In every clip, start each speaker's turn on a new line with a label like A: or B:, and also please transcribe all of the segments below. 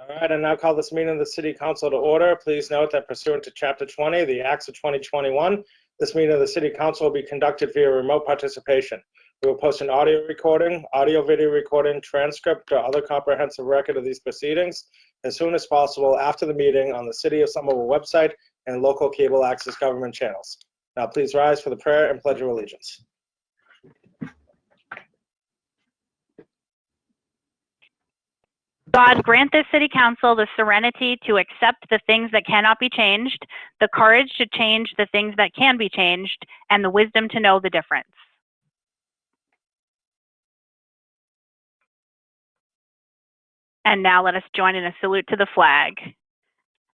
A: All right, I now call this meeting of the City Council to order. Please note that pursuant to Chapter 20 of the Acts of 2021, this meeting of the City Council will be conducted via remote participation. We will post an audio recording, audio-video recording, transcript, or other comprehensive record of these proceedings as soon as possible after the meeting on the City of Somerville website and local cable access government channels. Now please rise for the prayer and pledge of allegiance.
B: God, grant this City Council the serenity to accept the things that cannot be changed, the courage to change the things that can be changed, and the wisdom to know the difference. And now let us join in a salute to the flag.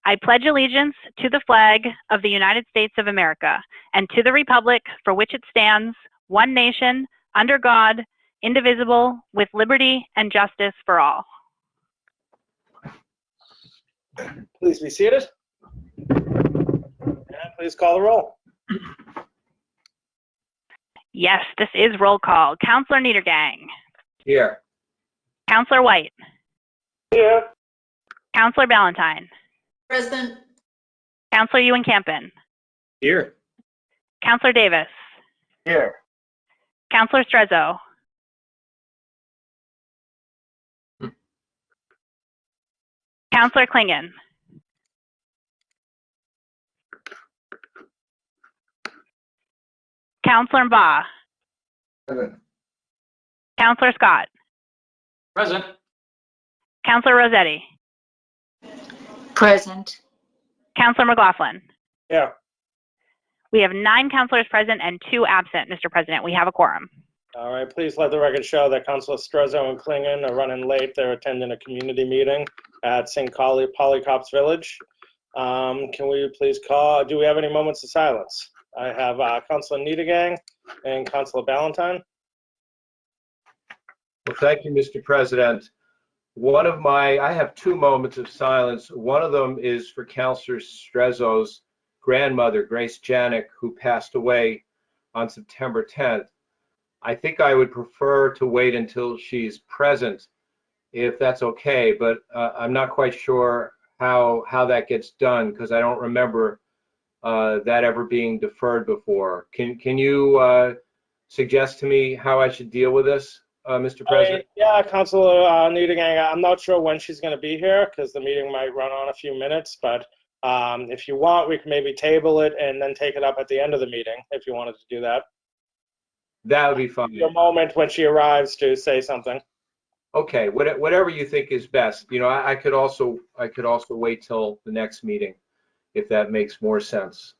B: I pledge allegiance to the flag of the United States of America and to the republic for which it stands, one nation, under God, indivisible, with liberty and justice for all.
A: Please be seated. And please call the roll.
B: Yes, this is roll call. Councillor Niedergang.
C: Here.
B: Councillor White.
A: Here.
B: Councillor Ballantyne.
D: Present.
B: Councillor Ewan-Campen.
C: Here.
B: Councillor Davis.
A: Here.
B: Councillor Strezzo. Councillor Klingon. Councillor Mba.
C: Present.
B: Councillor Scott.
C: Present.
B: Councillor Rossetti.
D: Present.
B: Councillor McLaughlin.
A: Here.
B: We have 9 councillors present and 2 absent, Mr. President. We have a quorum.
A: All right, please let the record show that Councilor Strezzo and Klingon are running late. They're attending a community meeting at St. Polycarp's Village. Can we please call, do we have any moments of silence? I have Councilor Niedergang and Councilor Ballantyne.
C: Well, thank you, Mr. President. I have 2 moments of silence. One of them is for Councilor Strezzo's grandmother, Grace Janik, who passed away on September 10th. I think I would prefer to wait until she's present, if that's okay, but I'm not quite sure how that gets done, because I don't remember that ever being deferred before. Can you suggest to me how I should deal with this, Mr. President?
A: Yeah, Councilor Niedergang, I'm not sure when she's going to be here, because the meeting might run on a few minutes, but if you want, we can maybe table it and then take it up at the end of the meeting, if you wanted to do that.
C: That would be fine.
A: A moment when she arrives to say something.
C: Okay, whatever you think is best. You know, I could also wait till the next meeting, if that makes more sense.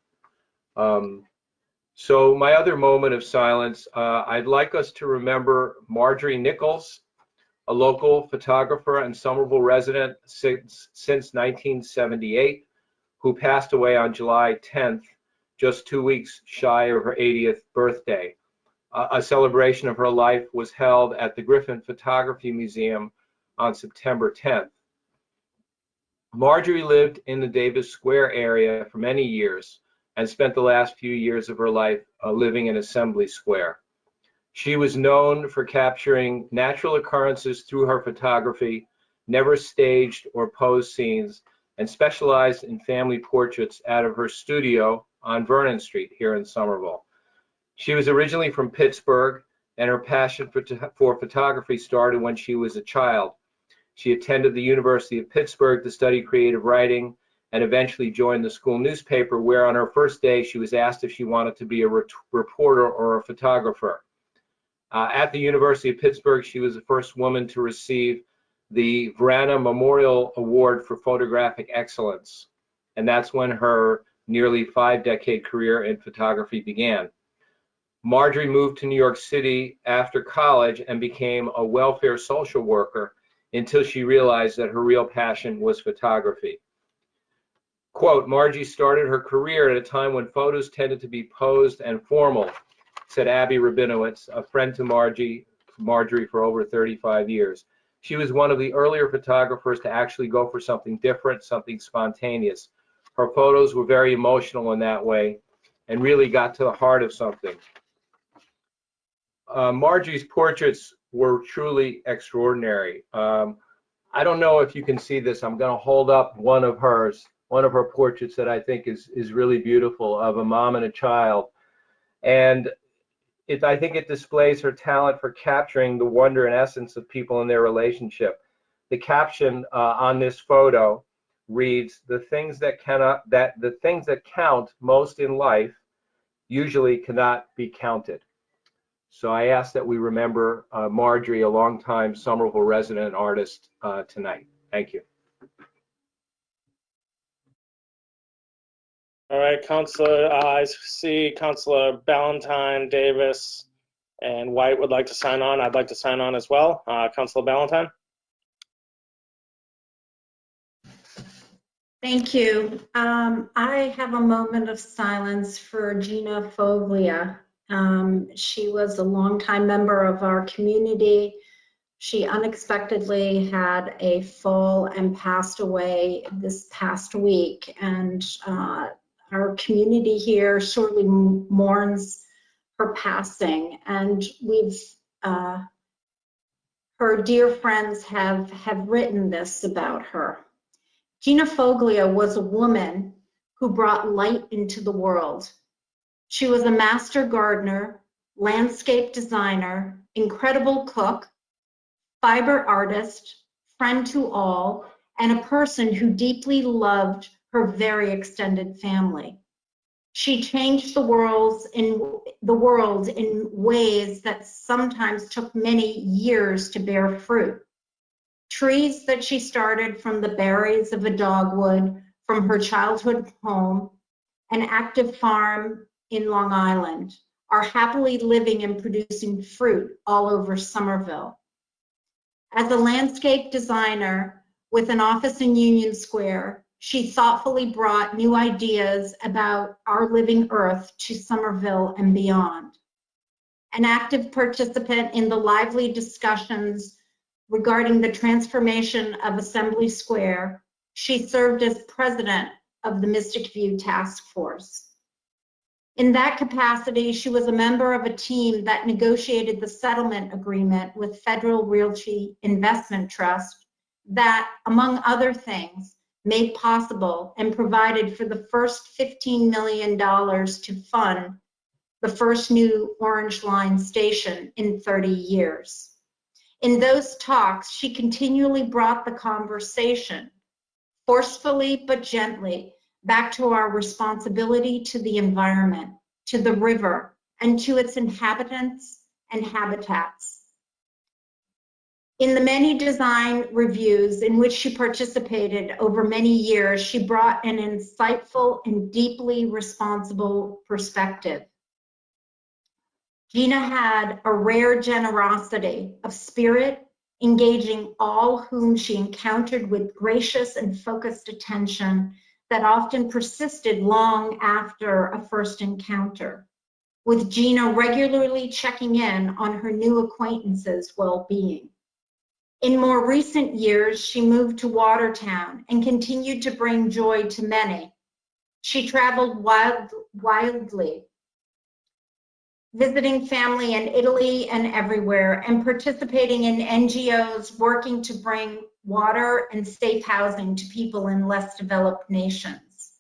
C: So my other moment of silence, I'd like us to remember Marjorie Nichols, a local photographer and Somerville resident since 1978, who passed away on July 10th, just 2 weeks shy of her 80th birthday. A celebration of her life was held at the Griffin Photography Museum on September 10th. Marjorie lived in the Davis Square area for many years and spent the last few years of her life living in Assembly Square. She was known for capturing natural occurrences through her photography, never staged or posed scenes, and specialized in family portraits out of her studio on Vernon Street here in Somerville. She was originally from Pittsburgh, and her passion for photography started when she was a child. She attended the University of Pittsburgh to study creative writing and eventually joined the school newspaper, where on her first day she was asked if she wanted to be a reporter or a photographer. At the University of Pittsburgh, she was the first woman to receive the Vrana Memorial Award for Photographic Excellence, and that's when her nearly 5-decade career in photography began. Marjorie moved to New York City after college and became a welfare social worker until she realized that her real passion was photography. Quote, Margie started her career at a time when photos tended to be posed and formal, said Abby Rabinowitz, a friend to Marjorie for over 35 years. She was one of the earlier photographers to actually go for something different, something spontaneous. Her photos were very emotional in that way and really got to the heart of something. Margie's portraits were truly extraordinary. I don't know if you can see this. I'm going to hold up one of her portraits that I think is really beautiful, of a mom and a child. And I think it displays her talent for capturing the wonder and essence of people in their relationship. The caption on this photo reads, the things that count most in life usually cannot be counted. So I ask that we remember Marjorie, a longtime Somerville resident and artist, tonight. Thank you.
A: All right, Councilor, I see Councilor Ballantyne, Davis, and White would like to sign on. I'd like to sign on as well. Councilor Ballantyne?
D: Thank you. I have a moment of silence for Gina Foglia. She was a longtime member of our community. She unexpectedly had a fall and passed away this past week. And our community here sorely mourns her passing. And her dear friends have written this about her. Gina Foglia was a woman who brought light into the world. She was a master gardener, landscape designer, incredible cook, fiber artist, friend to all, and a person who deeply loved her very extended family. She changed the world in ways that sometimes took many years to bear fruit. Trees that she started from the berries of a dogwood from her childhood home, an active farm in Long Island, are happily living and producing fruit all over Somerville. As a landscape designer with an office in Union Square, she thoughtfully brought new ideas about our living earth to Somerville and beyond. An active participant in the lively discussions regarding the transformation of Assembly Square, she served as president of the Mystic View Task Force. In that capacity, she was a member of a team that negotiated the settlement agreement with Federal Realty Investment Trust that, among other things, made possible and provided for the first $15 million to fund the first new Orange Line station in 30 years. In those talks, she continually brought the conversation, forcefully but gently, back to our responsibility to the environment, to the river, and to its inhabitants and habitats. In the many design reviews in which she participated over many years, she brought an insightful and deeply responsible perspective. Gina had a rare generosity of spirit, engaging all whom she encountered with gracious and focused attention that often persisted long after a first encounter, with Gina regularly checking in on her new acquaintances' well-being. In more recent years, she moved to Watertown and continued to bring joy to many. She traveled wildly, visiting family in Italy and everywhere, and participating in NGOs working to bring water and safe housing to people in less developed nations.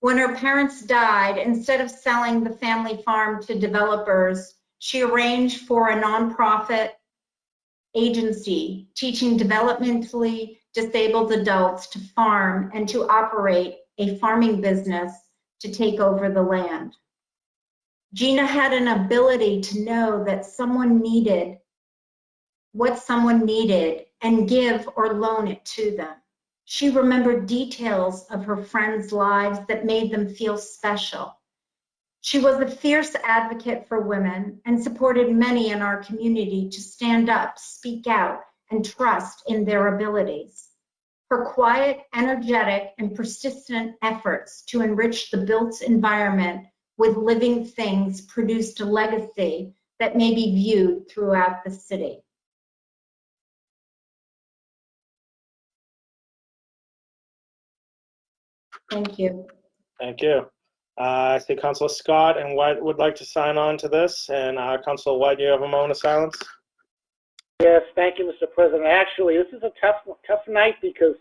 D: When her parents died, instead of selling the family farm to developers, she arranged for a nonprofit agency teaching developmentally disabled adults to farm and to operate a farming business to take over the land. Gina had an ability to know that someone needed what someone needed and give or loan it to them. She remembered details of her friends' lives that made them feel special. She was a fierce advocate for women and supported many in our community to stand up, speak out, and trust in their abilities. Her quiet, energetic, and persistent efforts to enrich the built environment with living things produced a legacy that may be viewed throughout the city. Thank you.
A: Thank you. I see Councilor Scott and White would like to sign on to this. And Councilor White, you have a moment of silence.
E: Yes, thank you, Mr. President. Actually, this is a tough night because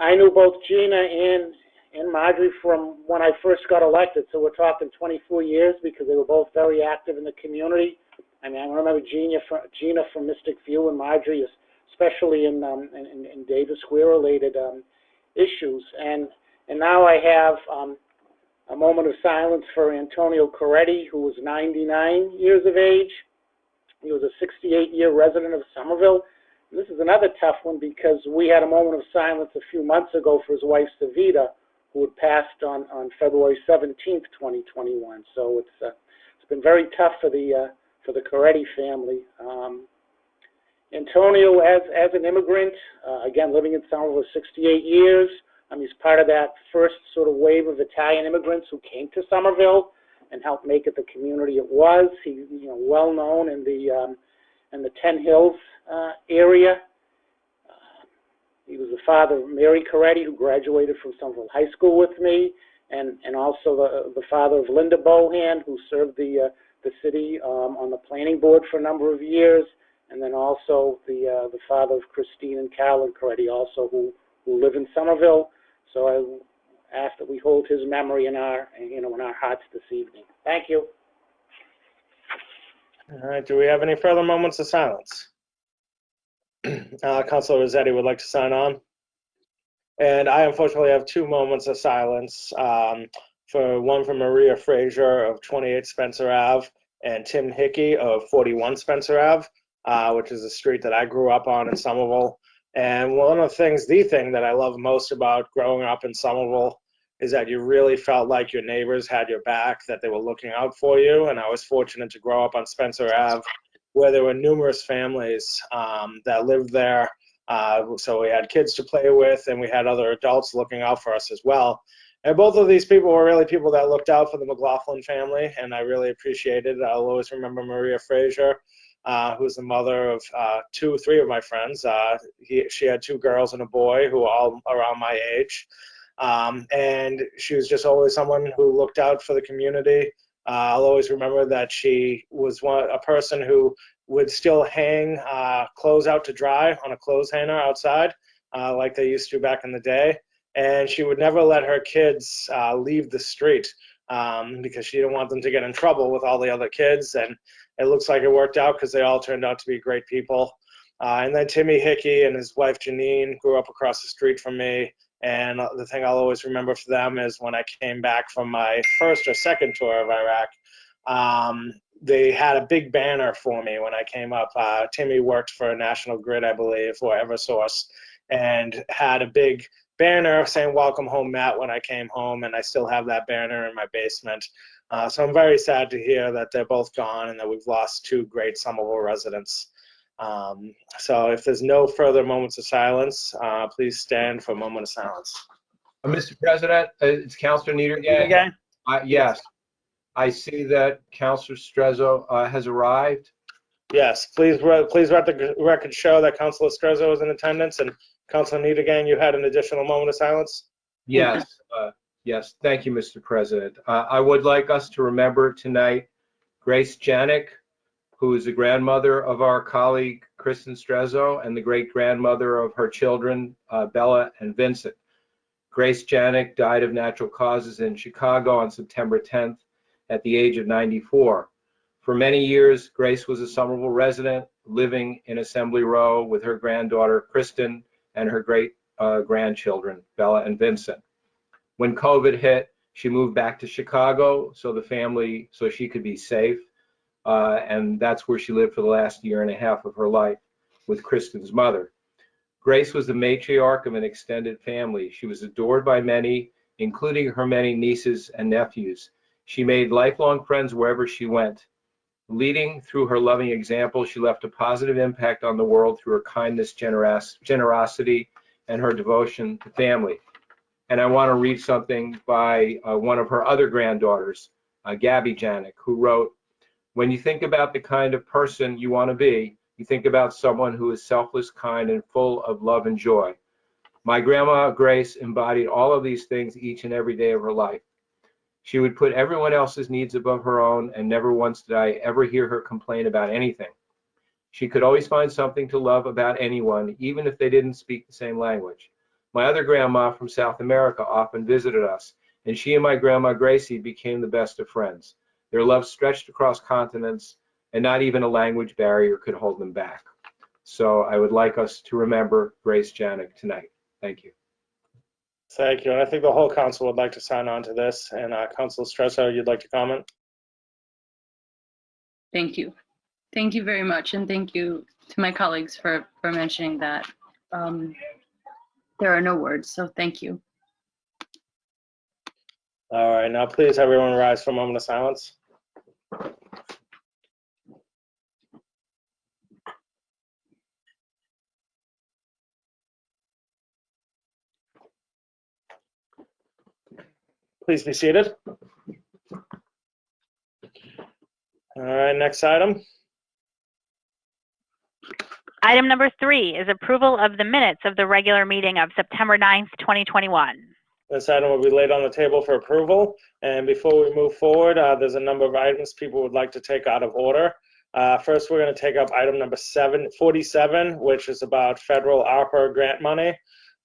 E: I knew both Gina and Marjorie from when I first got elected. So we're talking 24 years because they were both very active in the community. I mean, I remember Gina from Mystic View and Marjorie, especially in Davis Square related issues. And now I have a moment of silence for Antonio Coretti, who was 99 years of age. He was a 68-year resident of Somerville. And this is another tough one because we had a moment of silence a few months ago for his wife, Savita, who had passed on February 17th, 2021. So it's been very tough for the Coretti family. Antonio, as an immigrant, again, living in Somerville for 68 years, he's part of that first sort of wave of Italian immigrants who came to Somerville and helped make it the community it was. He's well known in the 10 Hills area. He was the father of Mary Coretti, who graduated from Somerville High School with me, and also the father of Linda Bohan, who served the city on the planning board for a number of years, and then also the father of Christine and Carolyn Coretti, also who live in Somerville. So I ask that we hold his memory in our hearts this evening. Thank you.
A: All right, do we have any further moments of silence? Councilor Rossetti would like to sign on. And I unfortunately have 2 moments of silence. For one from Maria Frazier of 28 Spencer Ave and Tim Hickey of 41 Spencer Ave, which is a street that I grew up on in Somerville. And one of the thing that I love most about growing up in Somerville is that you really felt like your neighbors had your back, that they were looking out for you. And I was fortunate to grow up on Spencer Ave, where there were numerous families that lived there. So we had kids to play with, and we had other adults looking out for us as well. And both of these people were really people that looked out for the McLaughlin family, and I really appreciated it. I'll always remember Maria Frazier, who's the mother of 3 of my friends. She had 2 girls and a boy who were all around my age. And she was just always someone who looked out for the community. I'll always remember that she was a person who would still hang clothes out to dry on a clothes hanger outside, like they used to back in the day. And she would never let her kids leave the street because she didn't want them to get in trouble with all the other kids. And it looks like it worked out because they all turned out to be great people. And then Timmy Hickey and his wife Janine grew up across the street from me. And the thing I'll always remember for them is when I came back from my first or second tour of Iraq, they had a big banner for me when I came up. Timmy worked for National Grid, I believe, or Eversource, and had a big banner saying "Welcome home, Matt" when I came home, and I still have that banner in my basement. So I'm very sad to hear that they're both gone and that we've lost 2 great Somerville residents. So if there's no further moments of silence, please stand for a moment of silence.
C: Mr. President, it's Councilor Niedergang. Yes, I see that Councilor Strezzo has arrived.
A: Yes, please let the record show that Councilor Strezzo is in attendance, and Councilor Niedergang, you had an additional moment of silence?
C: Yes, yes, thank you, Mr. President. I would like us to remember tonight Grace Janik, who is the grandmother of our colleague Kristen Strezzo and the great-grandmother of her children, Bella and Vincent. Grace Janik died of natural causes in Chicago on September 10th at the age of 94. For many years, Grace was a Somerville resident living in Assembly Row with her granddaughter Kristen and her great-grandchildren, Bella and Vincent. When COVID hit, she moved back to Chicago so she could be safe. And that's where she lived for the last 1.5 years of her life with Kristen's mother. Grace was the matriarch of an extended family. She was adored by many, including her many nieces and nephews. She made lifelong friends wherever she went. Leading through her loving example, she left a positive impact on the world through her kindness, generosity, and her devotion to family. And I want to read something by one of her other granddaughters, Gabby Janik, who wrote, "When you think about the kind of person you want to be, you think about someone who is selfless, kind, and full of love and joy. My grandma Grace embodied all of these things each and every day of her life. She would put everyone else's needs above her own, and never once did I ever hear her complain about anything. She could always find something to love about anyone, even if they didn't speak the same language. My other grandma from South America often visited us, and she and my grandma Gracie became the best of friends. Their love stretched across continents, and not even a language barrier could hold them back. So I would like us to remember Grace Janik tonight. Thank you.
A: Thank you. And I think the whole council would like to sign on to this. And Councilor Stresso, you'd like to comment?
F: Thank you. Thank you very much. And thank you to my colleagues for mentioning that. There are no words, so thank you.
A: All right, now please everyone rise for a moment of silence. Please be seated. All right, next item.
B: Item number 3 is approval of the minutes of the regular meeting of September 9th, 2021.
A: This item will be laid on the table for approval. And before we move forward, there's a number of items people would like to take out of order. First, we're going to take up item number 47, which is about federal ARPA grant money.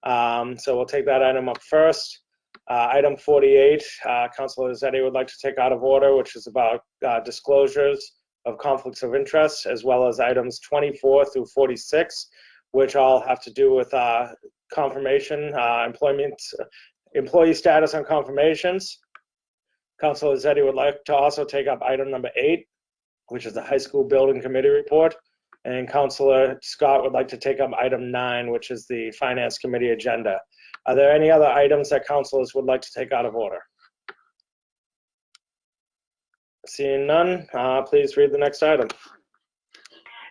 A: So we'll take that item up first. Item 48, Councilor Izzetti would like to take out of order, which is about disclosures of conflicts of interest, as well as items 24 through 46, which all have to do with confirmation, employee status on confirmations. Councilor Izzetti would like to also take up item number 8, which is the high school building committee report. And Councilor Scott would like to take up item 9, which is the finance committee agenda. Are there any other items that councilors would like to take out of order? Seeing none, please read the next item.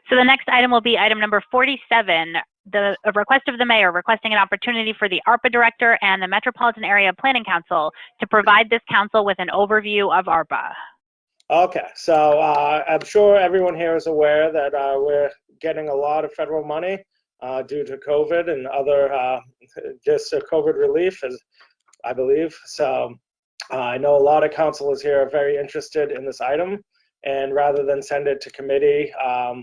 B: So the next item will be item number 47, a request of the mayor requesting an opportunity for the ARPA director and the Metropolitan Area Planning Council to provide this council with an overview of ARPA.
A: Okay, so I'm sure everyone here is aware that we're getting a lot of federal money due to COVID and other just COVID relief, as I believe. So I know a lot of councilors here are very interested in this item, and rather than send it to committee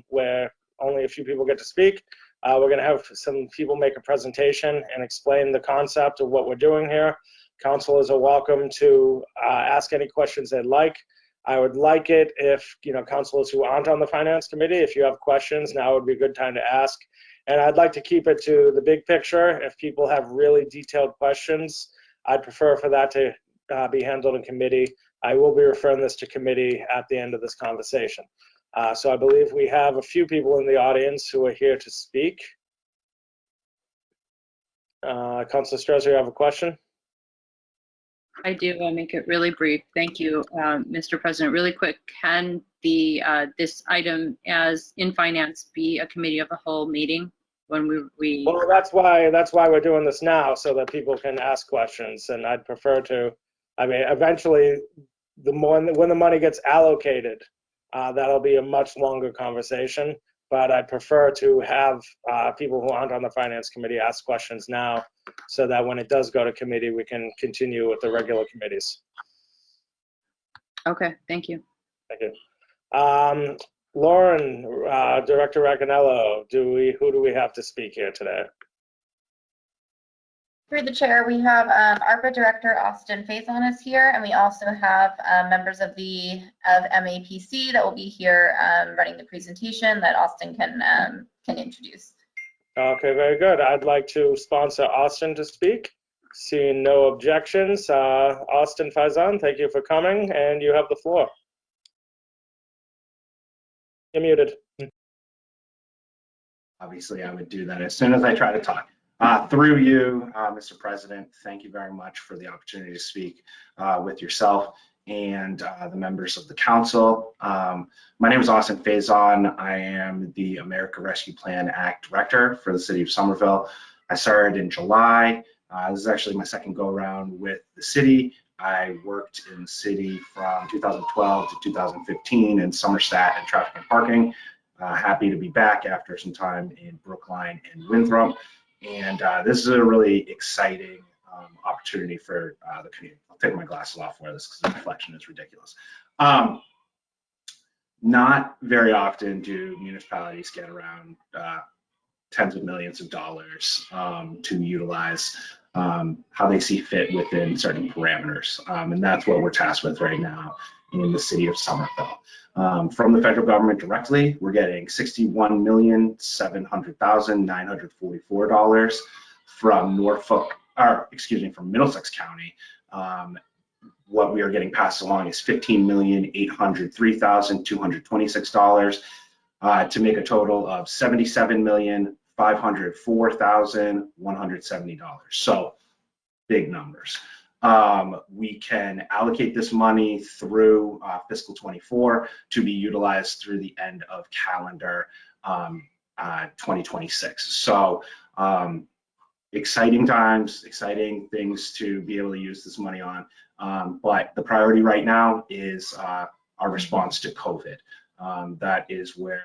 A: where only a few people get to speak, we're going to have some people make a presentation and explain the concept of what we're doing here. Councilors are welcome to ask any questions they'd like. I would like it if, councilors who aren't on the finance committee, if you have questions, now would be a good time to ask. And I'd like to keep it to the big picture. If people have really detailed questions, I'd prefer for that to be handled in committee. I will be referring this to committee at the end of this conversation. So I believe we have a few people in the audience who are here to speak. Councilor Stresso, you have a question?
F: I do. I'll make it really brief. Thank you, Mr. President. Really quick, can the this item as in finance be a committee of the whole meeting when we?
A: Well, that's why we're doing this now, so that people can ask questions. And I'd prefer to. I mean, eventually, when the money gets allocated, that'll be a much longer conversation. But I'd prefer to have people who aren't on the finance committee ask questions now, so that when it does go to committee, we can continue with the regular committees.
F: Okay, thank you.
A: Thank you. Lauren, Director Racanello, who do we have to speak here today?
G: Through the chair, we have ARPA Director Austin Faison is here, and we also have members of MAPC that will be here running the presentation that Austin can introduce.
A: Okay, very good. I'd like to sponsor Austin to speak. Seeing no objections, Austin Faison, thank you for coming, and you have the floor. You're muted.
H: Obviously, I would do that as soon as I try to talk. Through you, Mr. President, thank you very much for the opportunity to speak with yourself and the members of the council. My name is Austin Faison. I am the America Rescue Plan Act Director for the City of Somerville. I started in July. This is actually my second go-around with the city. I worked in the city from 2012 to 2015 in Somerset and traffic and parking. Happy to be back after some time in Brookline and Winthrop. And this is a really exciting opportunity for the community. I'll take my glasses off for this because the reflection is ridiculous. Now, Not very often do municipalities get around tens of millions of dollars to utilize how they see fit within certain parameters. And that's what we're tasked with right now in the city of Somerville. From the federal government directly, we're getting $61,700,944 from from Middlesex County. What we are getting passed along is $15,803,226 to make a total of $77,504,170. So big numbers. We can allocate this money through fiscal 24 to be utilized through the end of calendar 2026. So exciting times, exciting things to be able to use this money on. But the priority right now is our response to COVID. That is where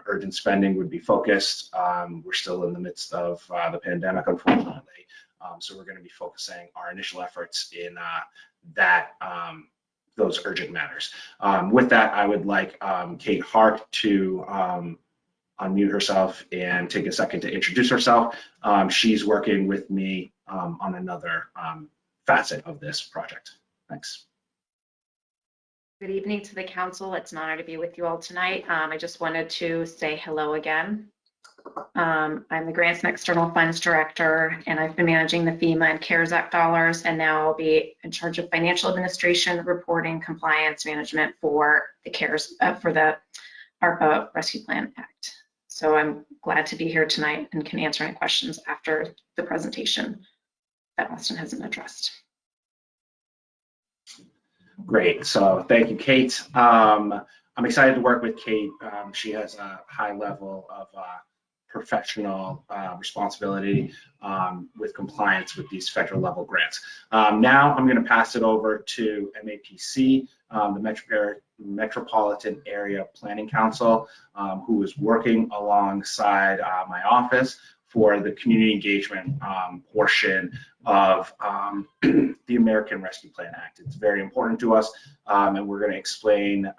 H: urgent spending would be focused. We're still in the midst of the pandemic, unfortunately. So we're going to be focusing our initial efforts in those urgent matters. With that, I would like Kate Hart to unmute herself and take a second to introduce herself. She's working with me on another facet of this project. Thanks.
I: Good evening to the council. It's an honor to be with you all tonight. I just wanted to say hello again. I'm the Grants and External Funds Director, and I've been managing the FEMA and CARES Act dollars, and now I'll be in charge of financial administration, reporting, compliance management for the for the ARPA Rescue Plan Act. So I'm glad to be here tonight and can answer any questions after the presentation that Austin hasn't addressed.
H: Great. So thank you, Kate. I'm excited to work with Kate. She has a high level of professional responsibility with compliance with these federal level grants. Now I'm going to pass it over to MAPC, the Metropolitan Area Planning Council, who is working alongside my office for the community engagement portion of the American Rescue Plan Act. It's very important to us, and we're going to explain,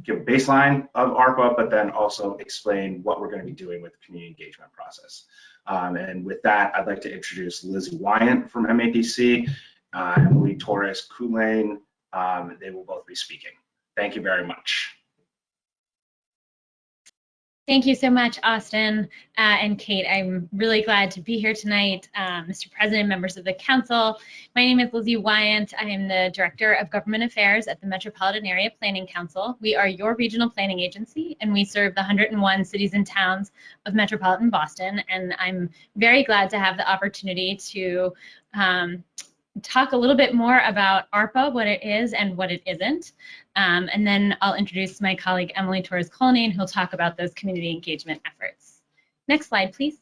H: give a baseline of ARPA, but then also explain what we're going to be doing with the community engagement process. And with that, I'd like to introduce Lizzie Wyant from MAPC, Emily Torres-Kulane. They will both be speaking. Thank you very much.
J: Thank you so much, Austin and Kate. I'm really glad to be here tonight. Mr. President, members of the council, my name is Lizzie Wyant. I am the Director of Government Affairs at the Metropolitan Area Planning Council. We are your regional planning agency, and we serve the 101 cities and towns of metropolitan Boston. And I'm very glad to have the opportunity to talk a little bit more about ARPA, what it is and what it isn't. And then I'll introduce my colleague, Emily Torres-Kulane, who'll talk about those community engagement efforts. Next slide, please.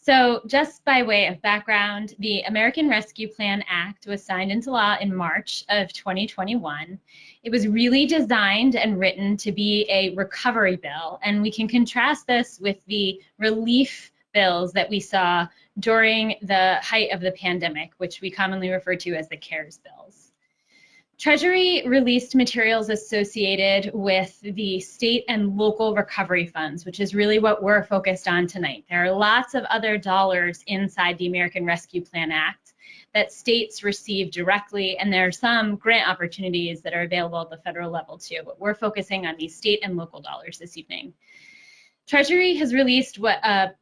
J: So just by way of background, the American Rescue Plan Act was signed into law in March of 2021. It was really designed and written to be a recovery bill, and we can contrast this with the relief bills that we saw during the height of the pandemic, which we commonly refer to as the CARES bills. Treasury released materials associated with the state and local recovery funds, which is really what we're focused on tonight. There are lots of other dollars inside the American Rescue Plan Act that states receive directly, and there are some grant opportunities that are available at the federal level too, but we're focusing on these state and local dollars this evening. Treasury has released what a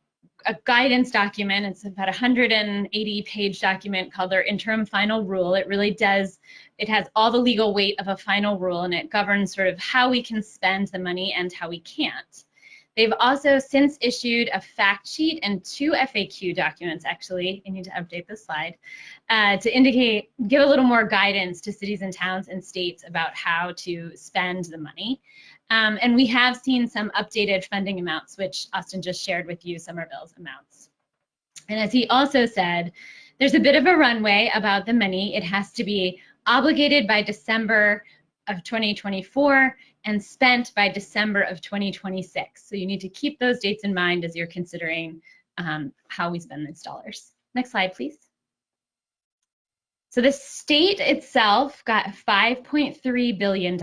J: guidance document. It's about a 180-page document called their interim final rule. It really does, it has all the legal weight of a final rule, and it governs sort of how we can spend the money and how we can't. They've also since issued a fact sheet and 2 FAQ documents, actually. I need to update this slide, to give a little more guidance to cities and towns and states about how to spend the money. And we have seen some updated funding amounts, which Austin just shared with you, Somerville's amounts. And as he also said, there's a bit of a runway about the money. It has to be obligated by December of 2024 and spent by December of 2026. So you need to keep those dates in mind as you're considering how we spend these dollars. Next slide, please. So the state itself got $5.3 billion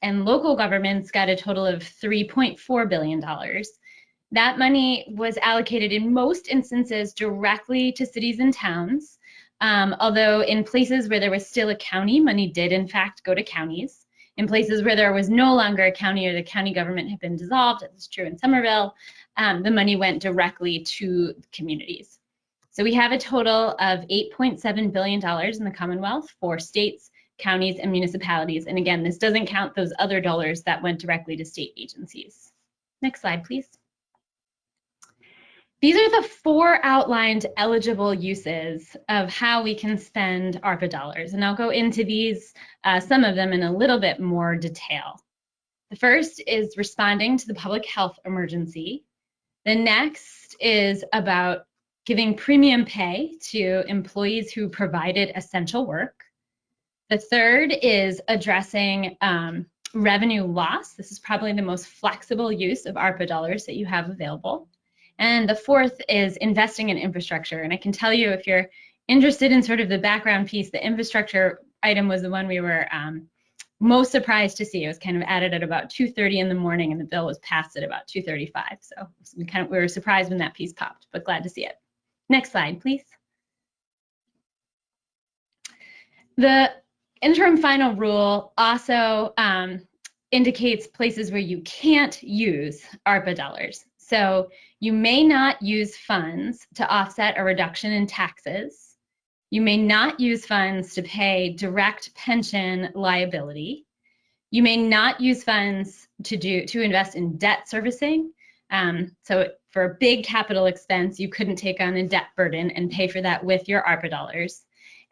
J: and local governments got a total of $3.4 billion. That money was allocated in most instances directly to cities and towns, although in places where there was still a county, money did in fact go to counties. In places where there was no longer a county or the county government had been dissolved, as is true in Somerville, the money went directly to communities. So we have a total of $8.7 billion in the Commonwealth for states, counties, and municipalities. And again, this doesn't count those other dollars that went directly to state agencies. Next slide, please. These are the 4 outlined eligible uses of how we can spend ARPA dollars. And I'll go into these, some of them in a little bit more detail. The first is responding to the public health emergency. The next is about giving premium pay to employees who provided essential work. The third is addressing revenue loss. This is probably the most flexible use of ARPA dollars that you have available. And the fourth is investing in infrastructure. And I can tell you, if you're interested in sort of the background piece, the infrastructure item was the one we were most surprised to see. It was kind of added at about 2:30 in the morning, and the bill was passed at about 2:35. So we were surprised when that piece popped, but glad to see it. Next slide, please. The interim final rule also indicates places where you can't use ARPA dollars. So you may not use funds to offset a reduction in taxes. You may not use funds to pay direct pension liability. You may not use funds to invest in debt servicing. So for a big capital expense, you couldn't take on a debt burden and pay for that with your ARPA dollars.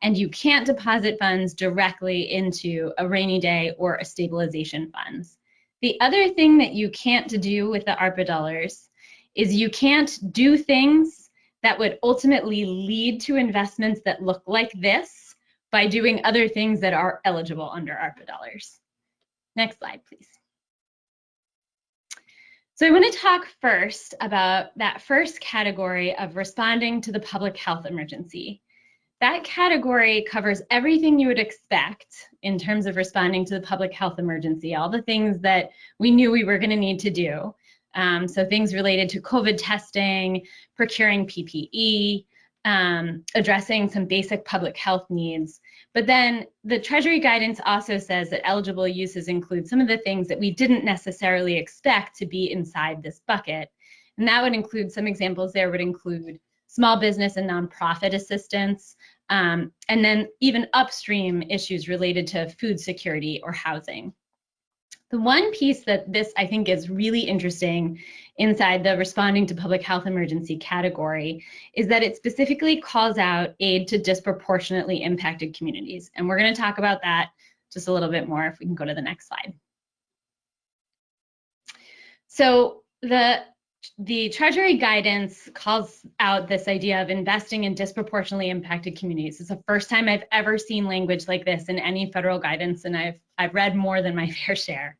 J: And you can't deposit funds directly into a rainy day or a stabilization funds. The other thing that you can't do with the ARPA dollars is you can't do things that would ultimately lead to investments that look like this by doing other things that are eligible under ARPA dollars. Next slide, please. So I want to talk first about that first category of responding to the public health emergency. That category covers everything you would expect in terms of responding to the public health emergency, all the things that we knew we were going to need to do. So things related to COVID testing, procuring PPE, addressing some basic public health needs. But then the Treasury guidance also says that eligible uses include some of the things that we didn't necessarily expect to be inside this bucket. And that would include, some examples there would include small business and nonprofit assistance, and then even upstream issues related to food security or housing. The one piece that this, I think, is really interesting inside the responding to public health emergency category is that it specifically calls out aid to disproportionately impacted communities. And we're going to talk about that just a little bit more if we can go to the next slide. So the Treasury guidance calls out this idea of investing in disproportionately impacted communities. It's the first time I've ever seen language like this in any federal guidance, and I've read more than my fair share.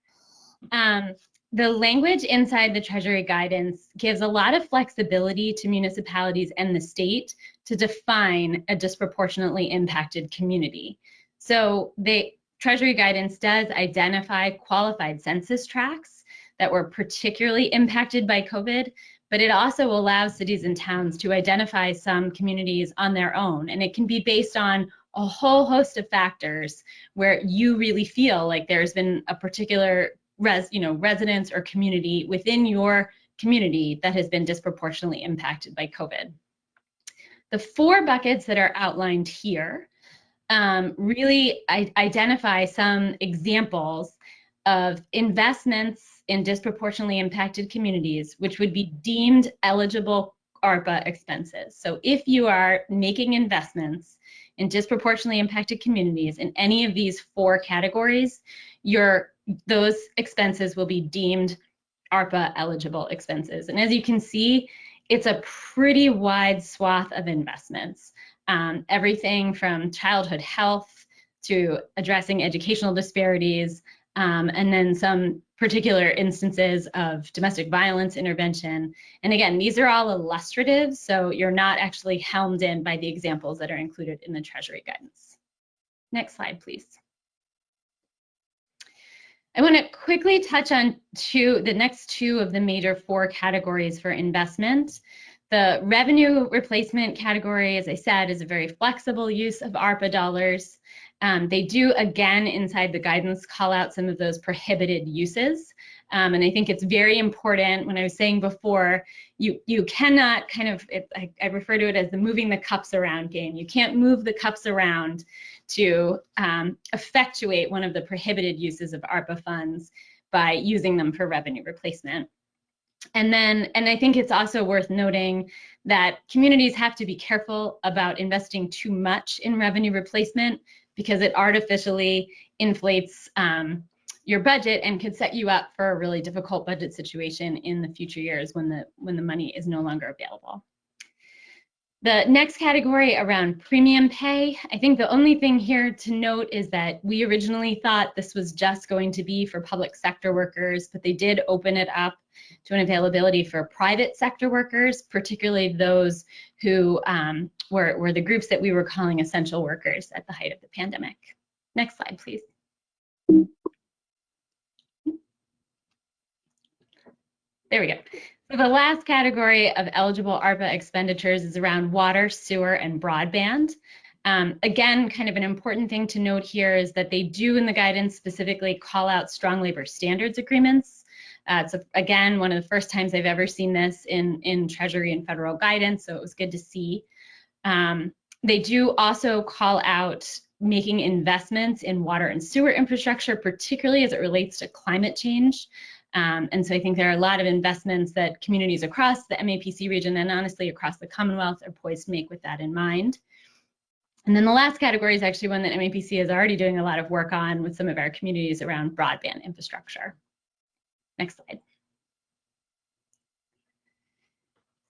J: The language inside the Treasury guidance gives a lot of flexibility to municipalities and the state to define a disproportionately impacted community. So the Treasury guidance does identify qualified census tracts that were particularly impacted by COVID, but it also allows cities and towns to identify some communities on their own. And it can be based on a whole host of factors where you really feel like there's been a particular residence or community within your community that has been disproportionately impacted by COVID. The 4 buckets that are outlined here really identify some examples of investments in disproportionately impacted communities, which would be deemed eligible ARPA expenses. So if you are making investments in disproportionately impacted communities in any of these 4 categories, those expenses will be deemed ARPA eligible expenses. And as you can see, it's a pretty wide swath of investments. Everything from childhood health to addressing educational disparities, and then some particular instances of domestic violence intervention. And again, these are all illustrative, so you're not actually helmed in by the examples that are included in the Treasury guidance. Next slide, please. I want to quickly touch on the next two of the major 4 categories for investment. The revenue replacement category, as I said, is a very flexible use of ARPA dollars. They do, again, inside the guidance, call out some of those prohibited uses. And I think it's very important, when I was saying before, you cannot kind of, I refer to it as the moving the cups around game. You can't move the cups around to effectuate one of the prohibited uses of ARPA funds by using them for revenue replacement. And I think it's also worth noting that communities have to be careful about investing too much in revenue replacement, because it artificially inflates your budget and could set you up for a really difficult budget situation in the future years when the money is no longer available. The next category around premium pay, I think the only thing here to note is that we originally thought this was just going to be for public sector workers, but they did open it up to an availability for private sector workers, particularly those who were the groups that we were calling essential workers at the height of the pandemic. Next slide, please. There we go. So the last category of eligible ARPA expenditures is around water, sewer, and broadband. Again, kind of an important thing to note here is that they do in the guidance specifically call out strong labor standards agreements. So again, one of the first times I've ever seen this in Treasury and federal guidance, so it was good to see. They do also call out making investments in water and sewer infrastructure, particularly as it relates to climate change. And so I think there are a lot of investments that communities across the MAPC region and honestly across the Commonwealth are poised to make with that in mind. And then the last category is actually one that MAPC is already doing a lot of work on with some of our communities around broadband infrastructure. Next slide.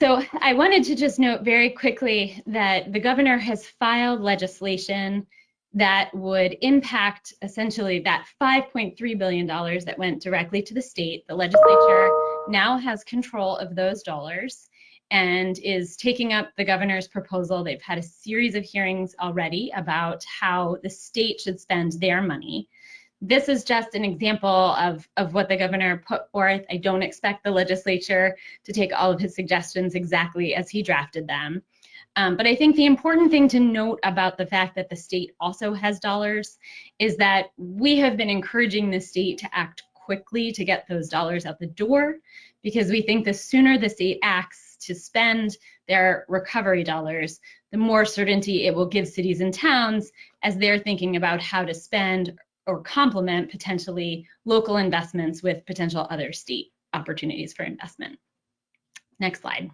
J: So I wanted to just note very quickly that the governor has filed legislation that would impact essentially that $5.3 billion that went directly to the state. The legislature now has control of those dollars and is taking up the governor's proposal. They've had a series of hearings already about how the state should spend their money. This is just an example of what the governor put forth. I don't expect the legislature to take all of his suggestions exactly as he drafted them. But I think the important thing to note about the fact that the state also has dollars is that we have been encouraging the state to act quickly to get those dollars out the door, because we think the sooner the state acts to spend their recovery dollars, the more certainty it will give cities and towns as they're thinking about how to spend or complement potentially local investments with potential other state opportunities for investment. Next slide.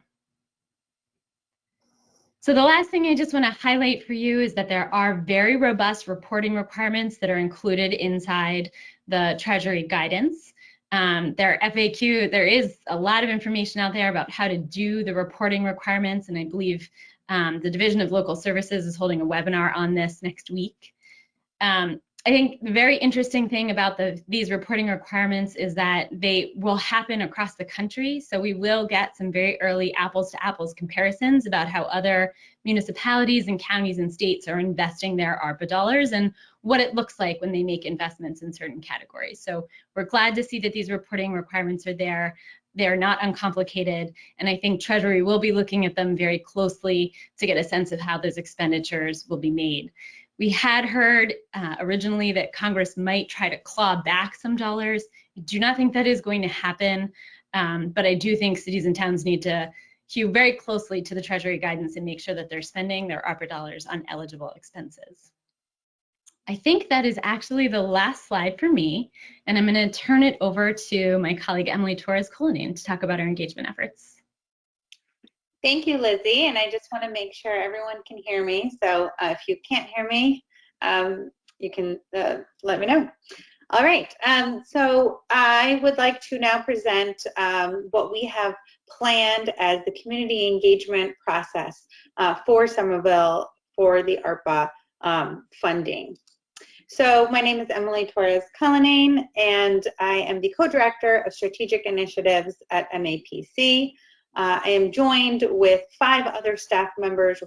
J: So the last thing I just want to highlight for you is that there are very robust reporting requirements that are included inside the Treasury guidance. Their FAQ, there is a lot of information out there about how to do the reporting requirements, and I believe the Division of Local Services is holding a webinar on this next week. I think the very interesting thing about these reporting requirements is that they will happen across the country. So we will get some very early apples to apples comparisons about how other municipalities and counties and states are investing their ARPA dollars and what it looks like when they make investments in certain categories. So we're glad to see that these reporting requirements are there. They're not uncomplicated, and I think Treasury will be looking at them very closely to get a sense of how those expenditures will be made. We had heard originally that Congress might try to claw back some dollars. I do not think that is going to happen, but I do think cities and towns need to hew very closely to the Treasury guidance and make sure that they're spending their ARPA dollars on eligible expenses. I think that is actually the last slide for me, and I'm going to turn it over to my colleague Emily Torres-Cullinane to talk about our engagement efforts.
K: Thank you, Lizzie, and I just want to make sure everyone can hear me. So if you can't hear me, you can let me know. All right, so I would like to now present what we have planned as the community engagement process for Somerville for the ARPA funding. So my name is Emily Torres-Cullinane, and I am the co-director of strategic initiatives at MAPC. I am joined with 4 other staff members,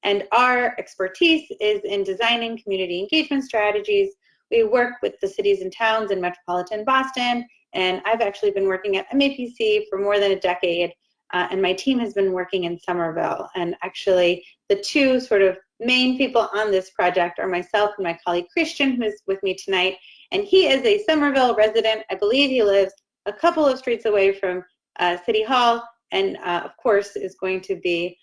K: And our expertise is in designing community engagement strategies. We work with the cities and towns in metropolitan Boston, and I've actually been working at MAPC for more than a decade, and my team has been working in Somerville. And actually, the two sort of main people on this project are myself and my colleague Christian, who's with me tonight, and he is a Somerville resident. I believe he lives a couple of streets away from City Hall, and of course is going to be,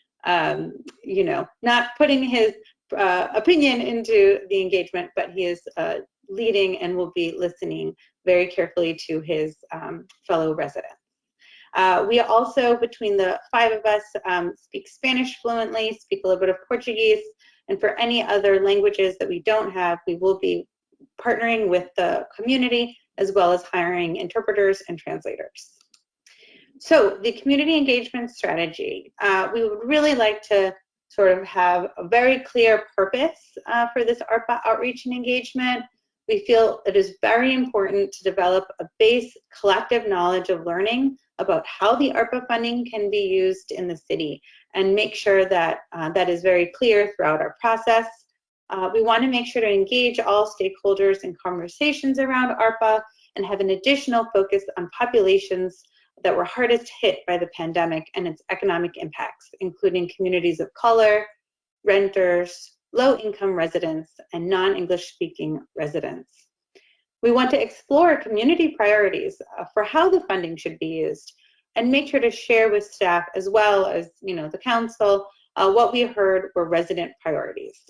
K: you know, not putting his opinion into the engagement, but he is leading and will be listening very carefully to his fellow residents. We also, between the 5 of us, speak Spanish fluently, speak a little bit of Portuguese, and for any other languages that we don't have, we will be partnering with the community as well as hiring interpreters and translators. So the community engagement strategy, we would really like to sort of have a very clear purpose for this ARPA outreach and engagement. We feel it is very important to develop a base collective knowledge of learning about how the ARPA funding can be used in the city and make sure that that is very clear throughout our process. We want to make sure to engage all stakeholders in conversations around ARPA and have an additional focus on populations that were hardest hit by the pandemic and its economic impacts, including communities of color, renters, low-income residents, and non-English speaking residents. We want to explore community priorities for how the funding should be used and make sure to share with staff as well as, you know, the council what we heard were resident priorities.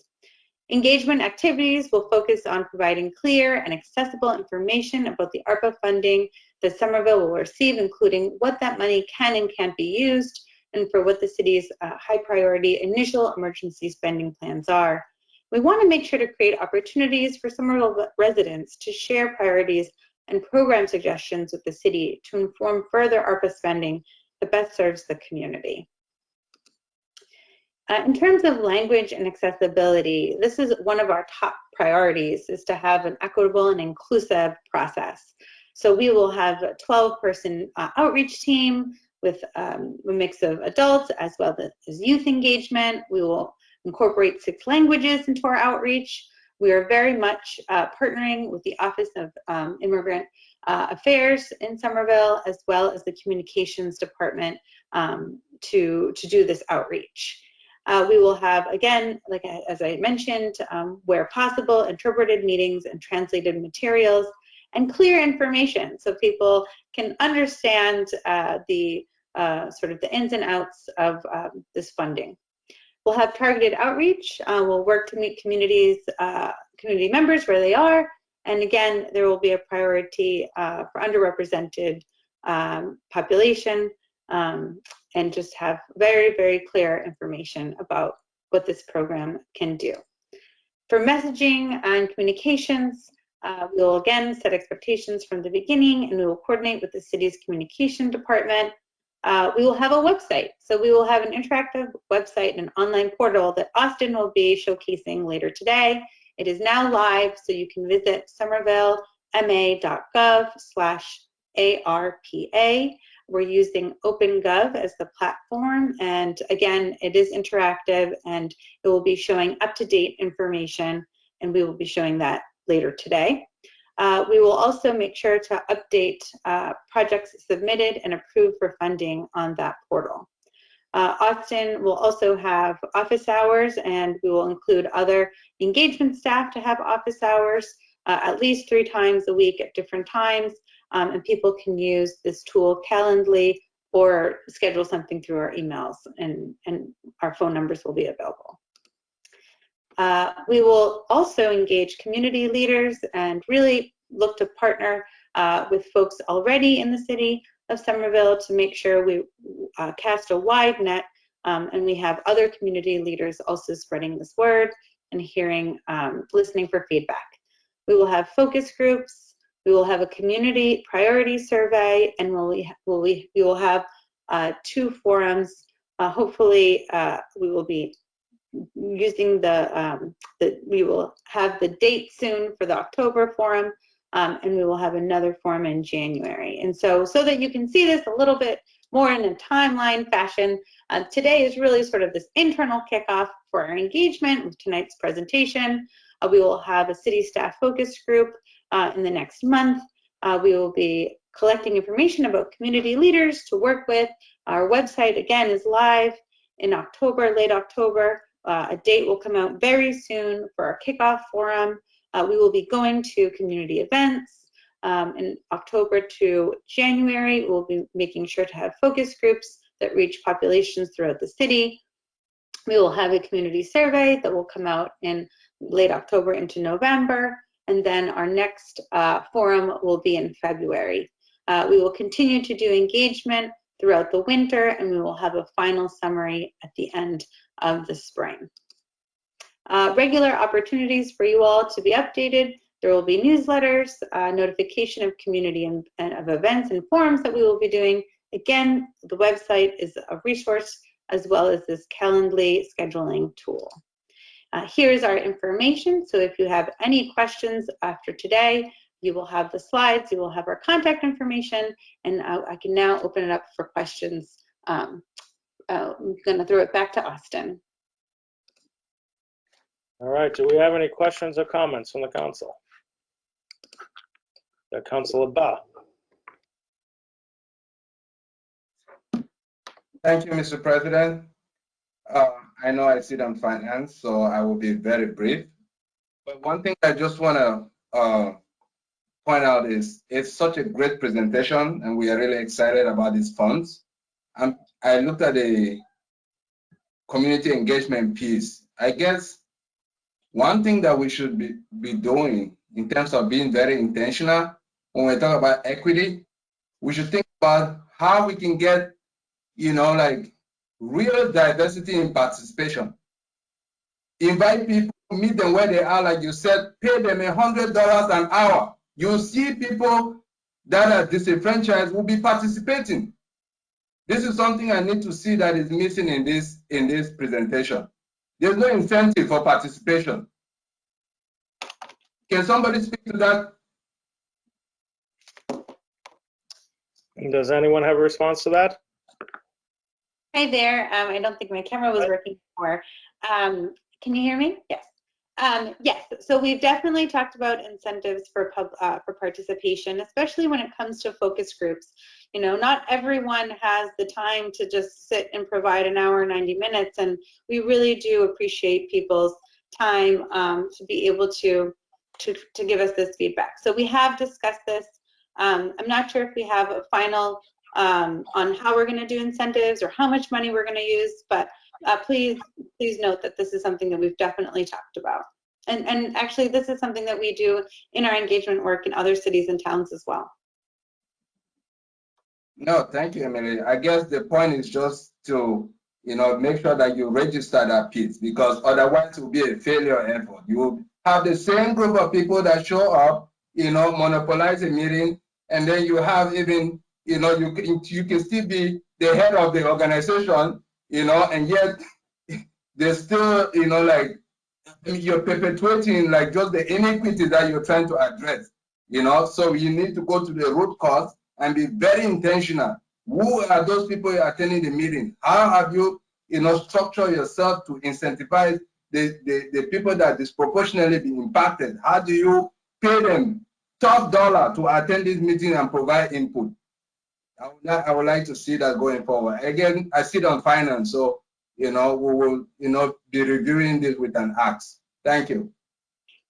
K: Engagement activities will focus on providing clear and accessible information about the ARPA funding that Somerville will receive, including what that money can and can't be used, and for what the city's high priority initial emergency spending plans are. We want to make sure to create opportunities for Somerville residents to share priorities and program suggestions with the city to inform further ARPA spending that best serves the community. In terms of language and accessibility, this is one of our top priorities, is to have an equitable and inclusive process. So we will have a 12-person outreach team with a mix of adults as well as youth engagement. We will incorporate 6 languages into our outreach. We are very much partnering with the Office of Immigrant Affairs in Somerville, as well as the Communications Department to do this outreach. We will have, again, like as I mentioned, where possible, interpreted meetings and translated materials and clear information so people can understand the sort of the ins and outs of this funding. We'll have targeted outreach. We'll work to meet community members where they are. And again, there will be a priority for underrepresented population and just have very, very clear information about what this program can do. For messaging and communications, we will again set expectations from the beginning, and we will coordinate with the city's communication department. We will have a website. So we will have an interactive website and an online portal that Austin will be showcasing later today. It is now live, so you can visit somervillema.gov/ARPA. We're using OpenGov as the platform, and again, it is interactive and it will be showing up-to-date information, and we will be showing that later today. We will also make sure to update projects submitted and approved for funding on that portal. Austin will also have office hours, and we will include other engagement staff to have office hours at least 3 times a week at different times, and people can use this tool Calendly or schedule something through our emails, and our phone numbers will be available. We will also engage community leaders and really look to partner with folks already in the city of Somerville to make sure we cast a wide net, and we have other community leaders also spreading this word and hearing, listening for feedback. We will have focus groups. We will have a community priority survey, and we will have 2 forums. Hopefully, we will be using we will have the date soon for the October forum, and we will have another forum in January. And so that you can see this a little bit more in a timeline fashion. Today is really sort of this internal kickoff for our engagement with tonight's presentation. We will have a city staff focus group in the next month. We will be collecting information about community leaders to work with. Our website, again, is live in October, late October. A date will come out very soon for our kickoff forum. We will be going to community events in October to January. We'll be making sure to have focus groups that reach populations throughout the city. We will have a community survey that will come out in late October into November. And then our next forum will be in February. We will continue to do engagement throughout the winter, and we will have a final summary at the end of the spring. Regular opportunities for you all to be updated. There will be newsletters, notification of community and of events and forums that we will be doing. Again, the website is a resource as well as this Calendly scheduling tool. Here's our information. So if you have any questions after today, you will have the slides, you will have our contact information, and I can now open it up for questions. I'm going to throw it back to Austin.
A: All right, do we have any questions or comments from the council? Councilor Ba.
L: Thank you, Mr. President. I know I sit on finance, so I will be very brief. But one thing I just want to point out is it's such a great presentation, and we are really excited about these funds. I looked at the community engagement piece. I guess one thing that we should be doing in terms of being very intentional when we talk about equity, we should think about how we can get, like real diversity in participation. Invite people, meet them where they are, like you said, pay them $100 an hour. You'll see people that are disenfranchised will be participating. This is something I need to see that is missing in this presentation. There's no incentive for participation. Can somebody speak to that?
A: Does anyone have a response to that?
K: Hi there. I don't think my camera was working before. Can you hear me? Yes. Yes. So we've definitely talked about incentives for participation, especially when it comes to focus groups. Not everyone has the time to just sit and provide an hour, 90 minutes, and we really do appreciate people's time to be able to give us this feedback. So we have discussed this. I'm not sure if we have a final on how we're going to do incentives or how much money we're going to use, but please note that this is something that we've definitely talked about. And actually, this is something that we do in our engagement work in other cities and towns as well.
L: No, thank you, Emily. I guess the point is just to, make sure that you register that piece, because otherwise it will be a failure effort. You will have the same group of people that show up, monopolize a meeting, and then you have even, you can still be the head of the organization, and yet there's still, you're perpetuating like just the inequity that you're trying to address, so you need to go to the root cause and be very intentional. Who are those people attending the meeting? How have you, structured yourself to incentivize the people that disproportionately be impacted? How do you pay them top dollar to attend this meeting and provide input? I would like to see that going forward. Again, I sit on finance, so we will be reviewing this with an axe. Thank you.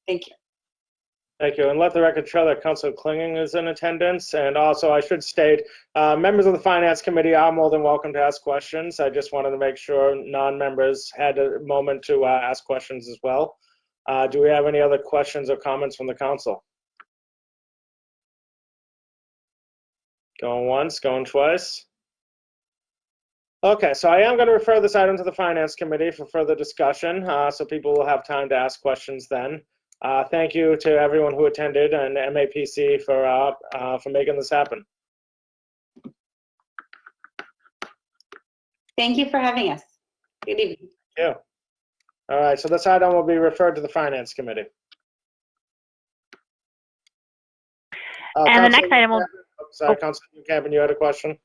K: Thank you.
A: Thank you. And let the record show that Councilor Klinging is in attendance. And also, I should state, members of the Finance Committee are more than welcome to ask questions. I just wanted to make sure non-members had a moment to ask questions as well. Do we have any other questions or comments from the council? Going once, going twice. Okay, so I am going to refer this item to the Finance Committee for further discussion, so people will have time to ask questions then. Thank you to everyone who attended and MAPC for making this happen.
K: Thank you for having us. Good evening.
A: Thank you. All right, so this item will be referred to the Finance Committee.
B: And the next item will...
A: Sorry, Councilor Buchanan, you had a question?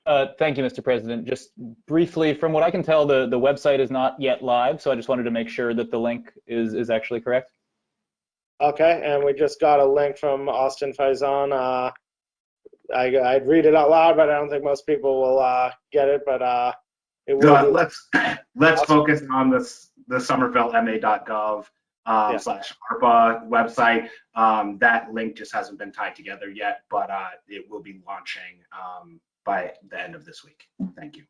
M: Thank you, Mr. President. Just briefly, from what I can tell, the website is not yet live, so I just wanted to make sure that the link is actually correct.
A: Okay, and we just got a link from Austin Faison. I'd read it out loud, but I don't think most people will get it, but it will be.
H: Let's focus on the somervillema.gov /ARPA website. That link just hasn't been tied together yet, but it will be launching by the end of this week. Thank you.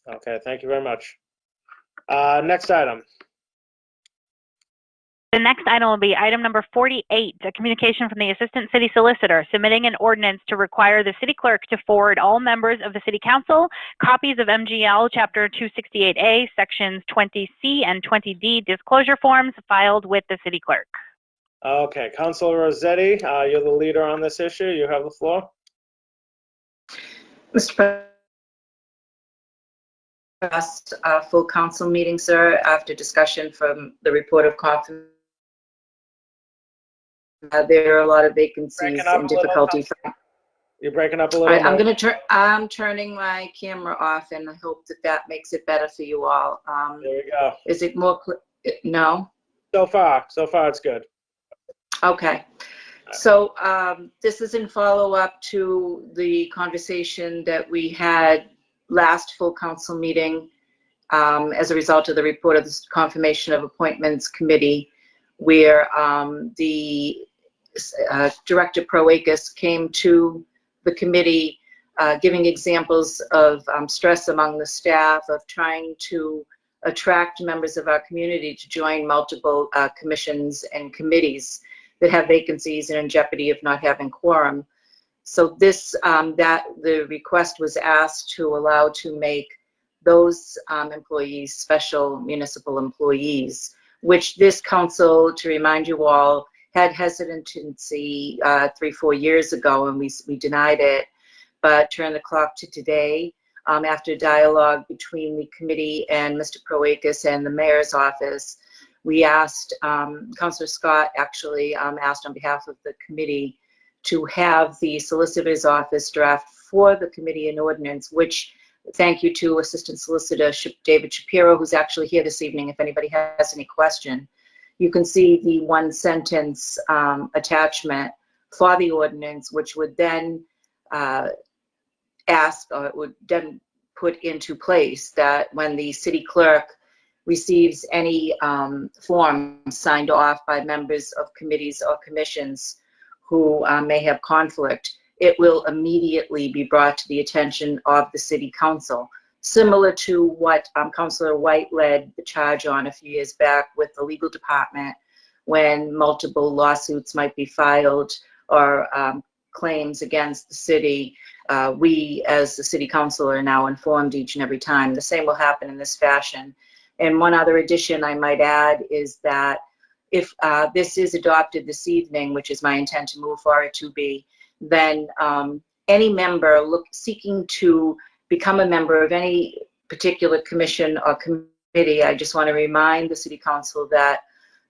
A: Okay, thank you very much. Next item.
B: The next item will be item number 48, a communication from the Assistant City Solicitor submitting an ordinance to require the City Clerk to forward all members of the City Council copies of MGL Chapter 268A, Sections 20C and 20D disclosure forms filed with the City Clerk.
A: Okay, Councilor Rossetti, you're the leader on this issue. You have the floor.
N: Mr. President, last full council meeting, sir, after discussion from the report of confirmation. There are a lot of vacancies and difficulty.
A: You're breaking up a little.
N: I'm turning my camera off, and I hope that makes it better for you all.
A: There we go.
N: Is it more clear? No?
A: So far it's good.
N: Okay. So this is in follow-up to the conversation that we had last full council meeting as a result of the report of the Confirmation of Appointments Committee, where the Director Proakis came to the committee giving examples of stress among the staff of trying to attract members of our community to join multiple commissions and committees that have vacancies and in jeopardy of not having quorum. So this, the request was asked to allow to make those employees special municipal employees, which this council, to remind you all, had hesitancy 3-4 years ago, and we denied it. But turn the clock to today, after dialogue between the committee and Mr. Proakis and the mayor's office, we asked, Councillor Scott actually asked on behalf of the committee to have the solicitor's office draft for the committee an ordinance, which, thank you to Assistant Solicitor David Shapiro, who's actually here this evening, if anybody has any question. You can see the one sentence attachment for the ordinance, which would then would put into place that when the city clerk receives any form signed off by members of committees or commissions who may have conflict, it will immediately be brought to the attention of the city council, similar to what Councillor White led the charge on a few years back with the legal department when multiple lawsuits might be filed or claims against the city. We, as the city council, are now informed each and every time. The same will happen in this fashion. And one other addition I might add is that if this is adopted this evening, which is my intent to move for it to be, then any member seeking to become a member of any particular commission or committee, I just want to remind the city council that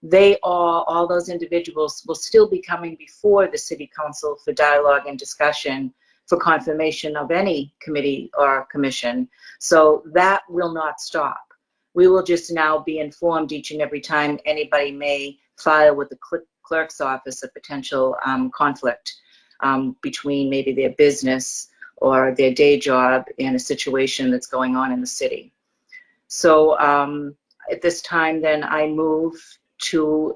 N: they all those individuals will still be coming before the city council for dialogue and discussion for confirmation of any committee or commission. So that will not stop. We will just now be informed each and every time anybody may file with the clerk's office a potential conflict between maybe their business or their day job and a situation that's going on in the city. So at this time, then I move to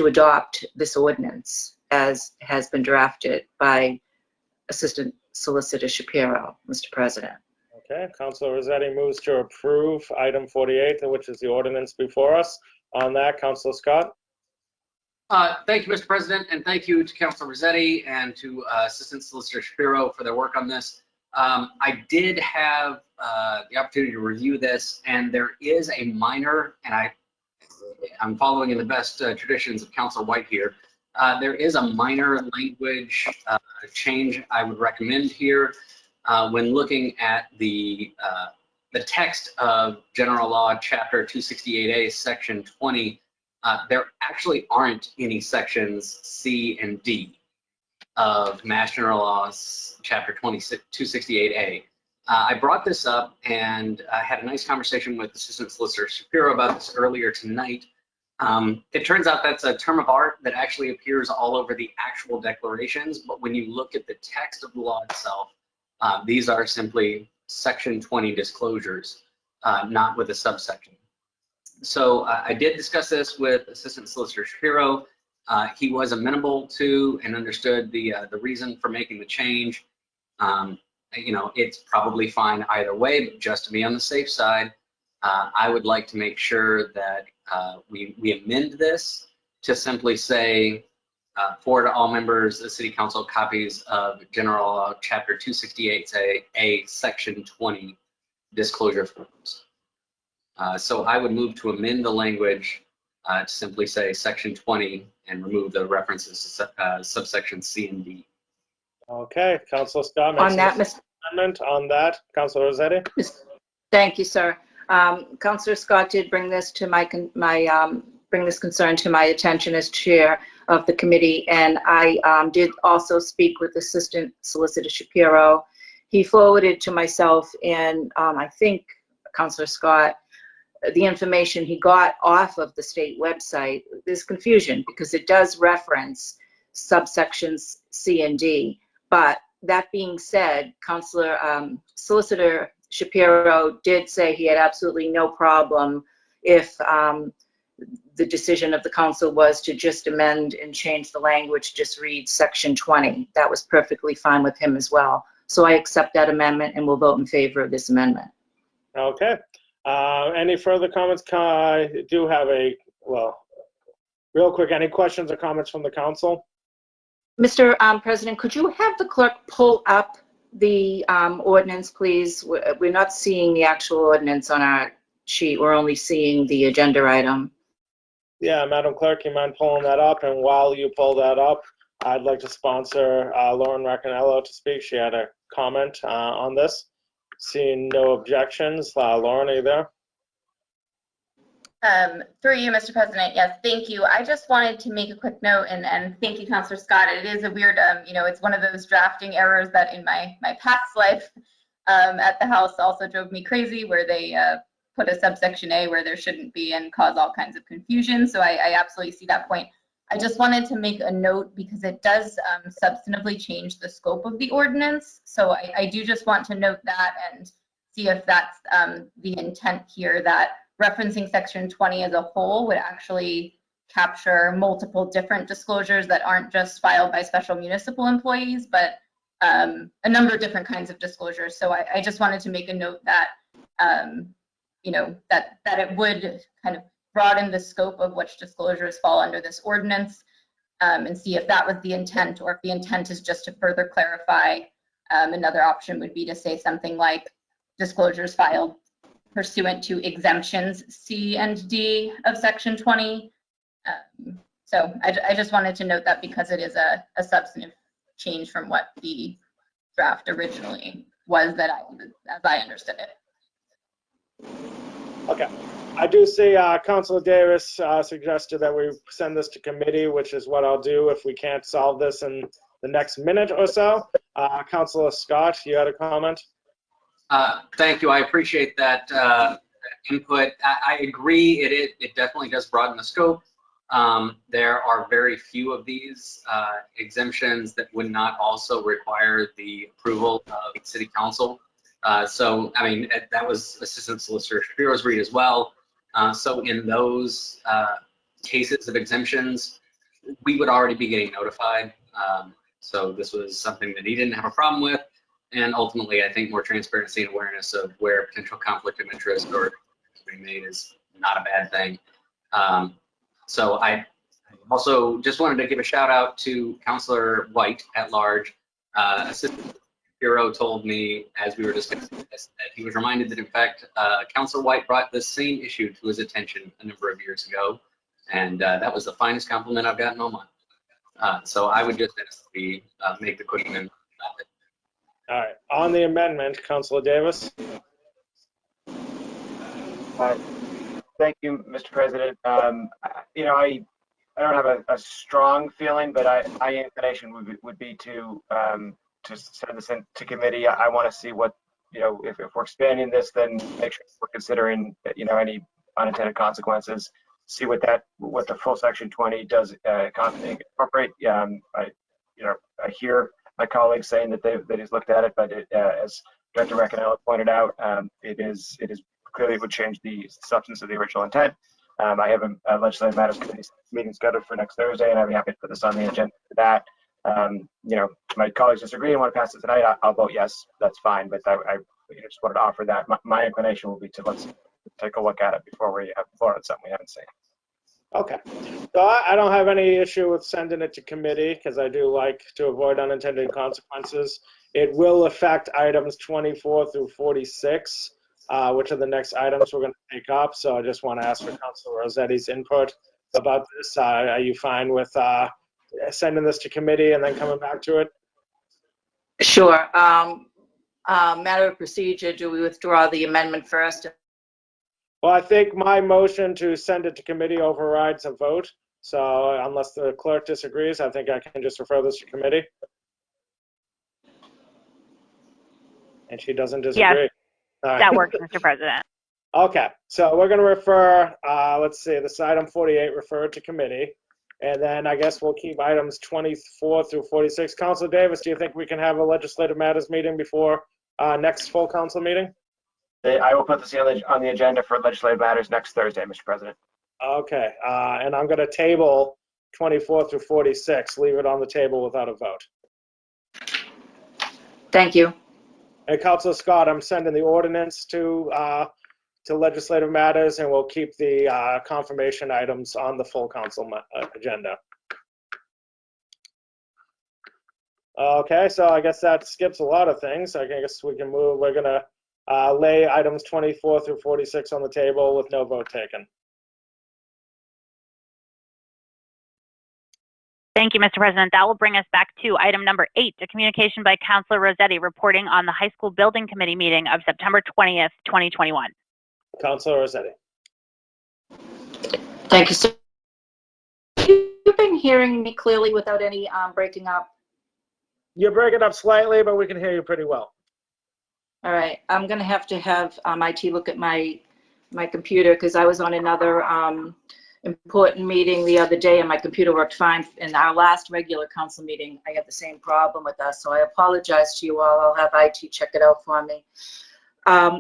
N: adopt this ordinance as has been drafted by Assistant Solicitor Shapiro, Mr. President.
A: Okay, Councilor Rossetti moves to approve item 48, which is the ordinance before us. On that, Councilor Scott.
O: Thank you, Mr. President, and thank you to Councilor Rossetti and to Assistant Solicitor Shapiro for their work on this. I did have the opportunity to review this, and there is a minor, and I'm following in the best traditions of Councilor White here. There is a minor language change I would recommend here when looking at the text of General Law Chapter 268A, Section 20. There actually aren't any sections C and D. of Mass General Laws, Chapter 268A. I brought this up and I had a nice conversation with Assistant Solicitor Shapiro about this earlier tonight. It turns out that's a term of art that actually appears all over the actual declarations, but when you look at the text of the law itself, these are simply Section 20 disclosures, not with a subsection. So I did discuss this with Assistant Solicitor Shapiro. He was amenable to and understood the reason for making the change. You know, it's probably fine either way, but just to be on the safe side, I would like to make sure that we amend this to simply say, forward to all members of City Council copies of General Law Chapter 268A, Section 20 disclosure forms. So I would move to amend the language to simply say Section 20 and remove the references to subsection C and D.
A: Okay, Councilor Scott makes
N: On that,
A: an amendment on that. Councilor Rossetti?
N: Thank you, sir. Councilor Scott did bring this to bring this concern to my attention as chair of the committee, and I did also speak with Assistant Solicitor Shapiro. He forwarded to myself and I think Councilor Scott the information he got off of the state website. There's confusion because it does reference subsections C and D. But that being said, Solicitor Shapiro did say he had absolutely no problem if the decision of the council was to just amend and change the language, just read Section 20. That was perfectly fine with him as well. So I accept that amendment and will vote in favor of this amendment.
A: Okay. Any further comments? I do have real quick, any questions or comments from the council?
N: Mr. President, could you have the clerk pull up the ordinance, please? We're not seeing the actual ordinance on our sheet. We're only seeing the agenda item.
A: Yeah, Madam Clerk, you mind pulling that up? And while you pull that up, I'd like to sponsor Lauren Racconello to speak. She had a comment on this. Seeing no objections. Lauren, are you there?
G: Through you, Mr. President, yes, thank you. I just wanted to make a quick note, and thank you, Councilor Scott. It is a weird, you know, it's one of those drafting errors that in my past life at the House also drove me crazy, where they put a subsection A where there shouldn't be and cause all kinds of confusion. So I absolutely see that point. I just wanted to make a note because it does substantively change the scope of the ordinance. So I do just want to note that and see if that's the intent here, that referencing Section 20 as a whole would actually capture multiple different disclosures that aren't just filed by special municipal employees, but a number of different kinds of disclosures. So I just wanted to make a note that, you know, that it would kind of broaden the scope of which disclosures fall under this ordinance, and see if that was the intent, or if the intent is just to further clarify. Another option would be to say something like disclosures filed pursuant to exemptions C and D of Section 20. So I just wanted to note that because it is a substantive change from what the draft originally was, that as I understood it.
A: Okay. I do see Councilor Davis suggested that we send this to committee, which is what I'll do if we can't solve this in the next minute or so. Councilor Scott, you had a comment?
O: Thank you. I appreciate that input. I agree. It definitely does broaden the scope. There are very few of these exemptions that would not also require the approval of City Council. So, I mean, that was Assistant Solicitor Shapiro's read as well. So in those cases of exemptions, we would already be getting notified. So this was something that he didn't have a problem with. And ultimately, I think more transparency and awareness of where potential conflict of interest or being made is not a bad thing. So I also just wanted to give a shout out to Councilor White at large. Assistant Shapiro told me as we were discussing this that he was reminded that in fact Councilor White brought this same issue to his attention a number of years ago, and that was the finest compliment I've gotten all month. So I would just ask that we make the quick amendment.
A: All right. On the amendment, Councilor Davis.
P: Thank you, Mr. President. You know, don't have a strong feeling, but my inclination would be to send this into committee. I want to see what, if we're expanding this, then make sure we're considering, any unintended consequences. See what the full section 20 does incorporate. I hear my colleagues saying that he's looked at it, but as Director Recanello pointed out, it is clearly would change the substance of the original intent. I have a legislative matters committee meeting scheduled for next Thursday, and I'd be happy to put this on the agenda for that. My colleagues disagree and want to pass it tonight. I'll vote yes. That's fine. But I just wanted to offer that. My inclination will be to let's take a look at it before we vote on something we haven't seen.
A: Okay. So I don't have any issue with sending it to committee because I do like to avoid unintended consequences. It will affect items 24 through 46, which are the next items we're going to take up. So I just want to ask for Councilor Rossetti's input about this. Are you fine with sending this to committee and then coming back to it?
N: Sure. Matter of procedure, do we withdraw the amendment first?
A: Well, I think my motion to send it to committee overrides a vote. So unless the clerk disagrees, I think I can just refer this to committee. And she doesn't disagree.
B: Yes, that works, Mr. President.
A: Okay, so we're going to refer, let's see, this item 48 referred to committee. And then I guess we'll keep items 24 through 46. Councilor Davis, do you think we can have a legislative matters meeting before next full council meeting?
P: I will put this on the agenda for legislative matters next Thursday, Mr. President.
A: Okay, and I'm going to table 24 through 46, leave it on the table without a vote.
N: Thank you.
A: And Councilor Scott, I'm sending the ordinance to legislative matters, and we'll keep the confirmation items on the full council agenda. Okay, so I guess that skips a lot of things. I guess we can move. We're going to lay items 24 through 46 on the table with no vote taken.
B: Thank you, Mr. President. That will bring us back to item number 8, a communication by Councilor Rossetti reporting on the High School Building Committee meeting of September 20th, 2021.
A: Councilor Rossetti.
N: Thank you, sir. You've been hearing me clearly without any breaking up?
A: You're breaking up slightly, but we can hear you pretty well.
N: All right, I'm going to have IT look at my computer because I was on another important meeting the other day and my computer worked fine. In our last regular council meeting, I had the same problem with us, so I apologize to you all. I'll have IT check it out for me.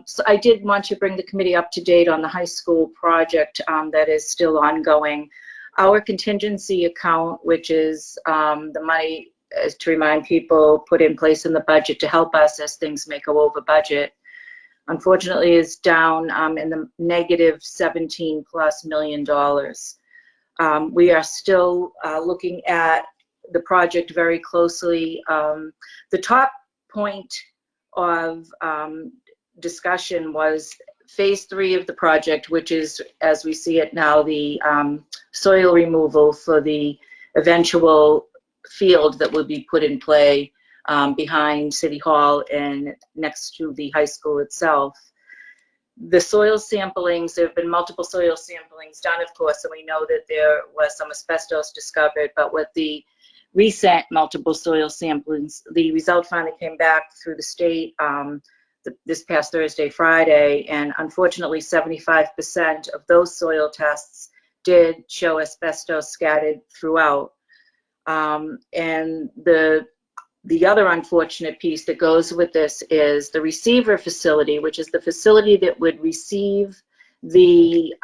N: So I did want to bring the committee up to date on the high school project that is still ongoing. Our contingency account, which is the money, to remind people, put in place in the budget to help us as things may go over budget, unfortunately is down in the negative $17+ million. We are still looking at the project very closely. The top point of discussion was phase 3 of the project, which is, as we see it now, the soil removal for the eventual field that will be put in play behind City Hall and next to the high school itself. The soil samplings, there have been multiple soil samplings done, of course, and we know that there was some asbestos discovered, but with the recent multiple soil samplings, the result finally came back through the state this past Thursday, Friday, and unfortunately 75% of those soil tests did show asbestos scattered throughout. And the other unfortunate piece that goes with this is the receiver facility, which is the facility that would receive the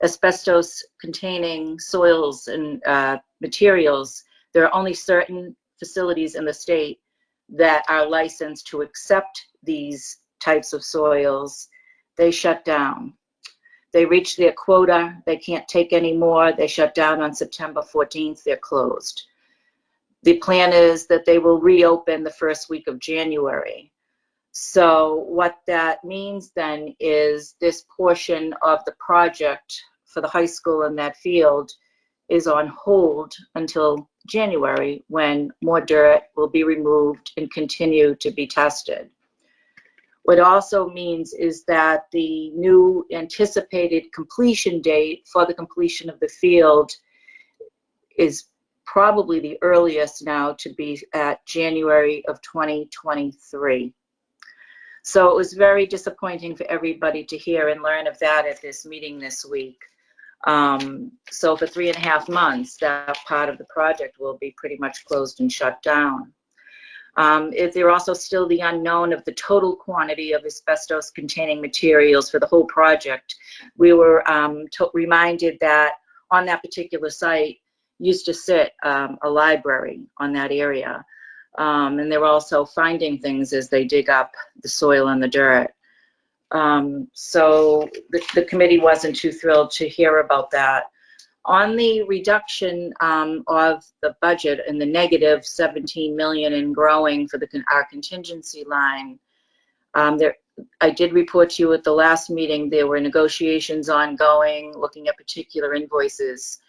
N: asbestos containing soils and materials. There are only certain facilities in the state that are licensed to accept these types of soils. They shut down. They reached their quota. They can't take any more. They shut down on September 14th. They're closed. The plan is that they will reopen the first week of January. So what that means then is this portion of the project for the high school in that field is on hold until January, when more dirt will be removed and continue to be tested. What it also means is that the new anticipated completion date for the completion of the field is probably the earliest now to be at January of 2023. So it was very disappointing for everybody to hear and learn of that at this meeting this week. So for 3.5 months, that part of the project will be pretty much closed and shut down. There are also still the unknown of the total quantity of asbestos-containing materials for the whole project. We were reminded that on that particular site used to sit a library on that area. And they're also finding things as they dig up the soil and the dirt. So the committee wasn't too thrilled to hear about that. On the reduction of the budget and the negative 17 million and growing for our contingency line, I did report to you at the last meeting there were negotiations ongoing, looking at particular invoices,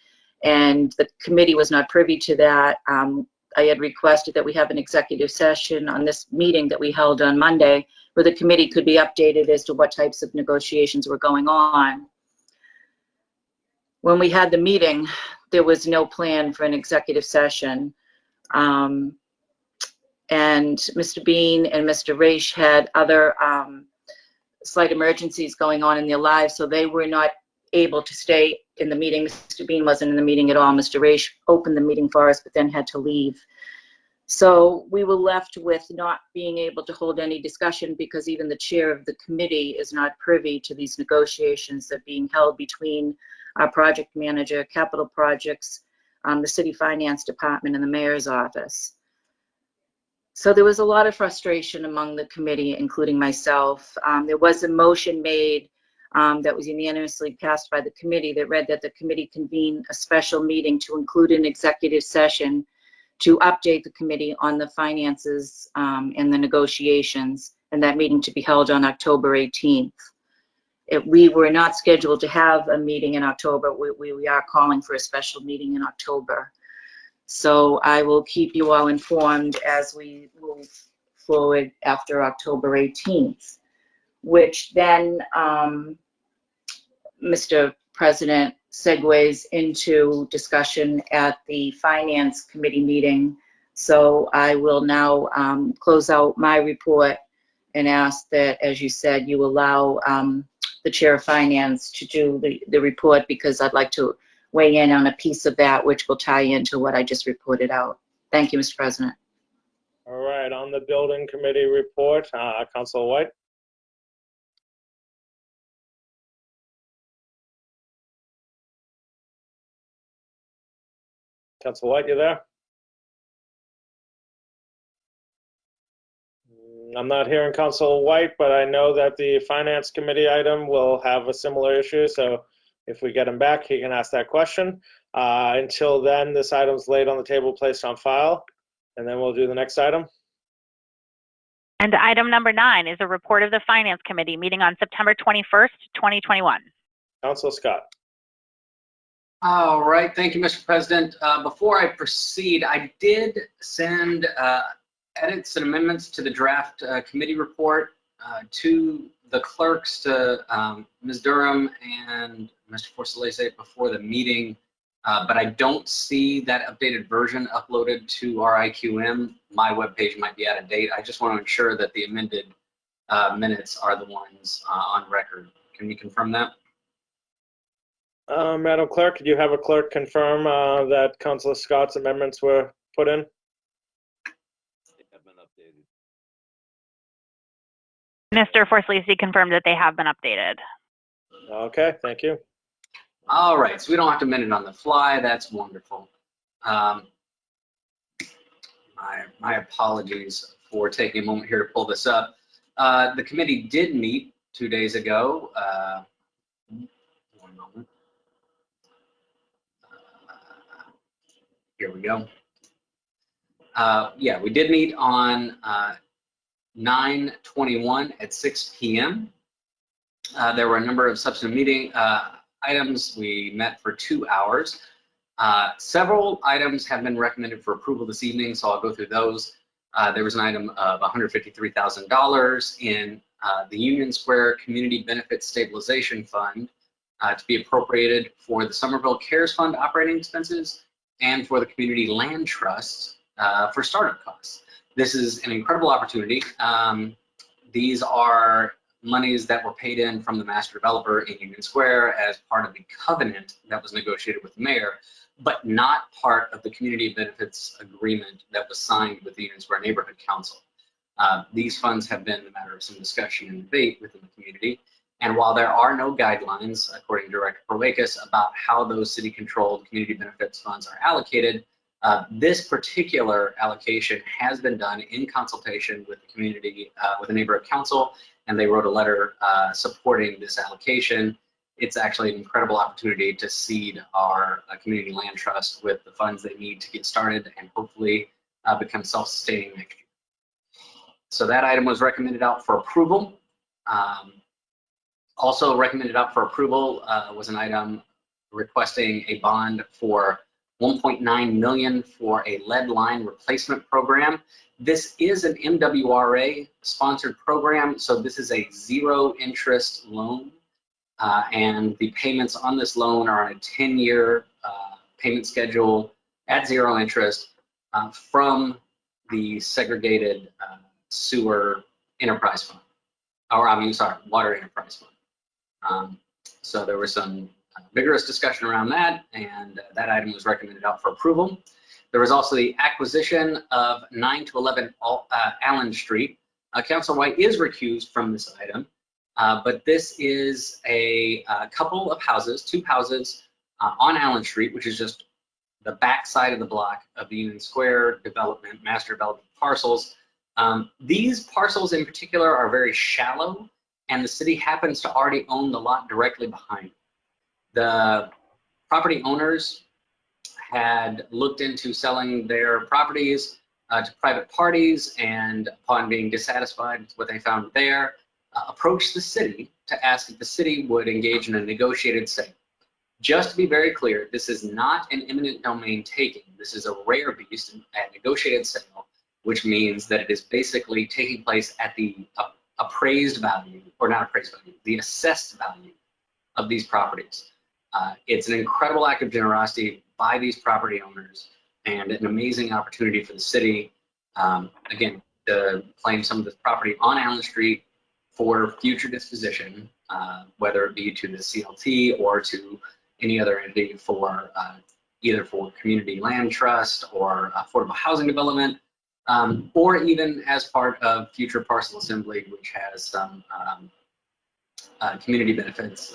N: and the committee was not privy to that. I had requested that we have an executive session on this meeting that we held on Monday, where the committee could be updated as to what types of negotiations were going on. When we had the meeting, there was no plan for an executive session. And Mr. Bean and Mr. Raish had other slight emergencies going on in their lives, so they were not able to stay in the meeting. Mr. Bean wasn't in the meeting at all. Mr. Raish opened the meeting for us, but then had to leave. So we were left with not being able to hold any discussion because even the chair of the committee is not privy to these negotiations that are being held between our project manager, capital projects, the city finance department, and the mayor's office. So there was a lot of frustration among the committee, including myself. There was a motion made that was unanimously passed by the committee that read that the committee convene a special meeting to include an executive session to update the committee on the finances and the negotiations, and that meeting to be held on October 18th. We were not scheduled to have a meeting in October. We are calling for a special meeting in October. So I will keep you all informed as we move forward after October 18th, which then, Mr. President, segues into discussion at the Finance Committee meeting. So I will now close out my report and ask that, as you said, you allow the Chair of Finance to do the report, because I'd like to weigh in on a piece of that which will tie into what I just reported out. Thank you, Mr. President.
A: All right, on the Building Committee report, Councilor White. Councilor White, you there? I'm not hearing Councilor White, but I know that the Finance Committee item will have a similar issue, so if we get him back, he can ask that question. Until then, this item's laid on the table, placed on file, and then we'll do the next item.
B: And item number 9 is a report of the Finance Committee meeting on September 21st, 2021.
A: Councilor Scott.
O: All right, thank you, Mr. President. Before I proceed, I did send edits and amendments to the draft committee report to the clerks, to Ms. Durham and Mr. Fortaleza before the meeting, but I don't see that updated version uploaded to our IQM. My webpage might be out of date. I just want to ensure that the amended minutes are the ones on record. Can you confirm that?
A: Madam Clerk, could you have a clerk confirm that Councilor Scott's amendments were put in?
Q: They have been updated.
B: Mr. Fortaleza confirmed that they have been updated.
A: Okay, thank you.
O: All right, so we don't have to amend it on the fly. That's wonderful. My apologies for taking a moment here to pull this up. The committee did meet 2 days ago. One moment. Here we go. Yeah, we did meet on 9/21 at 6 p.m. There were a number of substantive meeting items. We met for 2 hours. Several items have been recommended for approval this evening, so I'll go through those. There was an item of $153,000 in the Union Square Community Benefit Stabilization Fund to be appropriated for the Somerville CARES Fund operating expenses and for the Community Land Trust for startup costs. This is an incredible opportunity. These are monies that were paid in from the master developer in Union Square as part of the covenant that was negotiated with the mayor, but not part of the community benefits agreement that was signed with the Union Square Neighborhood Council. These funds have been a matter of some discussion and debate within the community. And while there are no guidelines, according to Director Perwakis, about how those city-controlled community benefits funds are allocated, this particular allocation has been done in consultation with the community, with the neighborhood council, and they wrote a letter supporting this allocation. It's actually an incredible opportunity to seed our community land trust with the funds they need to get started and hopefully become self-sustaining next year. So that item was recommended out for approval. Also recommended out for approval was an item requesting a bond for $1.9 million for a lead line replacement program. This is an MWRA sponsored program, so this is a zero interest loan, and the payments on this loan are on a 10-year payment schedule at zero interest from the segregated sewer enterprise fund, or I mean, sorry, water enterprise fund. So there was some vigorous discussion around that, and that item was recommended out for approval. There was also the acquisition of 9 to 11 Allen Street. Councilor White is recused from this item, but this is a couple of houses, 2 houses on Allen Street, which is just the back side of the block of the Union Square development, master development parcels. These parcels in particular are very shallow, and the city happens to already own the lot directly behind. The property owners had looked into selling their properties to private parties, and upon being dissatisfied with what they found there, approached the city to ask if the city would engage in a negotiated sale. Just to be very clear, this is not an eminent domain taking. This is a rare beast, a negotiated sale, which means that it is basically taking place at the appraised value, or not appraised value, the assessed value of these properties. It's an incredible act of generosity by these property owners and an amazing opportunity for the city, again, to claim some of this property on Allen Street for future disposition, whether it be to the CLT or to any other entity for either for community land trust or affordable housing development, or even as part of future parcel assembly, which has some community benefits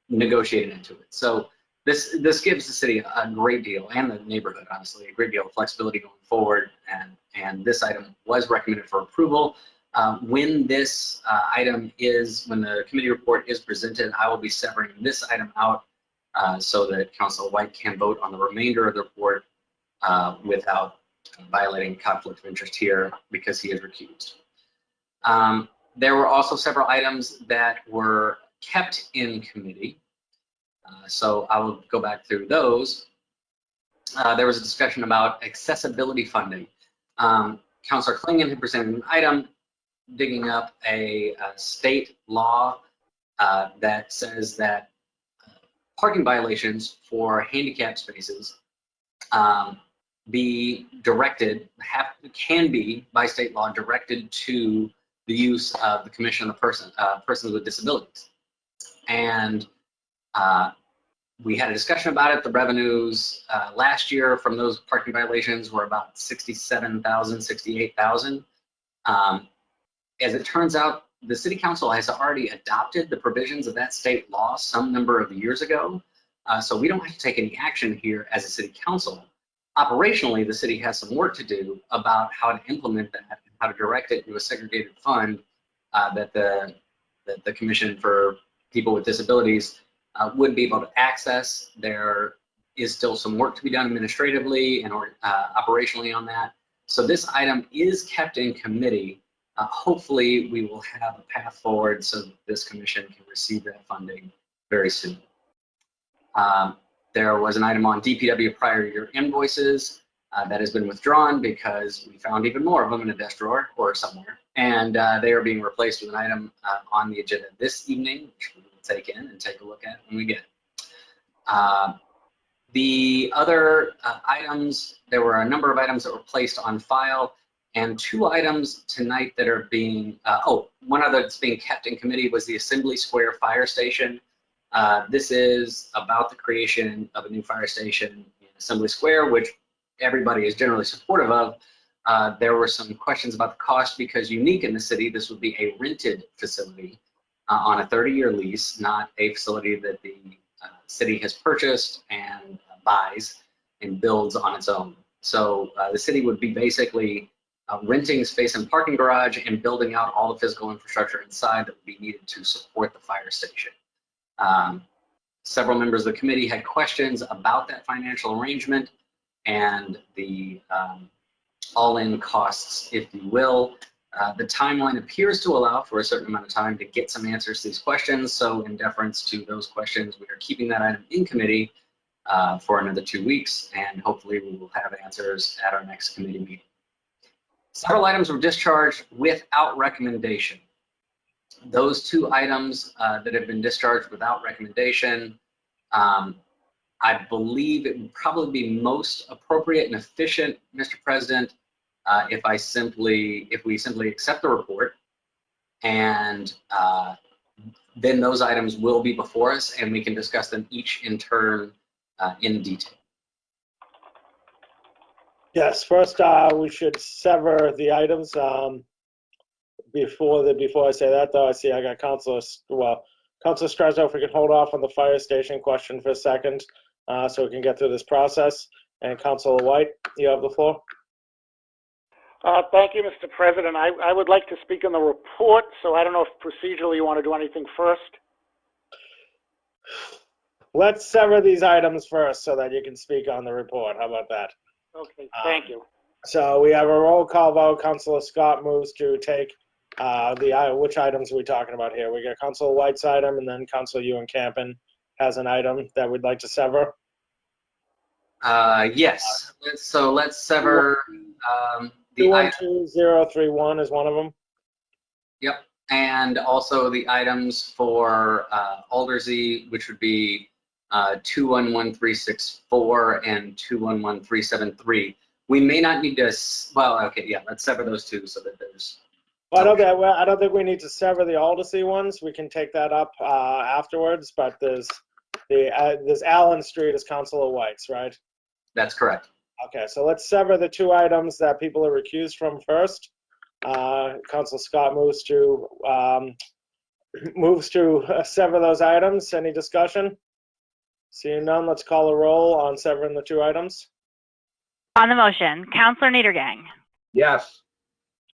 O: negotiated into it. So this gives the city a great deal, and the neighborhood, honestly, a great deal of flexibility going forward, and this item was recommended for approval. When this when the committee report is presented, I will be severing this item out so that Councilor White can vote on the remainder of the report without violating conflict of interest here because he is recused. There were also several items that were kept in committee. So I will go back through those. There was a discussion about accessibility funding. Councilor Klingon had presented an item digging up a state law that says that parking violations for handicap spaces be directed, can be by state law directed to the use of the Commission on Persons with Disabilities. And we had a discussion about it. The revenues last year from those parking violations were about $67,000, $68,000. As it turns out, the City Council has already adopted the provisions of that state law some number of years ago. So we don't have to take any action here as a City Council. Operationally, the city has some work to do about how to implement that and how to direct it into a segregated fund that the Commission for People with Disabilities would be able to access. There is still some work to be done administratively and operationally on that. So this item is kept in committee. Hopefully we will have a path forward so that this commission can receive that funding very soon. There was an item on DPW prior year invoices that has been withdrawn because we found even more of them in a desk drawer or somewhere. And they are being replaced with an item on the agenda this evening, which we will take in and take a look at when we get it. The other items, there were a number of items that were placed on file, and 2 items tonight that are being, one other that's being kept in committee was the Assembly Square Fire Station. This is about the creation of a new fire station in Assembly Square, which everybody is generally supportive of. There were some questions about the cost because unique in the city, this would be a rented facility on a 30-year lease, not a facility that the city has purchased and buys and builds on its own. So the city would be basically renting space and parking garage and building out all the physical infrastructure inside that would be needed to support the fire station. Several members of the committee had questions about that financial arrangement and the all-in costs, if you will. The timeline appears to allow for a certain amount of time to get some answers to these questions. So in deference to those questions, we are keeping that item in committee for another 2 weeks, and hopefully we will have answers at our next committee meeting. Several items were discharged without recommendation. Those 2 items that have been discharged without recommendation, I believe it would probably be most appropriate and efficient, Mr. President, if we simply accept the report, and then those items will be before us and we can discuss them each in turn in detail.
A: Yes, first we should sever the items. Before I say that, though, I see I got Councilor Strezzo, if we could hold off on the fire station question for a second so we can get through this process. And Councilor White, you have the floor.
E: Thank you, Mr. President. I would like to speak on the report, so I don't know if procedurally you want to do anything first.
A: Let's sever these items first so that you can speak on the report. How about that?
E: Okay, thank you.
A: So we have a roll call vote. Councilor Scott moves to take which items are we talking about here? We got Councilor White's item, and then Councilor Ewan Campen has an item that we'd like to sever.
O: Yes. So let's sever the
A: 212031 is one of them.
O: Yep. And also the items for Aldersey, which would be 211364 and 211373. We may not need to, well, okay, yeah, let's sever those 2 so that there's.
A: Well, I don't think we need to sever the Aldersey ones. We can take that up afterwards, but there's Allen Street is Councilor White's, right?
O: That's correct.
A: Okay, so let's sever the 2 items that people are recused from first. Councilor Scott moves to sever those items. Any discussion? Seeing none, let's call a roll on severing the 2 items.
B: On the motion, Councilor Niedergang.
C: Yes.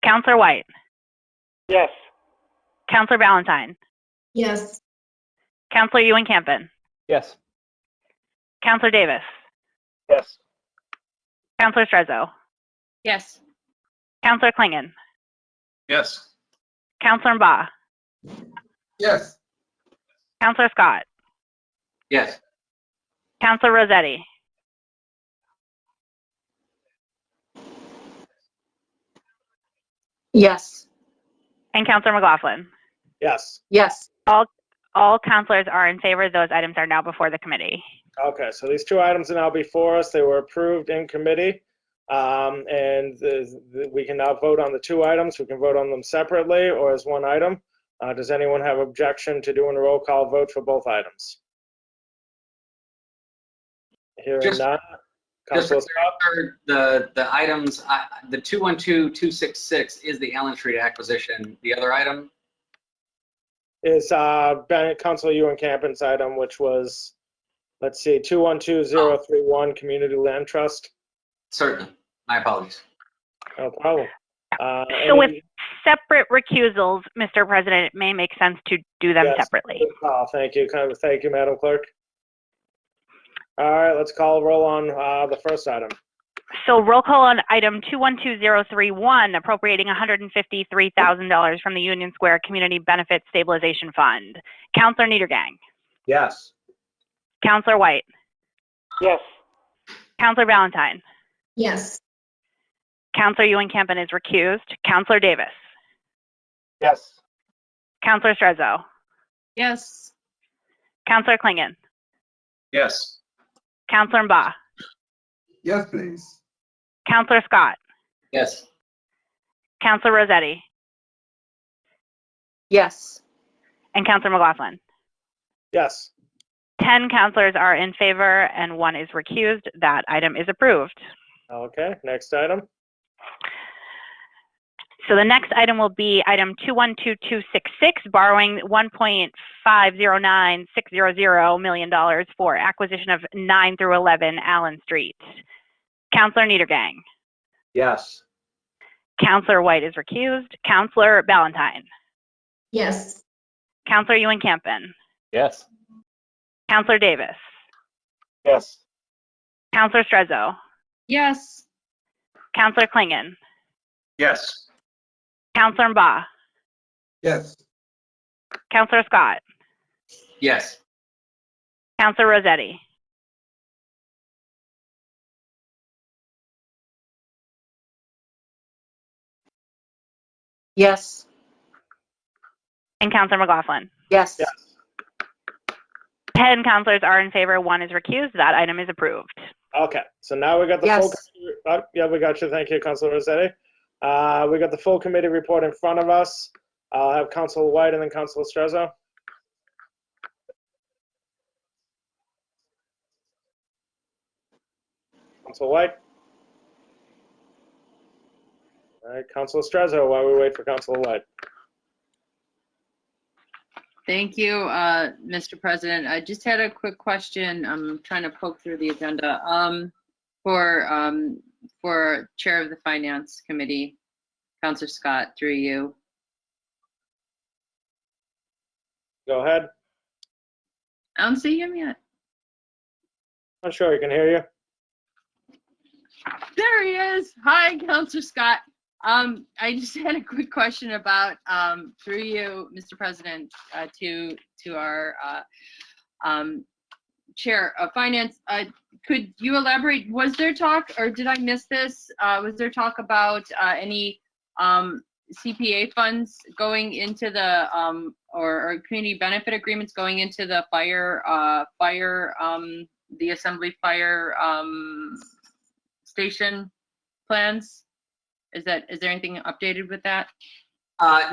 B: Councilor White.
E: Yes.
B: Councilor Ballantyne.
D: Yes.
B: Councilor Ewan Campen.
M: Yes.
B: Councilor Davis.
P: Yes.
B: Councilor Strezzo.
F: Yes.
B: Councilor Klingon.
L: Yes.
B: Councilor Mba.
L: Yes.
B: Councilor Scott.
O: Yes.
B: Councilor Rossetti.
N: Yes.
B: And Councilor McLaughlin.
A: Yes.
N: Yes.
B: All councilors are in favor. Those items are now before the committee.
A: Okay, so these 2 items are now before us. They were approved in committee. We can now vote on the 2 items. We can vote on them separately or as one item. Does anyone have objection to doing a roll call vote for both items? Hearing none.
O: Just the items, the 212266 is the Allen Street acquisition. The other item
A: is Councilor Ewan Campen's item, which was, let's see, 212031 Community Land Trust.
O: Certainly. My apologies.
A: No problem.
B: So with separate recusals, Mr. President, it may make sense to do them separately.
A: Good call. Thank you. Thank you, Madam Clerk. All right, let's call a roll on the first item.
B: So roll call on item 212031, appropriating $153,000 from the Union Square Community Benefit Stabilization Fund. Councilor Niedergang.
C: Yes.
B: Councilor White.
E: Yes.
B: Councilor Ballantyne.
D: Yes.
B: Councilor Ewan Campen is recused. Councilor Davis.
P: Yes.
B: Councilor Strezzo.
F: Yes.
B: Councilor Klingon.
L: Yes.
B: Counselor Mba,
L: Yes, please.
B: Counselor Scott,
O: Yes.
B: Counselor Rossetti,
N: Yes.
B: and Counselor McLaughlin.
A: Yes.
B: 10 counselors are in favor and 1 is recused. That item is approved.
A: Okay, next item.
B: So the next item will be item 212266, borrowing $1.509600 million for acquisition of 9 through 11 Allen Street. Counselor Niedergang.
C: Yes.
B: Counselor White is recused. Counselor Ballantyne.
D: Yes.
B: Counselor Ewan-Campen.
M: Yes.
B: Counselor Davis.
P: Yes.
B: Counselor Strezzo.
F: Yes.
B: Counselor Klingon.
H: Yes.
B: Counselor Mba.
L: Yes.
B: Counselor Scott.
O: Yes.
B: Counselor Rossetti.
N: Yes.
B: And Counselor McLaughlin.
N: Yes.
A: Yes.
B: 10 counselors are in favor, 1 is recused. That item is approved.
A: Okay, so now we got the full.
N: Yes.
A: Yeah, we got you. Thank you, Councilor Rossetti. We got the full committee report in front of us. I'll have Councilor White and then Councilor Strezzo. Councilor White. All right, Councilor Strezzo, while we wait for Councilor White.
F: Thank you, Mr. President. I just had a quick question. I'm trying to poke through the agenda. For Chair of the Finance Committee, Councilor Scott, through you.
A: Go ahead.
F: I don't see him yet.
A: I'm sure he can hear you.
F: There he is. Hi, Councilor Scott. I just had a quick question about, through you, Mr. President, to our Chair of Finance. Could you elaborate? Was there talk, or did I miss this? Was there talk about any CPA funds going into the or community benefit agreements going into the the Assembly Fire Station plans? Is there anything updated with that?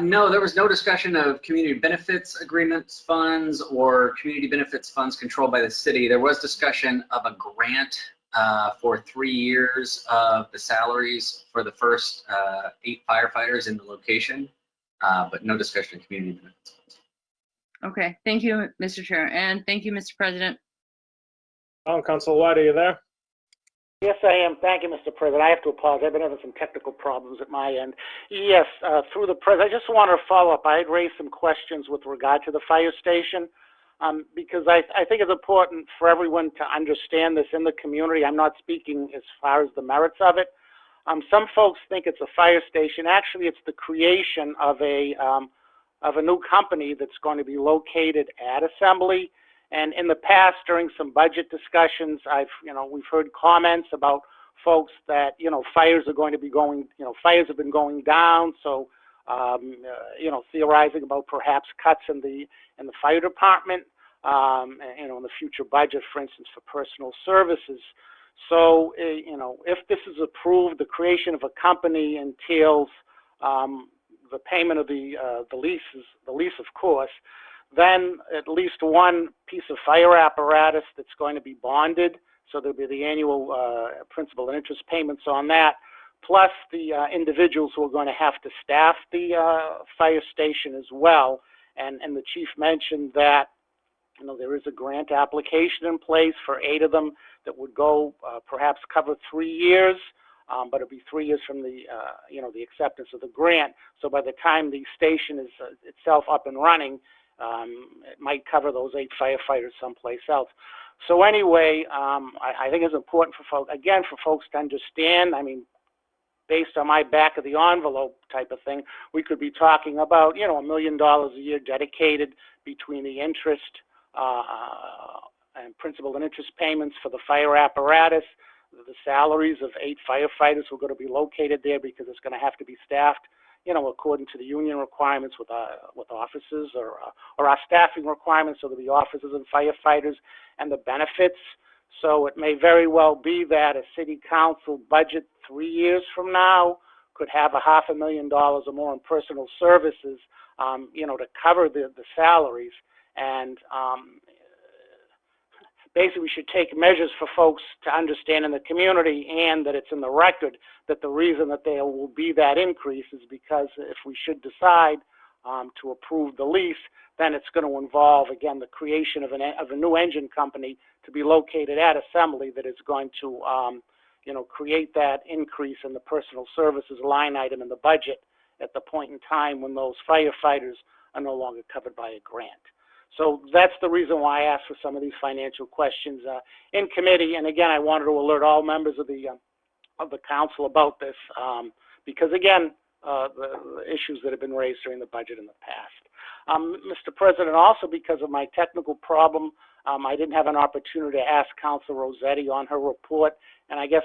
O: No, there was no discussion of community benefits agreements funds or community benefits funds controlled by the city. There was discussion of a grant for 3 years of the salaries for the first 8 firefighters in the location, but no discussion of community benefits funds.
F: Okay, thank you, Mr. Chair, and thank you, Mr. President.
A: Councilor White, are you there?
E: Yes, I am. Thank you, Mr. President. I have to apologize. I've been having some technical problems at my end. Yes, through the President, I just wanted to follow up. I had raised some questions with regard to the fire station because I think it's important for everyone to understand this in the community. I'm not speaking as far as the merits of it. Some folks think it's a fire station. Actually, it's the creation of a new company that's going to be located at Assembly. And in the past, during some budget discussions, we've heard comments about folks that, fires are going to be going, fires have been going down. So, theorizing about perhaps cuts in the fire department, in the future budget, for instance, for personal services. So, if this is approved, the creation of a company entails the payment of the lease, of course. Then at least one piece of fire apparatus that's going to be bonded, so there'll be the annual principal and interest payments on that, plus the individuals who are going to have to staff the fire station as well. And the chief mentioned that there is a grant application in place for 8 of them that would go perhaps cover 3 years, but it'll be 3 years from the the acceptance of the grant. So by the time the station is itself up and running, it might cover those 8 firefighters someplace else. So anyway, I think it's important for folks to understand. I mean, based on my back of the envelope type of thing, we could be talking about, $1 million a year dedicated between the interest and principal and interest payments for the fire apparatus, the salaries of 8 firefighters who are going to be located there because it's going to have to be staffed, according to the union requirements with officers or our staffing requirements, so there'll be officers and firefighters, and the benefits So it may very well be that a city council budget 3 years from now could have $500,000 or more in personal services, to cover the salaries. And basically, we should take measures for folks to understand in the community, and that it's in the record that the reason that there will be that increase is because if we should decide to approve the lease, then it's going to involve, again, the creation of a new engine company to be located at Assembly that is going to, create that increase in the personal services line item in the budget at the point in time when those firefighters are no longer covered by a grant. So that's the reason why I asked for some of these financial questions in committee. And again, I wanted to alert all members of the council about this because, again, the issues that have been raised during the budget in the past. Mr. President, also because of my technical problem, I didn't have an opportunity to ask Councilor Rossetti on her report. And I guess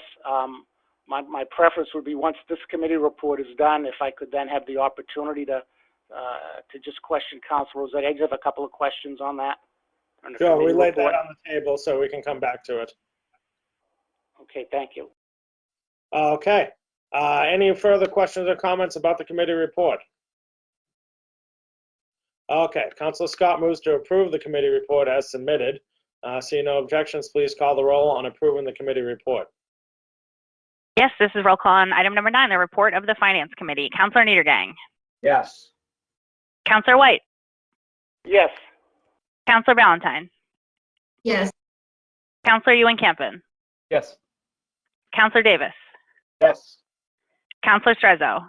E: my preference would be once this committee report is done, if I could then have the opportunity to just question Councilor Rossetti. I just have a couple of questions on that.
A: Sure, we laid that on the table so we can come back to it.
E: Okay, thank you.
A: Okay. Any further questions or comments about the committee report? Okay, Councilor Scott moves to approve the committee report as submitted. Seeing no objections, please call the roll on approving the committee report.
B: Yes, this is roll call on item number 9, the report of the Finance Committee. Councilor Niedergang.
P: Yes.
B: Councilor White.
E: Yes.
B: Councilor Valentine.
D: Yes.
B: Councilor Ewan-Campen.
M: Yes.
B: Councilor Davis.
P: Yes.
B: Councilor Strezzo.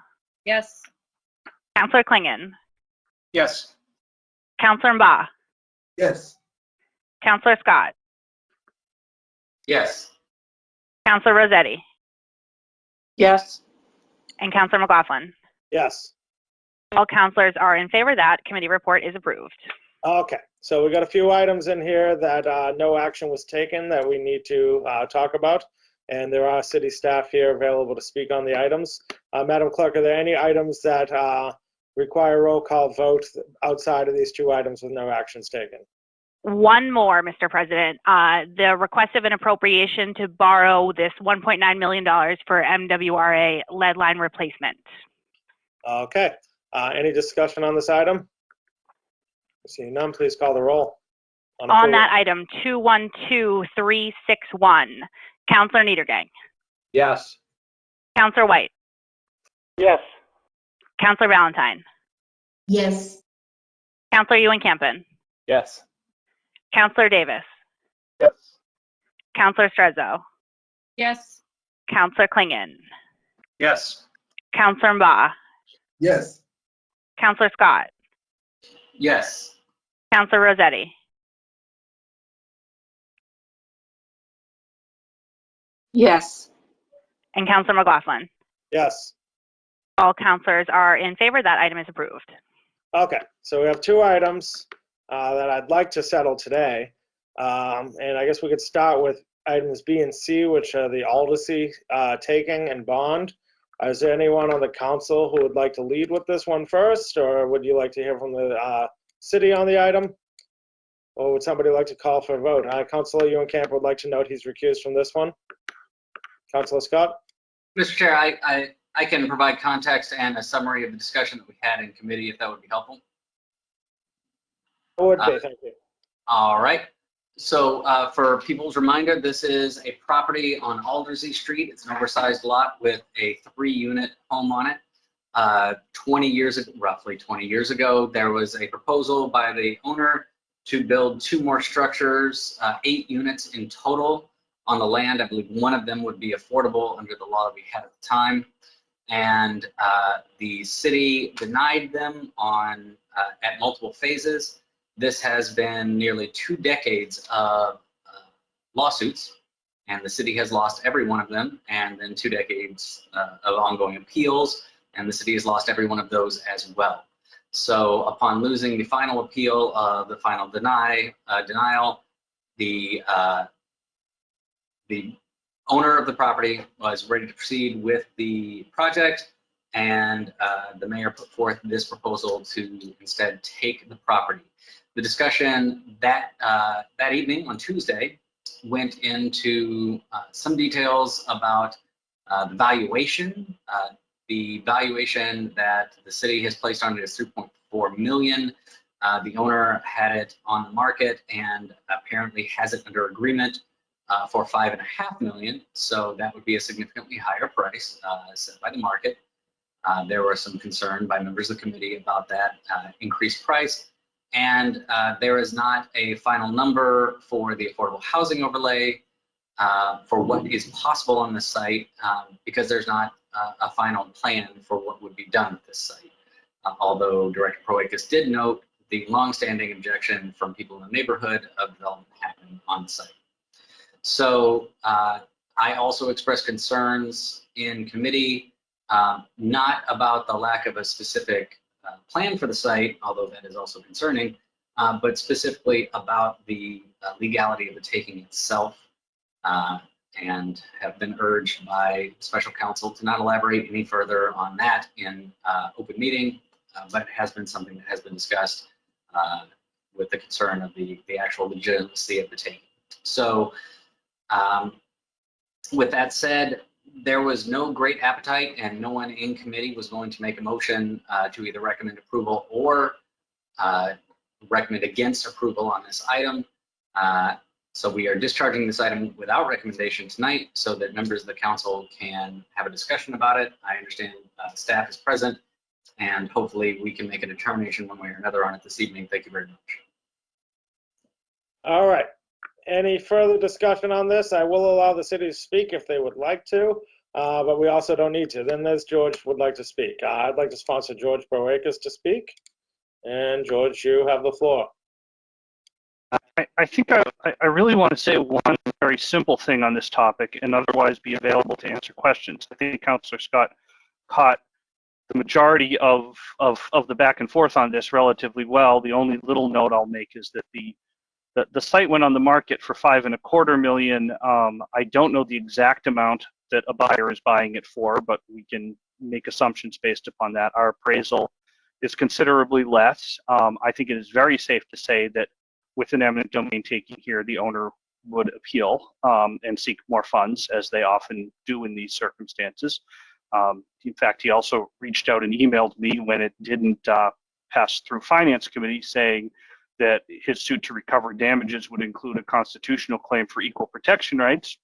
F: Yes.
B: Councilor Klingon.
P: Yes.
B: Councilor Mba.
L: Yes.
B: Councilor Scott.
O: Yes.
B: Councilor Rossetti.
N: Yes.
B: And Councilor McLaughlin.
A: Yes.
B: All councilors are in favor. That committee report is approved.
A: Okay, so we got a few items in here that no action was taken that we need to talk about. And there are city staff here available to speak on the items. Madam Clerk, are there any items that require roll call vote outside of these 2 items with no actions taken?
B: One more, Mr. President. The request of an appropriation to borrow this $1.9 million for MWRA lead line replacement.
A: Okay, any discussion on this item? Seeing none, please call the roll.
B: On that item, 212361, Councilor Niedergang.
C: Yes.
B: Councilor White.
E: Yes.
B: Councilor Valentine.
D: Yes.
B: Councilor Ewan-Campen.
M: Yes.
B: Councilor Davis.
P: Yes.
B: Councilor Strezzo.
F: Yes.
B: Councilor Klingon.
P: Yes.
B: Councilor Mba.
L: Yes.
B: Councilor Scott.
O: Yes.
B: Councilor Rossetti.
N: Yes.
B: And Councilor McLaughlin.
A: Yes.
B: All councilors are in favor. That item is approved.
A: Okay, so we have 2 items that I'd like to settle today. And I guess we could start with items B and C, which are the Aldercy taking and bond. Is there anyone on the council who would like to lead with this one first, or would you like to hear from the city on the item? Or would somebody like to call for a vote? Councilor Ewan-Campen would like to note he's recused from this one. Councilor Scott?
O: Mr. Chair, I can provide context and a summary of the discussion that we had in committee, if that would be helpful.
A: It would be, thank you.
O: All right. So for people's reminder, this is a property on Aldersey Street. It's an oversized lot with a 3-unit home on it. 20 years ago, roughly 20 years ago, there was a proposal by the owner to build 2 more structures, 8 units in total on the land. I believe one of them would be affordable under the law that we had at the time. And the city denied them on at multiple phases. This has been nearly 2 decades of lawsuits, and the city has lost every one of them, and then 2 decades of ongoing appeals, and the city has lost every one of those as well. So upon losing the final appeal, the final denial, the owner of the property was ready to proceed with the project, and the mayor put forth this proposal to instead take the property. The discussion that evening on Tuesday went into some details about the valuation. The valuation that the city has placed on it is $3.4 million. The owner had it on the market and apparently has it under agreement for $5.5 million. So that would be a significantly higher price set by the market. There was some concern by members of the committee about that increased price. And there is not a final number for the affordable housing overlay for what is possible on the site because there's not a final plan for what would be done at this site. Although Director Proakis did note the longstanding objection from people in the neighborhood of development happening on the site. So I also expressed concerns in committee, not about the lack of a specific plan for the site, although that is also concerning, but specifically about the legality of the taking itself, and have been urged by special counsel to not elaborate any further on that in open meeting, but it has been something that has been discussed with the concern of the actual legitimacy of the taking. So with that said, there was no great appetite and no one in committee was going to make a motion to either recommend approval or recommend against approval on this item. So we are discharging this item without recommendation tonight so that members of the council can have a discussion about it. I understand staff is present and hopefully we can make a determination one way or another on it this evening. Thank you very much.
A: All right. Any further discussion on this? I will allow the city to speak if they would like to, but we also don't need to. Then there's George would like to speak. I'd like to sponsor George Proakis to speak. And George, you have the floor.
R: I think I really want to say one very simple thing on this topic and otherwise be available to answer questions. I think Councillor Scott caught the majority of the back and forth on this relatively well. The only little note I'll make is that the site went on the market for $5.25 million. I don't know the exact amount that a buyer is buying it for, but we can make assumptions based upon that. Our appraisal is considerably less. I think it is very safe to say that with an eminent domain taking here, the owner would appeal and seek more funds, as they often do in these circumstances. In fact, he also reached out and emailed me when it didn't pass through Finance Committee, saying that his suit to recover damages would include a constitutional claim for equal protection rights.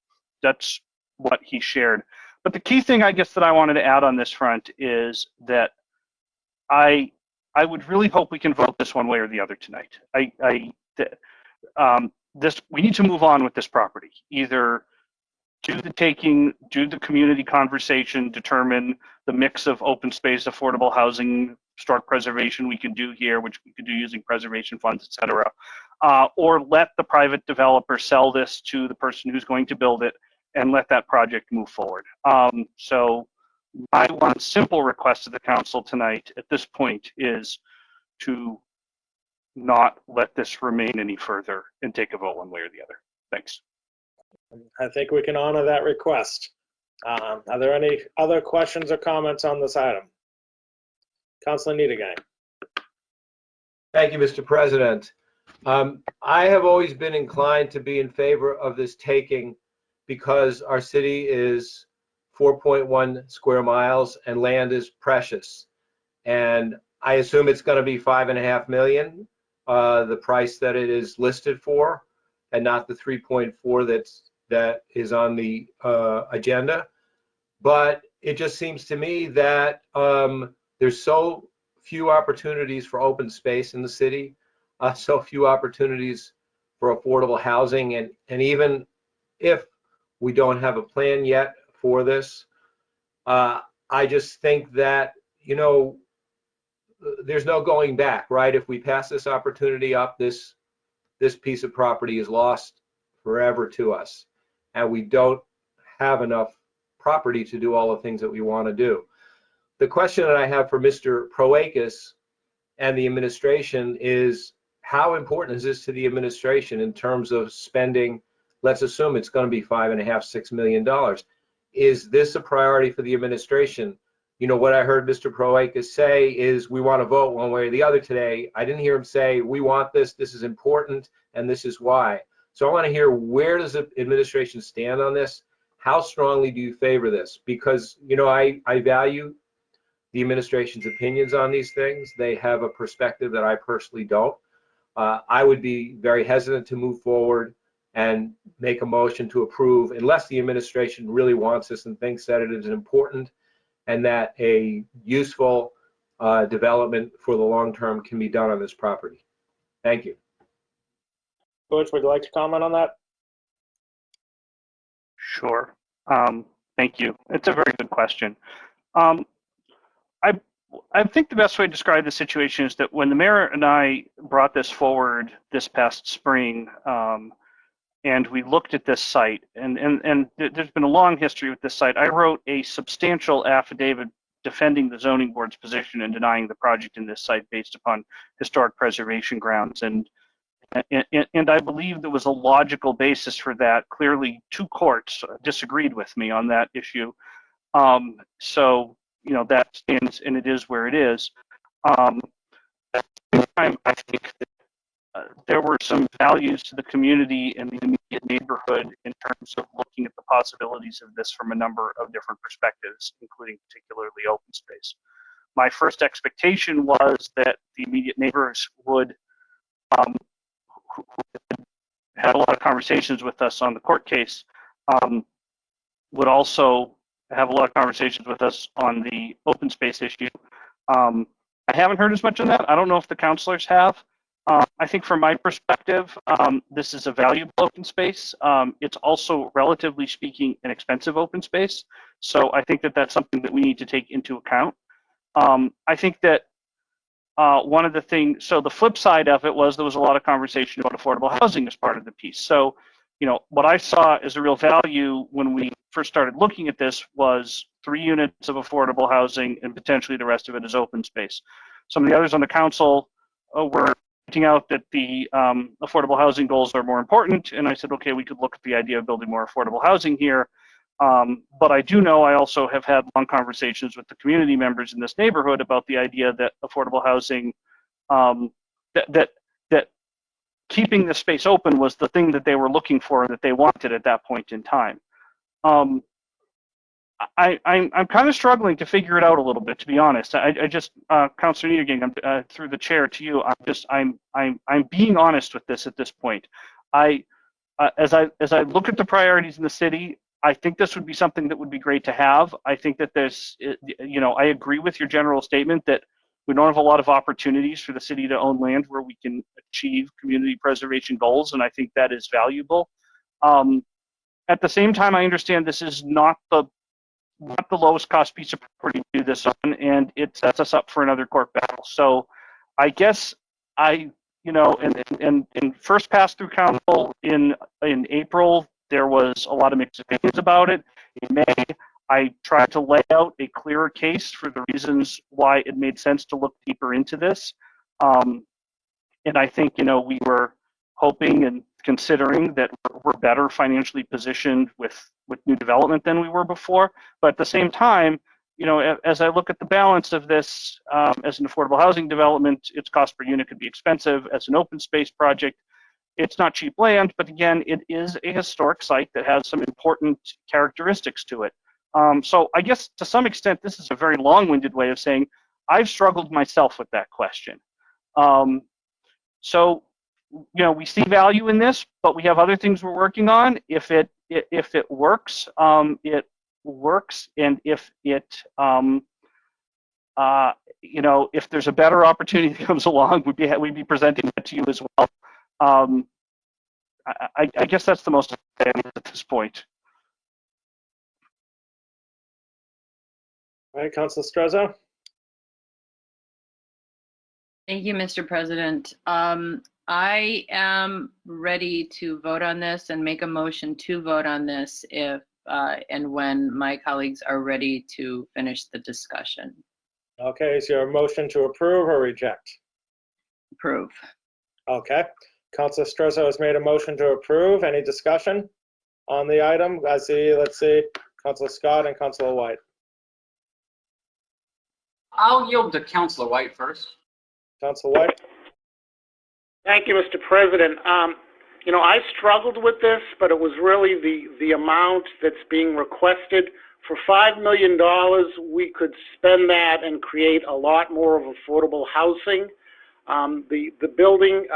R: That's what he shared. But the key thing, I guess, that I wanted to add on this front is that I would really hope we can vote this one way or the other tonight. We need to move on with this property. Either do the taking, do the community conversation, determine the mix of open space, affordable housing, historic preservation we can do here, which we could do using preservation funds, et cetera, or let the private developer sell this to the person who's going to build it and let that project move forward. So my one simple request to the council tonight at this point is to not let this remain any further and take a vote one way or the other. Thanks.
A: I think we can honor that request. Are there any other questions or comments on this item? Councilor Niedergang.
C: Thank you, Mr. President. I have always been inclined to be in favor of this taking because our city is 4.1 square miles and land is precious. And I assume it's going to be $5.5 million, the price that it is listed for, and not the 3.4 that is on the agenda. But it just seems to me that there's so few opportunities for open space in the city, so few opportunities for affordable housing, and even if we don't have a plan yet for this, I just think that, you know, there's no going back, right? If we pass this opportunity up, this piece of property is lost forever to us, and we don't have enough property to do all the things that we want to do. The question that I have for Mr. Proakis and the administration is, how important is this to the administration in terms of spending? Let's assume it's going to be $5.5–6 million. Is this a priority for the administration? You know, what I heard Mr. Proakis say is we want to vote one way or the other today. I didn't hear him say we want this, this is important, and this is why. So I want to hear, where does the administration stand on this? How strongly do you favor this? Because, you know, I value the administration's opinions on these things. They have a perspective that I personally don't. I would be very hesitant to move forward and make a motion to approve unless the administration really wants this and thinks that it is important and that a useful development for the long term can be done on this property. Thank you.
A: George, would you like to comment on that?
R: Sure. Thank you. It's a very good question. I think the best way to describe the situation is that when the mayor and I brought this forward this past spring, and we looked at this site, and there's been a long history with this site, I wrote a substantial affidavit defending the zoning board's position and denying the project in this site based upon historic preservation grounds. And I believe there was a logical basis for that. Clearly, two courts disagreed with me on that issue. So, you know, that stands, and it is where it is. At the same time, I think that there were some values to the community and the immediate neighborhood in terms of looking at the possibilities of this from a number of different perspectives, including particularly open space. My first expectation was that the immediate neighbors would who had a lot of conversations with us on the court case, would also have a lot of conversations with us on the open space issue. I haven't heard as much on that. I don't know if the councilors have. I think from my perspective, this is a valuable open space. It's also, relatively speaking, an expensive open space. So I think that that's something that we need to take into account. I think that one of the things, so the flip side of it was there was a lot of conversation about affordable housing as part of the piece. So, you know, what I saw as a real value when we first started looking at this was 3 units of affordable housing and potentially the rest of it is open space. Some of the others on the council were pointing out that the affordable housing goals are more important. And I said, okay, we could look at the idea of building more affordable housing here. But I do know I also have had long conversations with the community members in this neighborhood about the idea that affordable housing, that keeping the space open was the thing that they were looking for and that they wanted at that point in time. I'm kind of struggling to figure it out a little bit, to be honest. I just, Councilor Niedergang, through the chair to you, I'm being honest with this at this point. As I look at the priorities in the city, I think this would be something that would be great to have. I think that there's, you know, I agree with your general statement that we don't have a lot of opportunities for the city to own land where we can achieve community preservation goals, and I think that is valuable. At the same time, I understand this is not the lowest cost piece of property to do this on, and it sets us up for another court battle. So I guess you know, in first pass through council in April, there was a lot of mixed opinions about it. In May, I tried to lay out a clearer case for the reasons why it made sense to look deeper into this. And I think, you know, we were hoping and considering that we're better financially positioned with new development than we were before. But at the same time, you know, as I look at the balance of this, as an affordable housing development, its cost per unit could be expensive. As an open space project, it's not cheap land, but again, it is a historic site that has some important characteristics to it. So I guess to some extent, this is a very long-winded way of saying I've struggled myself with that question. So, you know, we see value in this, but we have other things we're working on. If it works, it works, and if it, you know, if there's a better opportunity that comes along, we'd be presenting that to you as well. I guess that's the most at this point.
A: All right, Councilor Strezzo.
F: Thank you, Mr. President. I am ready to vote on this and make a motion to vote on this if and when my colleagues are ready to finish the discussion.
A: Okay, is your motion to approve or reject?
F: Approve.
A: Okay. Councilor Strezzo has made a motion to approve. Any discussion on the item? Let's see, Councilor Scott and Councilor White.
O: I'll yield to Councilor White first.
A: Councilor White.
E: Thank you, Mr. President. You know, I struggled with this, but it was really the amount that's being requested. For $5 million, we could spend that and create a lot more of affordable housing. The building,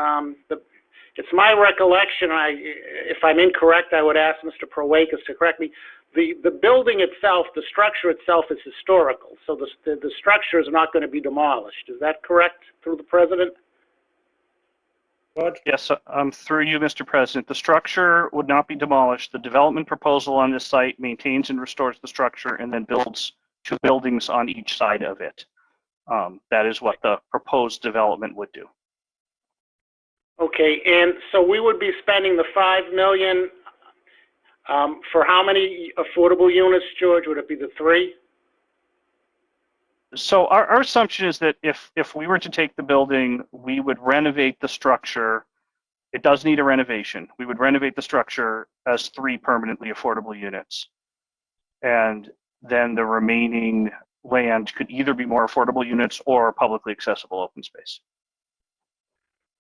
E: it's my recollection, if I'm incorrect, I would ask Mr. Prowakis to correct me. The building itself, the structure itself is historical, so the structure is not going to be demolished. Is that correct, through the President?
R: Yes, through you, Mr. President. The structure would not be demolished. The development proposal on this site maintains and restores the structure and then builds 2 buildings on each side of it. That is what the proposed development would do.
E: Okay, and so we would be spending the $5 million for how many affordable units, George? Would it be the 3?
R: So our assumption is that if we were to take the building, we would renovate the structure. It does need a renovation. We would renovate the structure as 3 permanently affordable units. And then the remaining land could either be more affordable units or publicly accessible open space.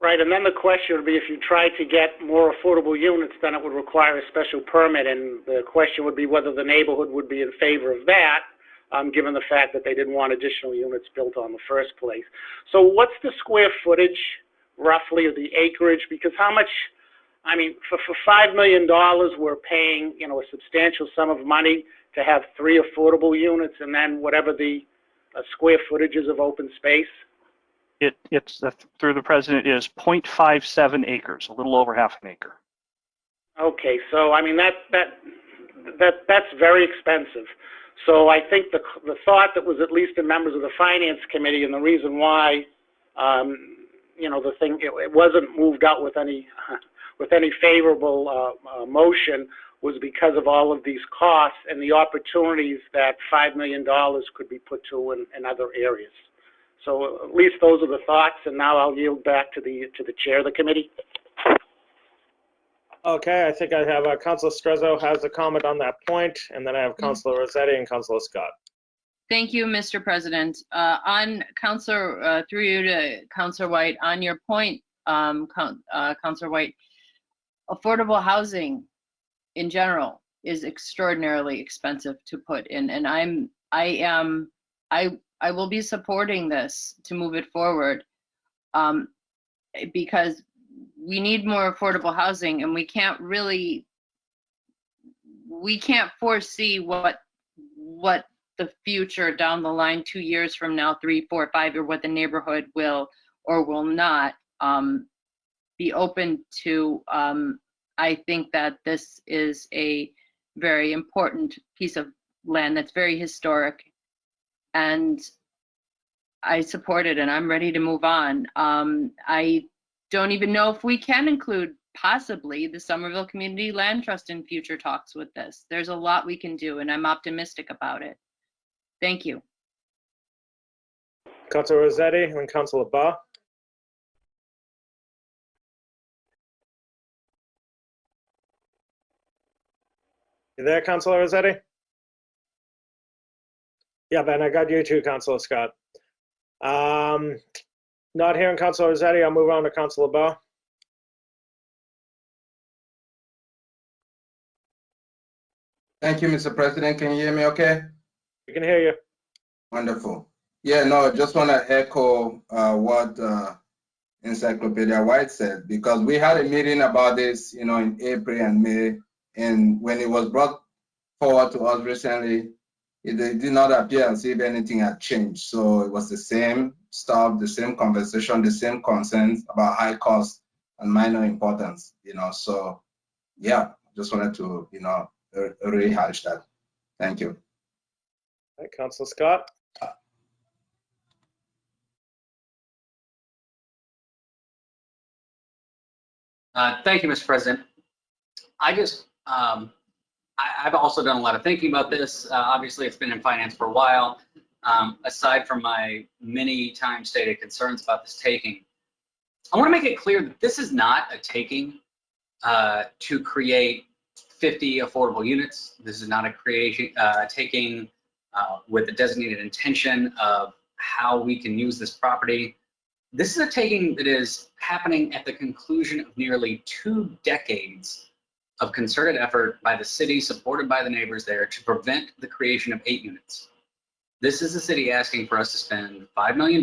E: Right, and then the question would be, if you tried to get more affordable units, then it would require a special permit, and the question would be whether the neighborhood would be in favor of that, given the fact that they didn't want additional units built on the first place. So what's the square footage, roughly, of the acreage? Because how much, I mean, for $5 million, we're paying, you know, a substantial sum of money to have 3 affordable units, and then whatever the square footage is of open space.
R: It's through the President is 0.57 acres, a little over half an acre.
E: Okay, so I mean that's very expensive. So I think the thought that was at least in members of the Finance Committee, and the reason why, you know, the thing it wasn't moved out with any favorable motion, was because of all of these costs and the opportunities that $5 million could be put to in other areas. So at least those are the thoughts, and now I'll yield back to the chair of the committee.
A: Okay, I think I have Councilor Strezzo has a comment on that point, and then I have Councilor Rossetti and Councilor Scott.
F: Thank you, Mr. President. On Councilor, through you to Councilor White, on your point, Councilor White, affordable housing in general is extraordinarily expensive to put in, and I will be supporting this to move it forward, because we need more affordable housing, and we can't foresee what the future down the line 2 years from now, 3, 4, 5, or what the neighborhood will or will not be open to. I think that this is a very important piece of land that's very historic, and I support it, and I'm ready to move on. I don't even know if we can include possibly the Somerville Community Land Trust in future talks with this. There's a lot we can do, and I'm optimistic about it. Thank you.
A: Councilor Rossetti and Councilor Barr. You there, Councilor Rossetti? Yeah, Ben, I got you too, Councilor Scott. Not hearing Councilor Rossetti, I'll move on to Councilor Barr.
L: Thank you, Mr. President. Can you hear me okay?
A: We can hear you.
L: Wonderful. Yeah, no, just want to echo what Encyclopedia White said, because we had a meeting about this, you know, in April and May, and when it was brought forward to us recently, it did not appear as if anything had changed. So it was the same stuff, the same conversation, the same concerns about high cost and minor importance, you know. So yeah, just wanted to, you know, rehash that. Thank you.
A: All right, Councilor Scott.
O: Thank you, Mr. President. I've also done a lot of thinking about this. Obviously, it's been in finance for a while. Aside from my many times stated concerns about this taking, I want to make it clear that this is not a taking to create 50 affordable units. This is not a taking with a designated intention of how we can use this property. This is a taking that is happening at the conclusion of nearly 2 decades of concerted effort by the city, supported by the neighbors there, to prevent the creation of 8 units. This is the city asking for us to spend $5 million,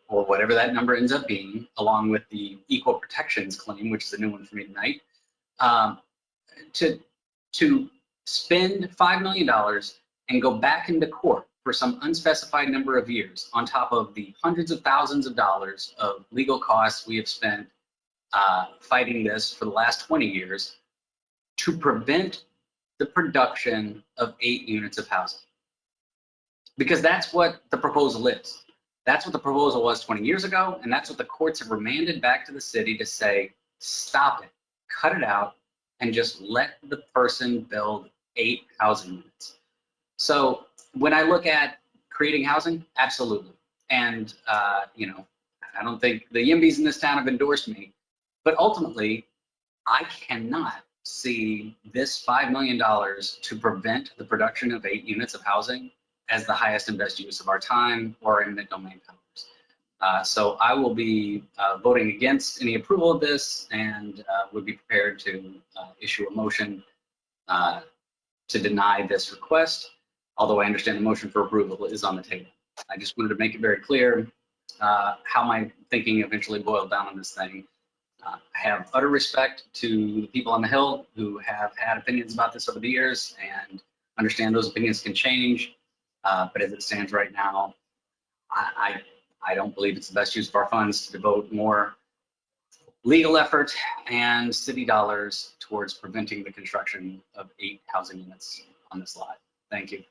O: or whatever that number ends up being, along with the equal protections claim, which is a new one for me tonight, to spend $5 million and go back into court for some unspecified number of years, on top of the hundreds of thousands of dollars of legal costs we have spent fighting this for the last 20 years, to prevent the production of 8 units of housing. Because that's what the proposal is. That's what the proposal was 20 years ago, and that's what the courts have remanded back to the city to say, stop it, cut it out, and just let the person build 8 housing units. So when I look at creating housing, absolutely. And, you know, I don't think the YIMBYs in this town have endorsed me, but ultimately, I cannot see this $5 million to prevent the production of 8 units of housing as the highest and best use of our time or eminent domain powers. So I will be voting against any approval of this, and would be prepared to issue a motion to deny this request, although I understand the motion for approval is on the table. I just wanted to make it very clear how my thinking eventually boiled down on this thing. I have utter respect to the people on the Hill who have had opinions about this over the years, and understand those opinions can change. But as it stands right now, I don't believe it's the best use of our funds to devote more legal effort and city dollars towards preventing the construction of 8 housing units on this lot. Thank you.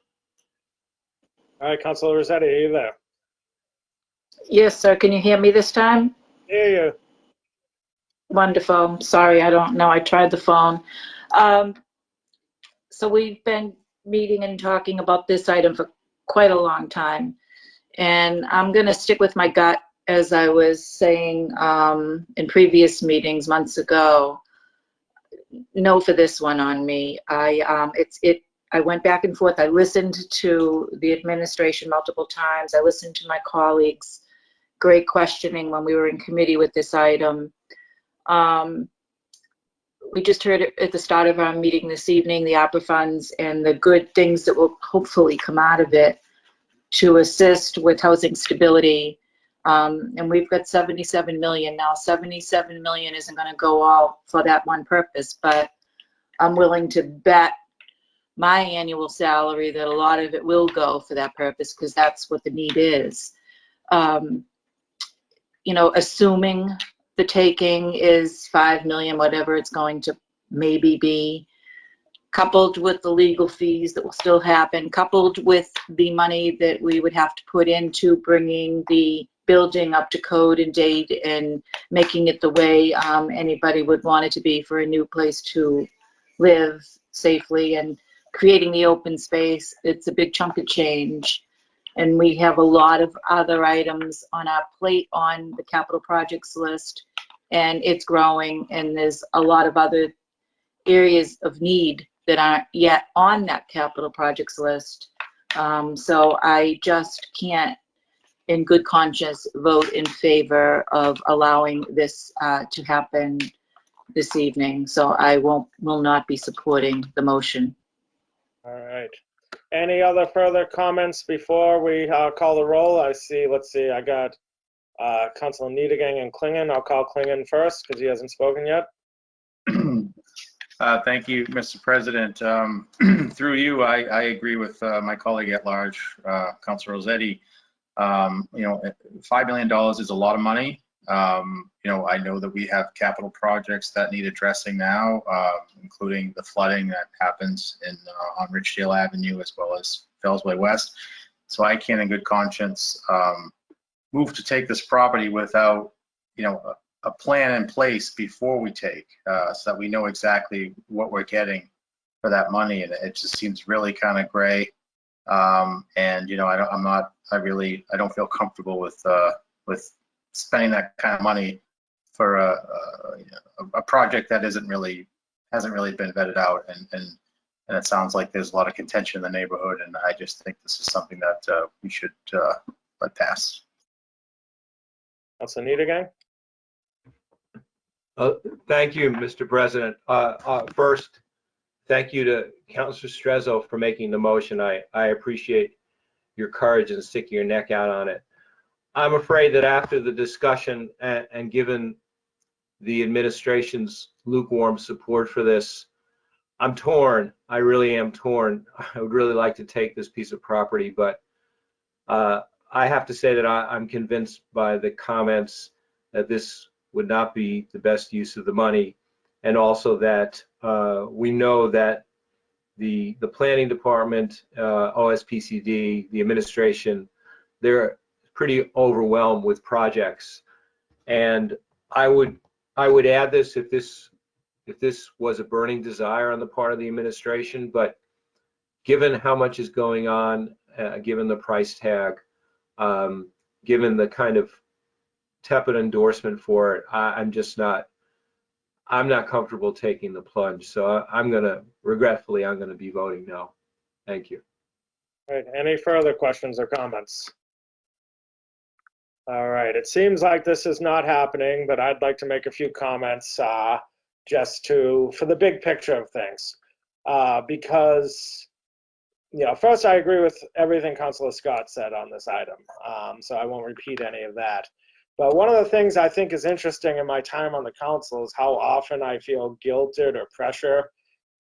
A: All right, Councilor Rossetti, are you there?
N: Yes, sir. Can you hear me this time?
A: Hear you.
N: Wonderful. Sorry, I don't know. I tried the phone. So we've been meeting and talking about this item for quite a long time. And I'm going to stick with my gut, as I was saying in previous meetings months ago. No for this one on me. I went back and forth. I listened to the administration multiple times. I listened to my colleagues. Great questioning when we were in committee with this item. We just heard at the start of our meeting this evening the ARPA funds and the good things that will hopefully come out of it to assist with housing stability. And we've got 77 million now. 77 million isn't going to go all for that one purpose, but I'm willing to bet my annual salary that a lot of it will go for that purpose, because that's what the need is. You know, assuming the taking is 5 million, whatever it's going to maybe be, coupled with the legal fees that will still happen, coupled with the money that we would have to put into bringing the building up to code and date and making it the way anybody would want it to be for a new place to live safely, and creating the open space. It's a big chunk of change. And we have a lot of other items on our plate on the capital projects list, and it's growing, and there's a lot of other areas of need that aren't yet on that capital projects list. So I just can't, in good conscience, vote in favor of allowing this to happen this evening. So I will not be supporting the motion.
A: All right. Any other further comments before we call the roll? I see, let's see, I got Councilor Niedergang and Klingon. I'll call Klingon first because he hasn't spoken yet.
S: Thank you, Mr. President. Through you, I agree with my colleague at large, Councilor Rossetti. You know, $5 million is a lot of money. You know, I know that we have capital projects that need addressing now, including the flooding that happens in on Richdale Avenue as well as Fellsway West. So I can't, in good conscience, move to take this property without, you know, a plan in place before we take, so that we know exactly what we're getting for that money. And it just seems really kind of gray. And you know, I don't feel comfortable with spending that kind of money for a project that hasn't really been vetted out, and it sounds like there's a lot of contention in the neighborhood, and I just think this is something that we should let pass.
A: Councilor Niedergang?
C: Thank you, Mr. President. First, thank you to Councilor Strezzo for making the motion. I appreciate your courage and sticking your neck out on it. I'm afraid that after the discussion and given the administration's lukewarm support for this, I'm torn. I really am torn. I would really like to take this piece of property, but I have to say that I'm convinced by the comments that this would not be the best use of the money, and also that we know that the planning department, OSPCD, the administration, they're pretty overwhelmed with projects. And I would add this if this was a burning desire on the part of the administration, but given how much is going on, given the price tag, given the kind of tepid endorsement for it, I'm not comfortable taking the plunge. So regretfully, I'm gonna be voting no. Thank you.
A: All right, any further questions or comments? All right, it seems like this is not happening, but I'd like to make a few comments just for the big picture of things. Because, first I agree with everything Councilor Scott said on this item, so I won't repeat any of that. But one of the things I think is interesting in my time on the council is how often I feel guilted or pressure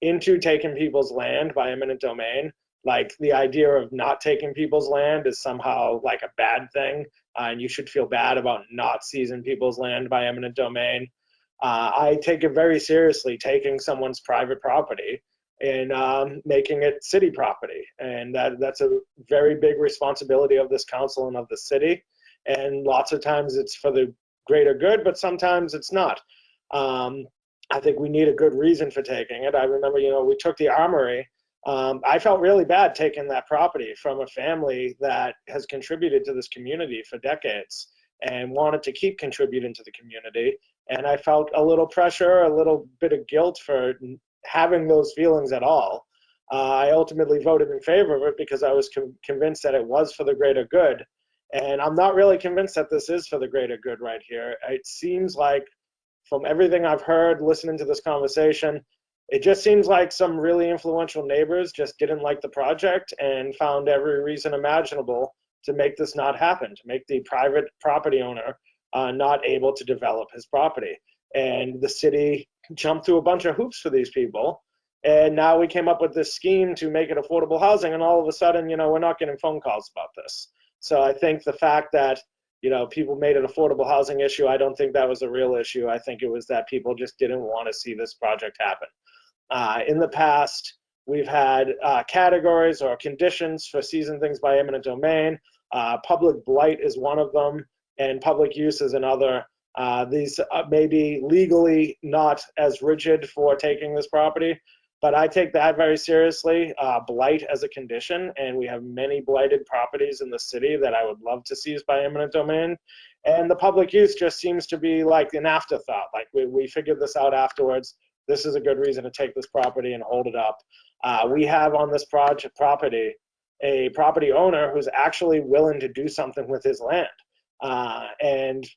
A: into taking people's land by eminent domain. Like the idea of not taking people's land is somehow like a bad thing, and you should feel bad about not seizing people's land by eminent domain. I take it very seriously, taking someone's private property and making it city property. And that's a very big responsibility of this council and of the city. And lots of times it's for the greater good, but sometimes it's not. I think we need a good reason for taking it. I remember, we took the Armory. I felt really bad taking that property from a family that has contributed to this community for decades and wanted to keep contributing to the community. And I felt a little pressure, a little bit of guilt for having those feelings at all. I ultimately voted in favor of it because I was convinced that it was for the greater good. And I'm not really convinced that this is for the greater good right here. It seems like, from everything I've heard, listening to this conversation, it just seems like some really influential neighbors just didn't like the project and found every reason imaginable to make this not happen, to make the private property owner not able to develop his property. And the city jumped through a bunch of hoops for these people. And now we came up with this scheme to make it affordable housing, and all of a sudden, we're not getting phone calls about this. So I think the fact that, people made an affordable housing issue, I don't think that was a real issue. I think it was that people just didn't want to see this project happen. In the past, we've had categories or conditions for seizing things by eminent domain. Public blight is one of them, and public use is another. These may be legally not as rigid for taking this property, but I take that very seriously, blight as a condition, and we have many blighted properties in the city that I would love to seize by eminent domain. And the public use just seems to be like an afterthought, like we figured this out afterwards. This is a good reason to take this property and hold it up. We have on this property a property owner who's actually willing to do something with his land. And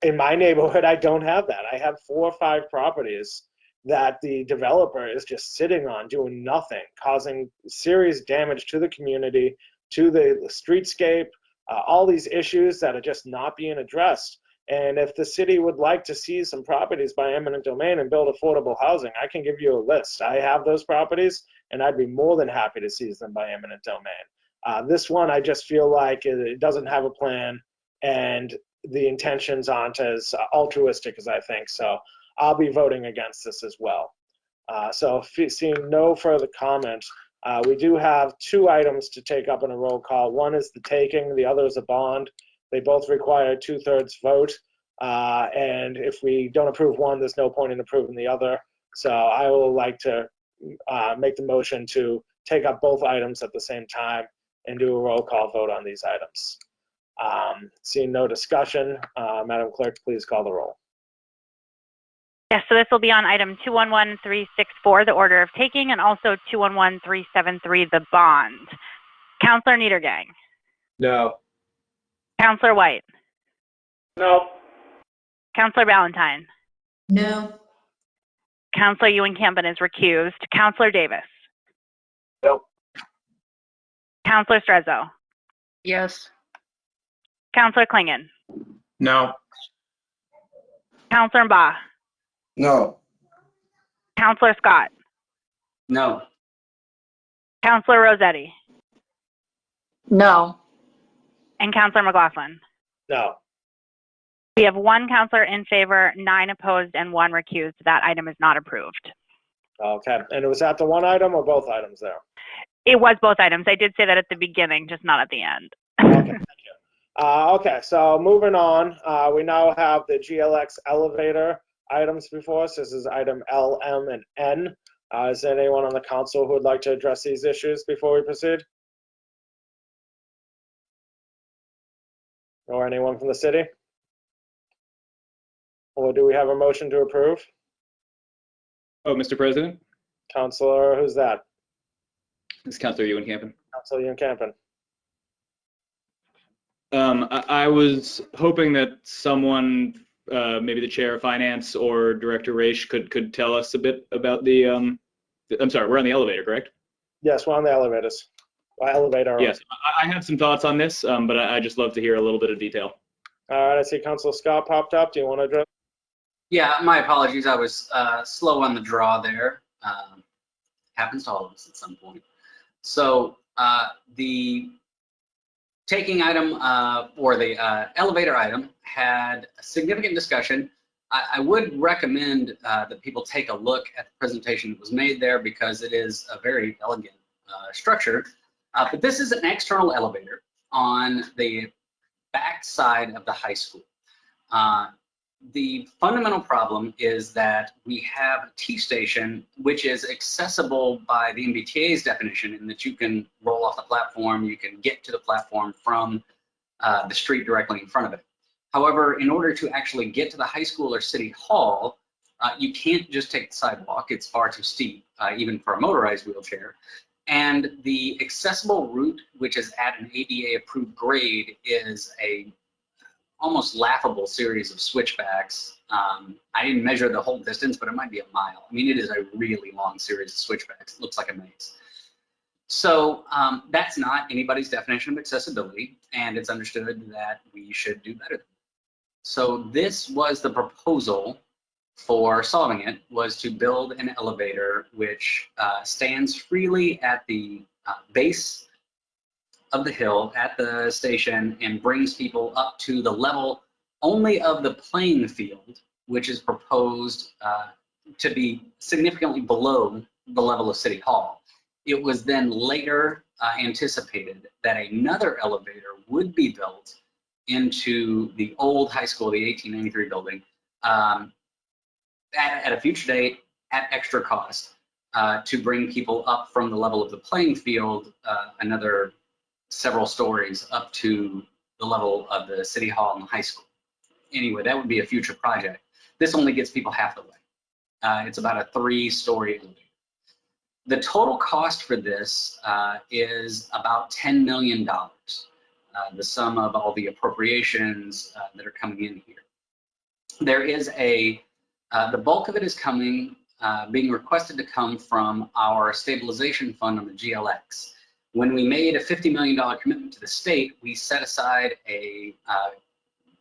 A: in my neighborhood, I don't have that. I have 4 or 5 properties that the developer is just sitting on, doing nothing, causing serious damage to the community, to the streetscape, all these issues that are just not being addressed. And if the city would like to seize some properties by eminent domain and build affordable housing, I can give you a list. I have those properties, and I'd be more than happy to seize them by eminent domain. This one, I just feel like it doesn't have a plan, and the intentions aren't as altruistic as I think. So I'll be voting against this as well. So seeing no further comment, we do have 2 items to take up in a roll call. One is the taking, the other is a bond. They both require a 2/3 vote. And if we don't approve one, there's no point in approving the other. So I will like to make the motion to take up both items at the same time and do a roll call vote on these items. Seeing no discussion, Madam Clerk, please call the roll.
B: Yes, so this will be on item 211364, the order of taking, and also 211373, the bond. Councilor Niedergang.
C: No.
B: Councilor White.
E: No.
B: Counselor Ballantyne.
D: No.
B: Counselor Ewan-Campen is recused. Counselor Davis.
E: Nope.
B: Counselor Strezzo.
F: Yes.
B: Counselor Klingon.
S: No.
B: Counselor Mba.
L: No.
B: Counselor Scott.
O: No.
B: Counselor Rossetti.
N: No.
B: And Counselor McLaughlin.
A: No.
B: We have 1 counselor in favor, 9 opposed, and 1 recused. That item is not approved.
A: Okay, and was that the one item or both items there?
B: It was both items. I did say that at the beginning, just not at the end.
A: Okay, thank you. Okay, so moving on, we now have the GLX elevator items before us. This is item L, M, and N. Is there anyone on the council who would like to address these issues before we proceed? Or anyone from the city? Or do we have a motion to approve?
M: Oh, Mr. President,
A: Councilor, who's that?
M: this is Counselor Ewan-Campen.
A: Councilor Ewan-Campen.
M: I was hoping that someone, maybe the chair of finance or Director Raish, could tell us a bit about the, I'm sorry, we're on the elevator, correct?
A: Yes, we're on the elevators. Elevator.
M: Yes, I have some thoughts on this, but I just love to hear a little bit of detail.
A: All right, I see Councilor Scott popped up. Do you want to address?
O: Yeah, my apologies. I was slow on the draw there. Happens to all of us at some point. So the taking item or the elevator item had a significant discussion. I would recommend that people take a look at the presentation that was made there because it is a very elegant structure. But this is an external elevator on the back side of the high school. The fundamental problem is that we have a T station which is accessible by the MBTA's definition in that you can roll off the platform, you can get to the platform from the street directly in front of it. However, in order to actually get to the high school or city hall, you can't just take the sidewalk. It's far too steep, even for a motorized wheelchair. And the accessible route, which is at an ADA approved grade, is a almost laughable series of switchbacks. I didn't measure the whole distance, but it might be a mile. I mean, it is a really long series of switchbacks. It looks like a maze. So that's not anybody's definition of accessibility, and it's understood that we should do better. So this was the proposal for solving it, was to build an elevator which stands freely at the base of the hill at the station and brings people up to the level only of the playing field, which is proposed to be significantly below the level of City Hall. It was then later anticipated that another elevator would be built into the old high school, the 1893 building, at a future date at extra cost to bring people up from the level of the playing field another several stories up to the level of the city hall and the high school. Anyway, that would be a future project. This only gets people half the way. It's about a 3-story elevator. The total cost for this is about $10 million, the sum of all the appropriations that are coming in here. There is the bulk of it is coming, being requested to come from our stabilization fund on the GLX. When we made a $50 million commitment to the state, we set aside a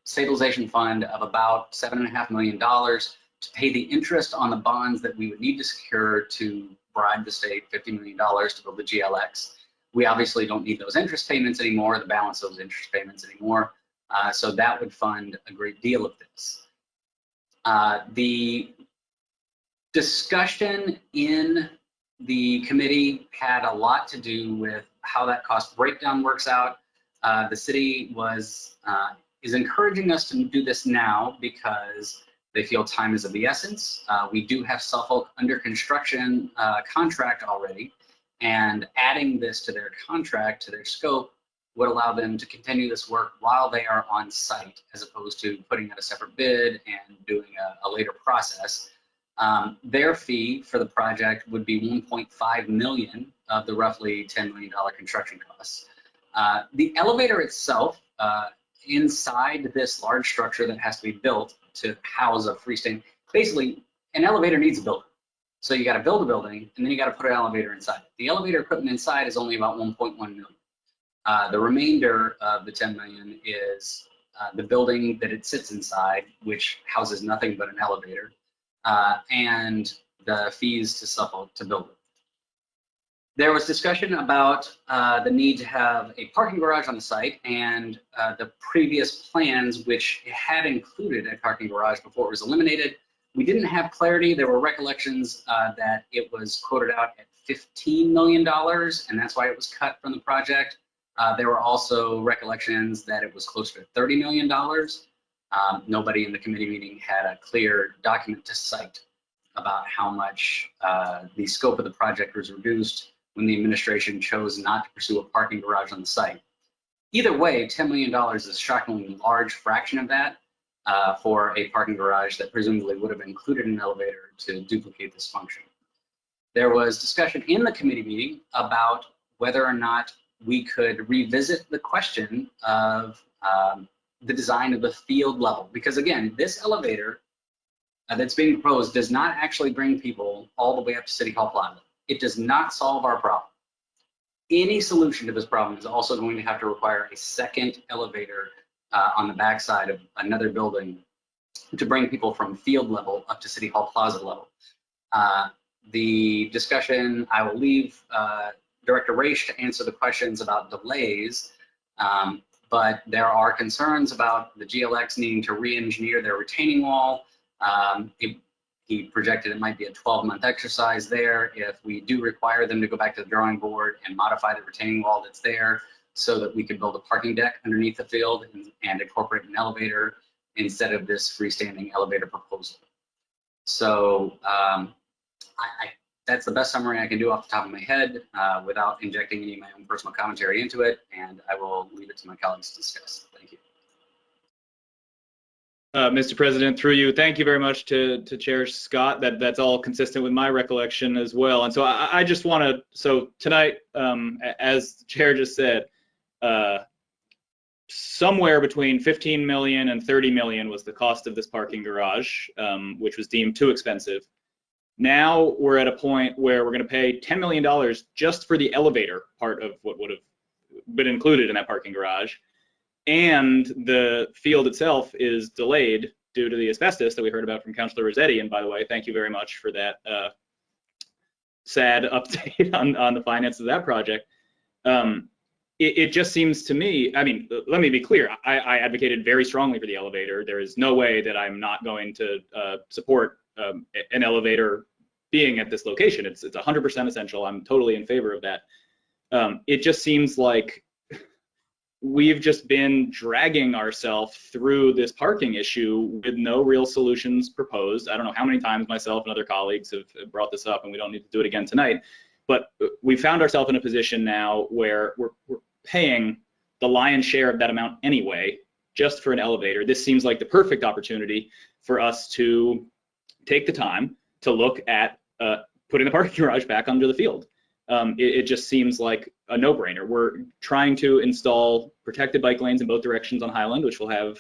O: stabilization fund of about $7.5 million to pay the interest on the bonds that we would need to secure to bribe the state $50 million to build the GLX. We obviously don't need those interest payments anymore, the balance of those interest payments anymore. So that would fund a great deal of this. The discussion in the committee had a lot to do with how that cost breakdown works out. The city is encouraging us to do this now because they feel time is of the essence. We do have Suffolk under construction contract already, and adding this to their contract, to their scope, would allow them to continue this work while they are on site, as opposed to putting out a separate bid and doing a later process. Their fee for the project would be $1.5 million of the roughly $10 million construction costs. The elevator itself inside this large structure that has to be built to house a freestanding. Basically, an elevator needs a building. So you got to build a building, and then you got to put an elevator inside. The elevator equipment inside is only about 1.1 million. The remainder of the 10 million is the building that it sits inside, which houses nothing but an elevator, and the fees to build it. There was discussion about the need to have a parking garage on the site, and the previous plans, which had included a parking garage before it was eliminated. We didn't have clarity. There were recollections that it was quoted out at $15 million, and that's why it was cut from the project. There were also recollections that it was closer to $30 million. Nobody in the committee meeting had a clear document to cite about how much the scope of the project was reduced when the administration chose not to pursue a parking garage on the site. Either way, $10 million is a shockingly large fraction of that for a parking garage that presumably would have included an elevator to duplicate this function. There was discussion in the committee meeting about whether or not we could revisit the question of the design of the field level. Because again, this elevator that's being proposed does not actually bring people all the way up to City Hall Plaza. It does not solve our problem. Any solution to this problem is also going to have to require a second elevator on the backside of another building to bring people from field level up to City Hall Plaza level. The discussion, I will leave Director Raish to answer the questions about delays, but there are concerns about the GLX needing to re-engineer their retaining wall. He projected it might be a 12-month exercise there if we do require them to go back to the drawing board and modify the retaining wall that's there so that we could build a parking deck underneath the field and incorporate an elevator instead of this freestanding elevator proposal. So that's the best summary I can do off the top of my head without injecting any of my own personal commentary into it, and I will leave it to my colleagues to discuss. Thank you.
M: Mr. President, through you, thank you very much to Chair Scott. That's all consistent with my recollection as well. And so I just want to, so tonight, as the Chair just said, somewhere between 15 million and 30 million was the cost of this parking garage, which was deemed too expensive. Now we're at a point where we're going to pay $10 million just for the elevator part of what would have been included in that parking garage. And the field itself is delayed due to the asbestos that we heard about from Councilor Rossetti. And by the way, thank you very much for that sad update on the finances of that project. It just seems to me, I mean, let me be clear. I advocated very strongly for the elevator. There is no way that I'm not going to support an elevator being at this location. It's 100% essential. I'm totally in favor of that. It just seems like we've just been dragging ourselves through this parking issue with no real solutions proposed. I don't know how many times myself and other colleagues have brought this up, and we don't need to do it again tonight. But we found ourselves in a position now where we're paying the lion's share of that amount anyway, just for an elevator. This seems like the perfect opportunity for us to take the time to look at putting the parking garage back under the field. It just seems like a no-brainer. We're trying to install protected bike lanes in both directions on Highland, which will have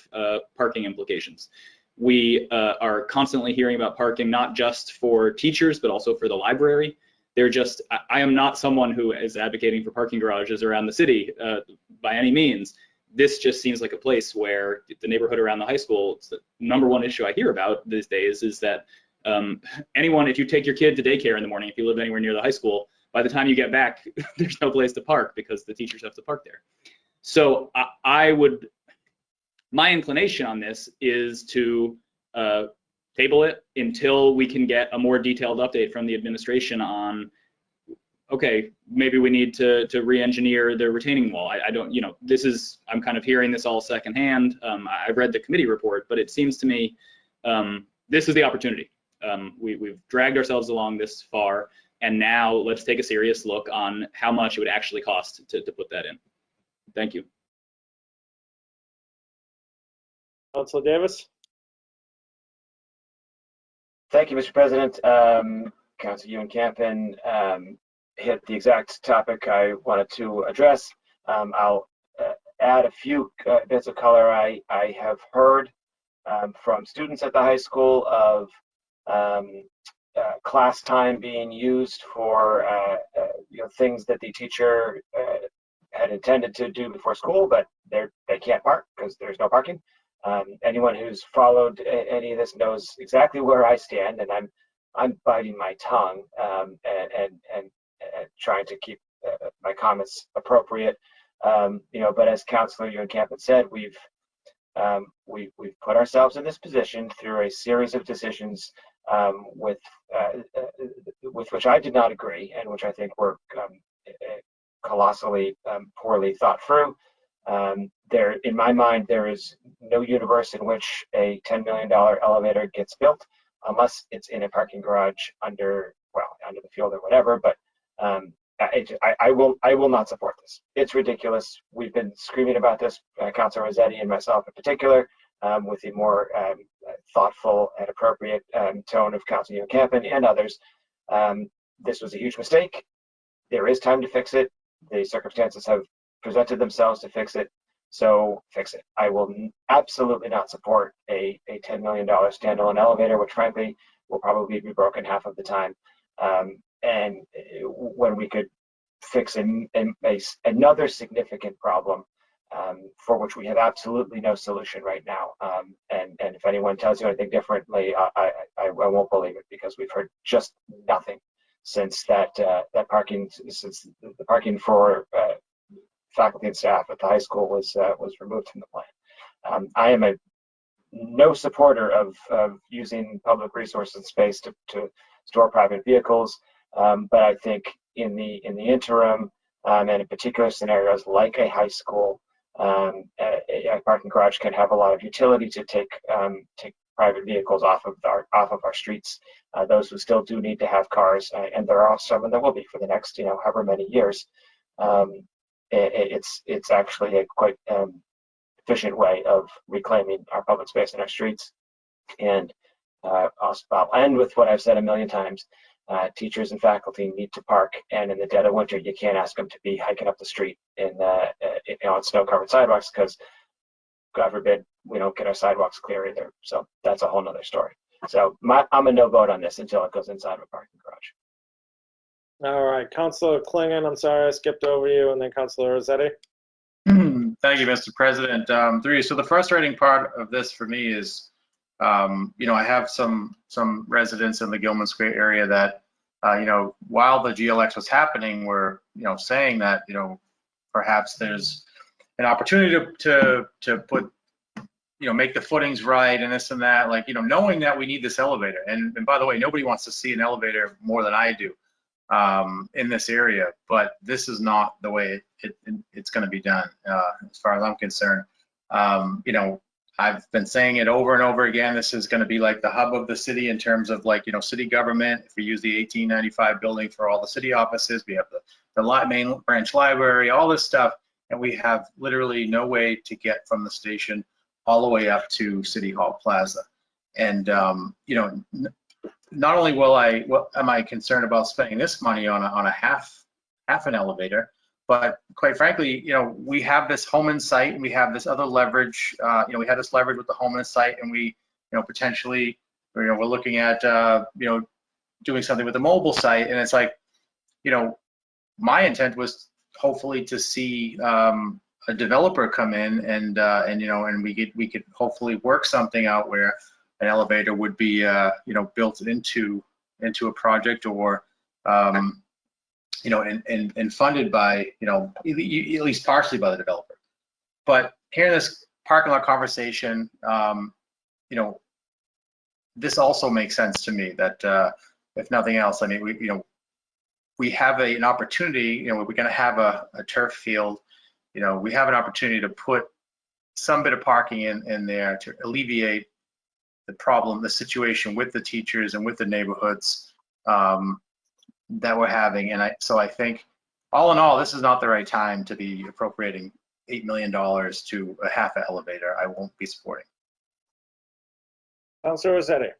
M: parking implications. We are constantly hearing about parking, not just for teachers, but also for the library. They're just, I am not someone who is advocating for parking garages around the city by any means. This just seems like a place where the neighborhood around the high school, it's the #1 issue I hear about these days is that anyone, if you take your kid to daycare in the morning, if you live anywhere near the high school, by the time you get back, there's no place to park because the teachers have to park there. So my inclination on this is to table it until we can get a more detailed update from the administration on, okay, maybe we need to re-engineer the retaining wall. I don't, you know, I'm kind of hearing this all secondhand. I've read the committee report, but it seems to me this is the opportunity. We've dragged ourselves along this far. And now let's take a serious look on how much it would actually cost to put that in. Thank you.
A: Councilor Davis.
P: Thank you, Mr. President. Councilor Ewan-Campen hit the exact topic I wanted to address. I'll add a few bits of color. I have heard from students at the high school of class time being used for things that the teacher had intended to do before school, but they can't park because there's no parking. Anyone who's followed any of this knows exactly where I stand, and I'm biting my tongue and trying to keep my comments appropriate. But as Councilor Euan-Campbell said, we've put ourselves in this position through a series of decisions with which I did not agree, and which I think were colossally poorly thought through. In my mind, there is no universe in which a $10 million elevator gets built unless it's in a parking garage under the field or whatever. But I will not support this. It's ridiculous. We've been screaming about this, Councilor Rossetti and myself in particular, with the more thoughtful and appropriate tone of Councilor Euan-Campbell and others. This was a huge mistake. There is time to fix it. The circumstances have presented themselves to fix it, so fix it. I will absolutely not support a $10 million standalone elevator, which frankly will probably be broken half of the time. And when we could fix another significant problem for which we have absolutely no solution right now. And if anyone tells you anything differently, I won't believe it, because we've heard just nothing since the parking for faculty and staff at the high school was removed from the plan. I am no supporter of using public resources and space to store private vehicles, but I think in the interim and in particular scenarios like a high school, a parking garage can have a lot of utility to take private vehicles off of our streets. Those who still do need to have cars, and there are some, and there will be for the next however many years. It's actually a quite efficient way of reclaiming our public space in our streets. And I'll end with what I've said a million times. Teachers and faculty need to park, and in the dead of winter, you can't ask them to be hiking up the street on snow-covered sidewalks, because God forbid we don't get our sidewalks clear either. So that's a whole nother story. So I'm a no vote on this until it goes inside of a parking garage.
A: All right, Councilor Klingon, I'm sorry I skipped over you, and then Councilor Rossetti.
S: Thank you, Mr. President. So the frustrating part of this for me is, I have some residents in the Gilman Square area that, while the GLX was happening, were, saying that, perhaps there's an opportunity to put, make the footings right and this and that, knowing that we need this elevator. And by the way, nobody wants to see an elevator more than I do in this area, but this is not the way it's going to be done, as far as I'm concerned. I've been saying it over and over again. This is going to be like the hub of the city in terms of city government. If we use the 1895 building for all the city offices, we have the main branch library, all this stuff, and we have literally no way to get from the station all the way up to City Hall Plaza. And not only am I concerned about spending this money on a half an elevator, but quite frankly, we have this Homan site, and we have this other leverage. We had this leverage with the Homan site, and we, potentially, we're looking at, doing something with the mobile site. And it's like, my intent was hopefully to see a developer come in and we could hopefully work something out where an elevator would be, built into a project, or and funded by, at least partially by the developer. But hearing this parking lot conversation, this also makes sense to me that if nothing else, I mean, we have an opportunity, we're going to have a turf field, we have an opportunity to put some bit of parking in there to alleviate the problem, the situation with the teachers and with the neighborhoods that we're having. And so I think, all in all, this is not the right time to be appropriating $8 million to a half an elevator. I won't be supporting.
A: Councilor Rossetti.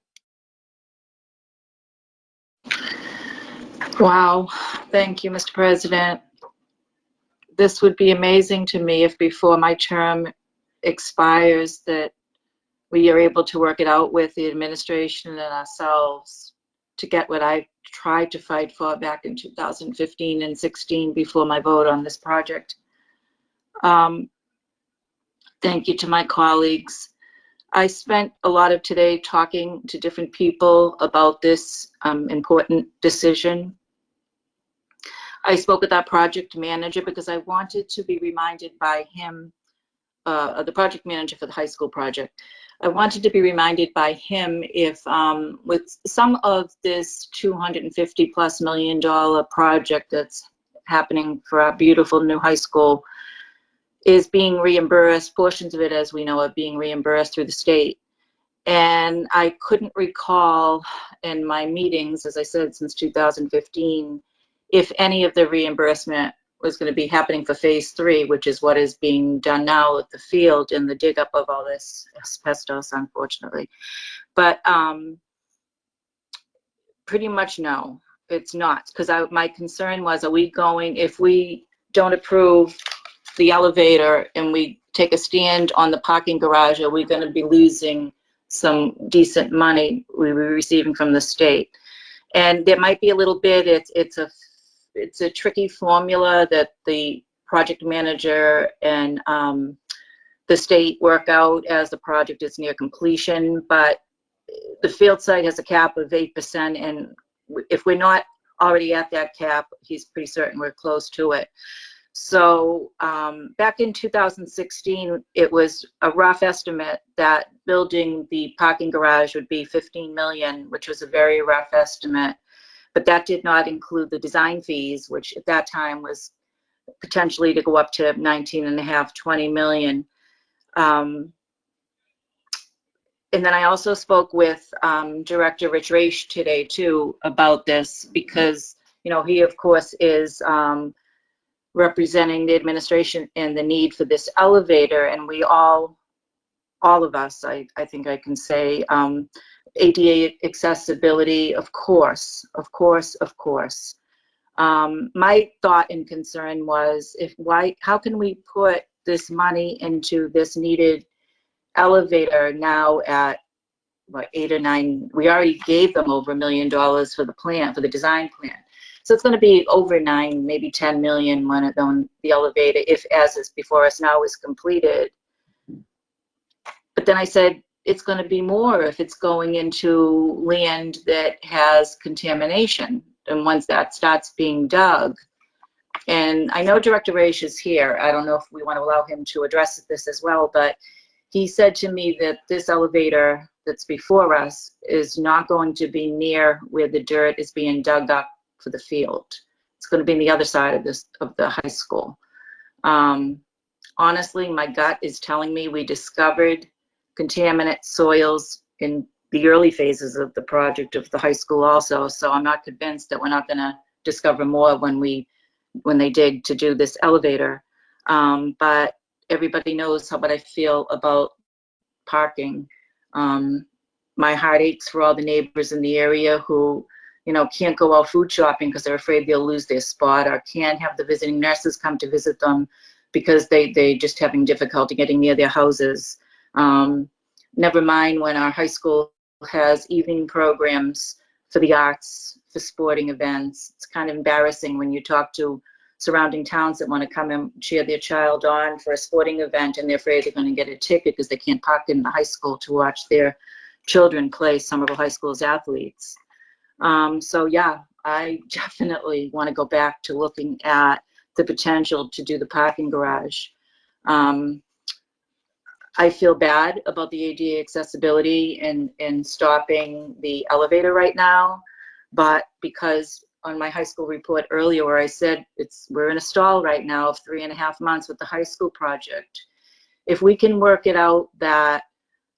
N: Wow, thank you, Mr. President. this would be amazing to me if before my term expires that we are able to work it out with the administration and ourselves to get what I tried to fight for back in 2015 and 16 before my vote on this project. Thank you to my colleagues. I spent a lot of today talking to different people about this important decision. I spoke with our project manager because I wanted to be reminded by him, the project manager for the high school project. I wanted to be reminded by him if with some of this $250+ million project that's happening for our beautiful new high school is being reimbursed, portions of it, as we know, are being reimbursed through the state. And I couldn't recall in my meetings, as I said, since 2015, if any of the reimbursement was going to be happening for phase 3, which is what is being done now at the field and the dig up of all this asbestos, unfortunately. But pretty much no, it's not. Because my concern was, are we going, if we don't approve the elevator and we take a stand on the parking garage, are we going to be losing some decent money we were receiving from the state? And there might be a little bit, it's a tricky formula that the project manager and the state work out as the project is near completion, but the field site has a cap of 8%, and if we're not already at that cap, he's pretty certain we're close to it. So back in 2016, it was a rough estimate that building the parking garage would be $15 million, which was a very rough estimate. But that did not include the design fees, which at that time was potentially to go up to 19.5, 20 million. And then I also spoke with Director Rich Raish today too about this, because he of course is representing the administration and the need for this elevator, and we all of us, I think I can say, ADA accessibility, of course. My thought and concern was, how can we put this money into this needed elevator now at what, 8 or 9? We already gave them over $1 million for the plan, for the design plan. So it's going to be over 9, maybe 10 million when the elevator, if as is before us now, is completed. But then I said, it's going to be more if it's going into land that has contamination, and once that starts being dug. And I know Director Raish is here. I don't know if we want to allow him to address this as well, but he said to me that this elevator that's before us is not going to be near where the dirt is being dug up for the field. It's going to be on the other side of the high school. Honestly, my gut is telling me we discovered contaminant soils in the early phases of the project of the high school also, so I'm not convinced that we're not going to discover more when they dig to do this elevator. But everybody knows what I feel about parking. My heart aches for all the neighbors in the area who can't go out food shopping because they're afraid they'll lose their spot, or can't have the visiting nurses come to visit them because they just having difficulty getting near their houses. Never mind when our high school has evening programs for the arts, for sporting events. It's kind of embarrassing when you talk to surrounding towns that want to come and cheer their child on for a sporting event, and they're afraid they're going to get a ticket because they can't park in the high school to watch their children play Somerville High School's athletes. So yeah, I definitely want to go back to looking at the potential to do the parking garage. I feel bad about the ADA accessibility and stopping the elevator right now, but because on my high school report earlier where I said we're in a stall right now of 3.5 months with the high school project, if we can work it out that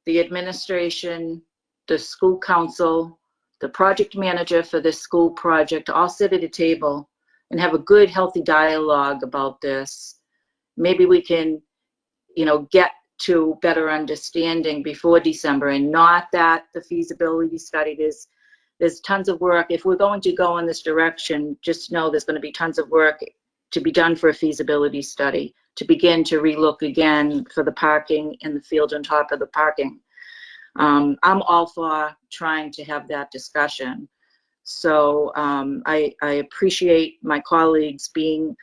N: the administration, the school council, the project manager for this school project all sit at a table and have a good, healthy dialogue about this, maybe we can, get to better understanding before December, and not that the feasibility study, there's tons of work. If we're going to go in this direction, just know there's going to be tons of work to be done for a feasibility study, to begin to relook again for the parking and the field on top of the parking. I'm all for trying to have that discussion. So I appreciate my colleagues being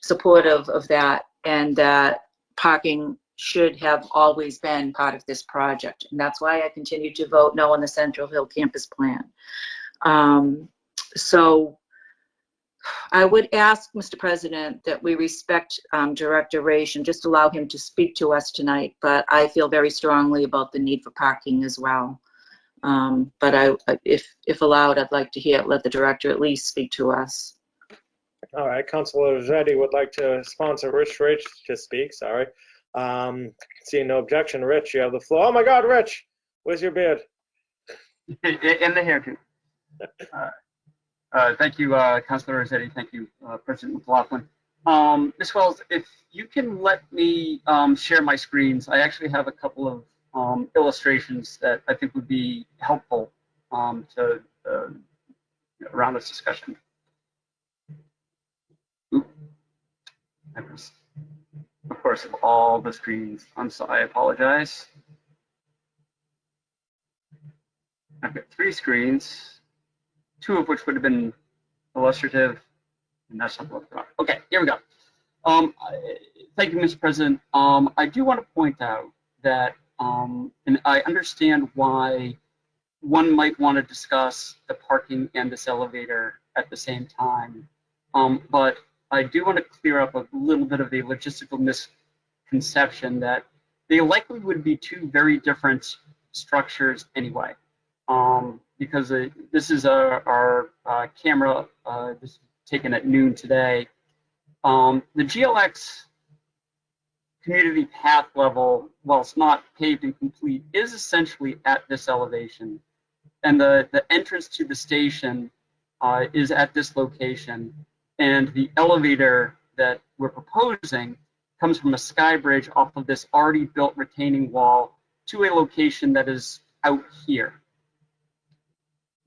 N: supportive of that, and that parking should have always been part of this project. And that's why I continue to vote no on the Central Hill Campus Plan. So I would ask, Mr. President, that we respect Director Raish and just allow him to speak to us tonight, but I feel very strongly about the need for parking as well. But if allowed, I'd like to let the director at least speak to us.
A: All right, Councilor Rossetti would like to sponsor Rich to speak, sorry. Seeing no objection, Rich, you have the floor. Oh my God, Rich, where's your beard?
T: In the hair too. Thank you, Councilor Rossetti. Thank you, President McLaughlin. Ms. Wells, if you can let me share my screens, I actually have a couple of illustrations that I think would be helpful to around this discussion. Oop. Of course, all the screens. I apologize. I've got 3 screens, 2 of which would have been illustrative, and that's not what we're on. Okay, here we go. Thank you, Mr. President. I do want to point out that, and I understand why one might want to discuss the parking and this elevator at the same time, but I do want to clear up a little bit of the logistical misconception that they likely would be 2 very different structures anyway. Because this is our camera this is taken at noon today. The GLX community path level, while it's not paved and complete, is essentially at this elevation. And the entrance to the station is at this location. And the elevator that we're proposing comes from a sky bridge off of this already built retaining wall to a location that is out here.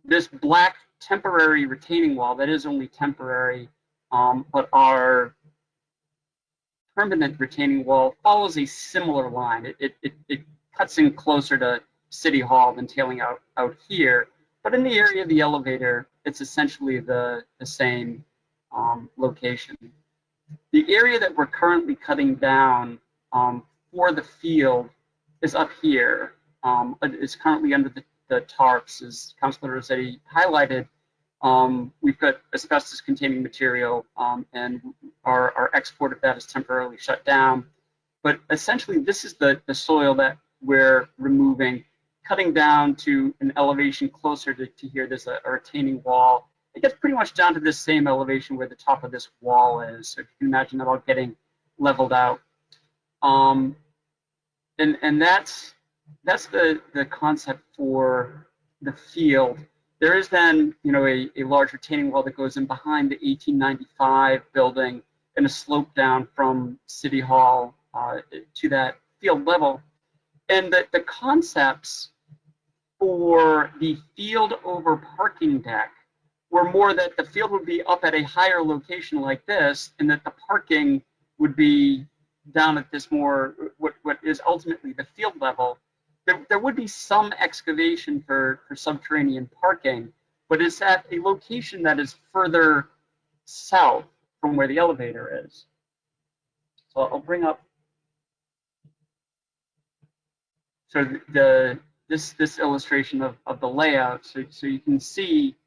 T: This black temporary retaining wall, that is only temporary, but our permanent retaining wall follows a similar line. It cuts in closer to City Hall than tailing out here, but in the area of the elevator, it's essentially the same location. The area that we're currently cutting down for the field is up here. It's currently under the tarps, as Councilor Rossetti highlighted. We've got asbestos-containing material, and our export of that is temporarily shut down. But essentially, this is the soil that we're removing, cutting down to an elevation closer to here. There's a retaining wall. It gets pretty much down to this same elevation where the top of this wall is. So if you can imagine that all getting leveled out. And that's the concept for the field. There is then, a large retaining wall that goes in behind the 1895 building and a slope down from City Hall to that field level. And the concepts for the field over parking deck were more that the field would be up at a higher location like this, and that the parking would be down at this more, what is ultimately the field level. There would be some excavation for subterranean parking, but it's at a location that is further south from where the elevator is. So I'll bring up. So this illustration of the layout, so you can see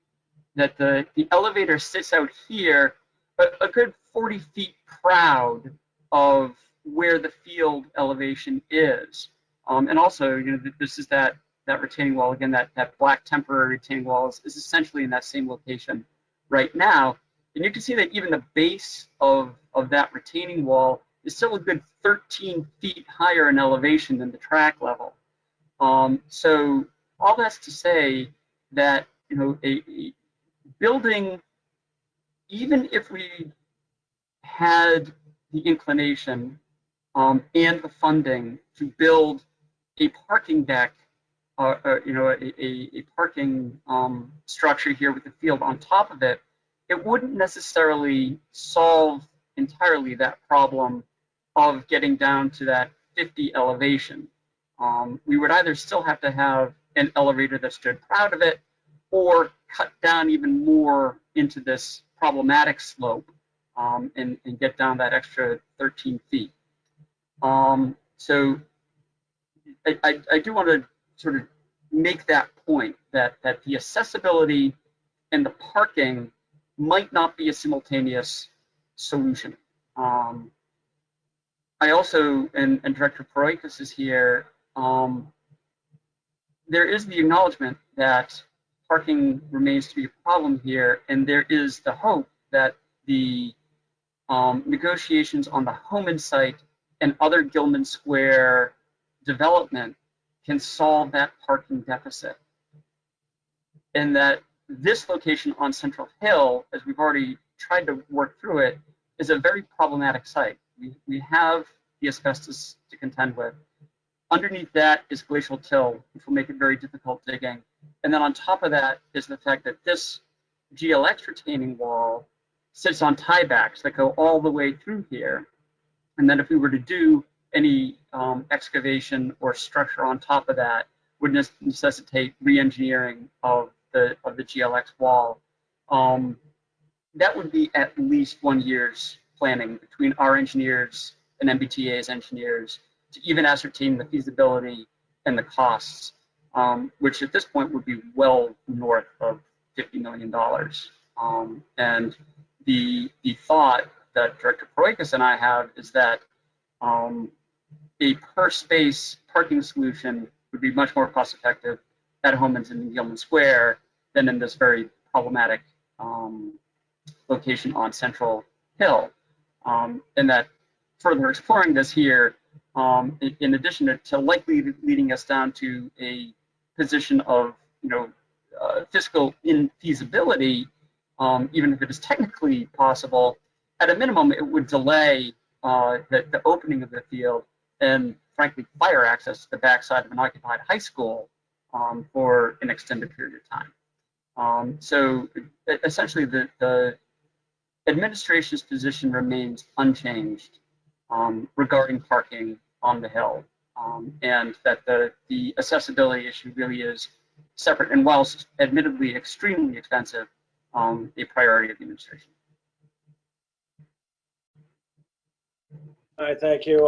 T: that the elevator sits out here, a good 40 feet proud of where the field elevation is. And also, this is that retaining wall, again, that black temporary retaining wall is essentially in that same location right now. And you can see that even the base of that retaining wall is still a good 13 feet higher in elevation than the track level. So all that's to say that, a building, even if we had the inclination and the funding to build a parking deck, a parking structure here with the field on top of it, it wouldn't necessarily solve entirely that problem of getting down to that 50 elevation. We would either still have to have an elevator that stood proud of it, or cut down even more into this problematic slope and get down that extra 13 feet. So I do want to sort of make that point that the accessibility and the parking might not be a simultaneous solution. I also, and Director Poroikos is here, there is the acknowledgement that parking remains to be a problem here, and there is the hope that the negotiations on the Homan site and other Gilman Square development can solve that parking deficit. And that this location on Central Hill, as we've already tried to work through it, is a very problematic site. We have the asbestos to contend with. Underneath that is glacial till, which will make it very difficult digging. And then on top of that is the fact that this GLX retaining wall sits on tiebacks that go all the way through here. And then if we were to do any excavation or structure on top of that, would necessitate re-engineering of the GLX wall. That would be at least 1 year's planning between our engineers and MBTA's engineers to even ascertain the feasibility and the costs, which at this point would be well north of $50 million. And the thought that Director Poroikos and I have is that a per space parking solution would be much more cost effective at Homans and Gilman Square than in this very problematic location on Central Hill. And that further exploring this here, in addition to likely leading us down to a position of, fiscal infeasibility, even if it is technically possible, at a minimum, it would delay the opening of the field and, frankly, fire access to the backside of an occupied high school for an extended period of time. So essentially, the administration's position remains unchanged regarding parking on the Hill, and that the accessibility issue really is separate and, whilst admittedly extremely expensive, a priority of the administration.
A: All right, thank you.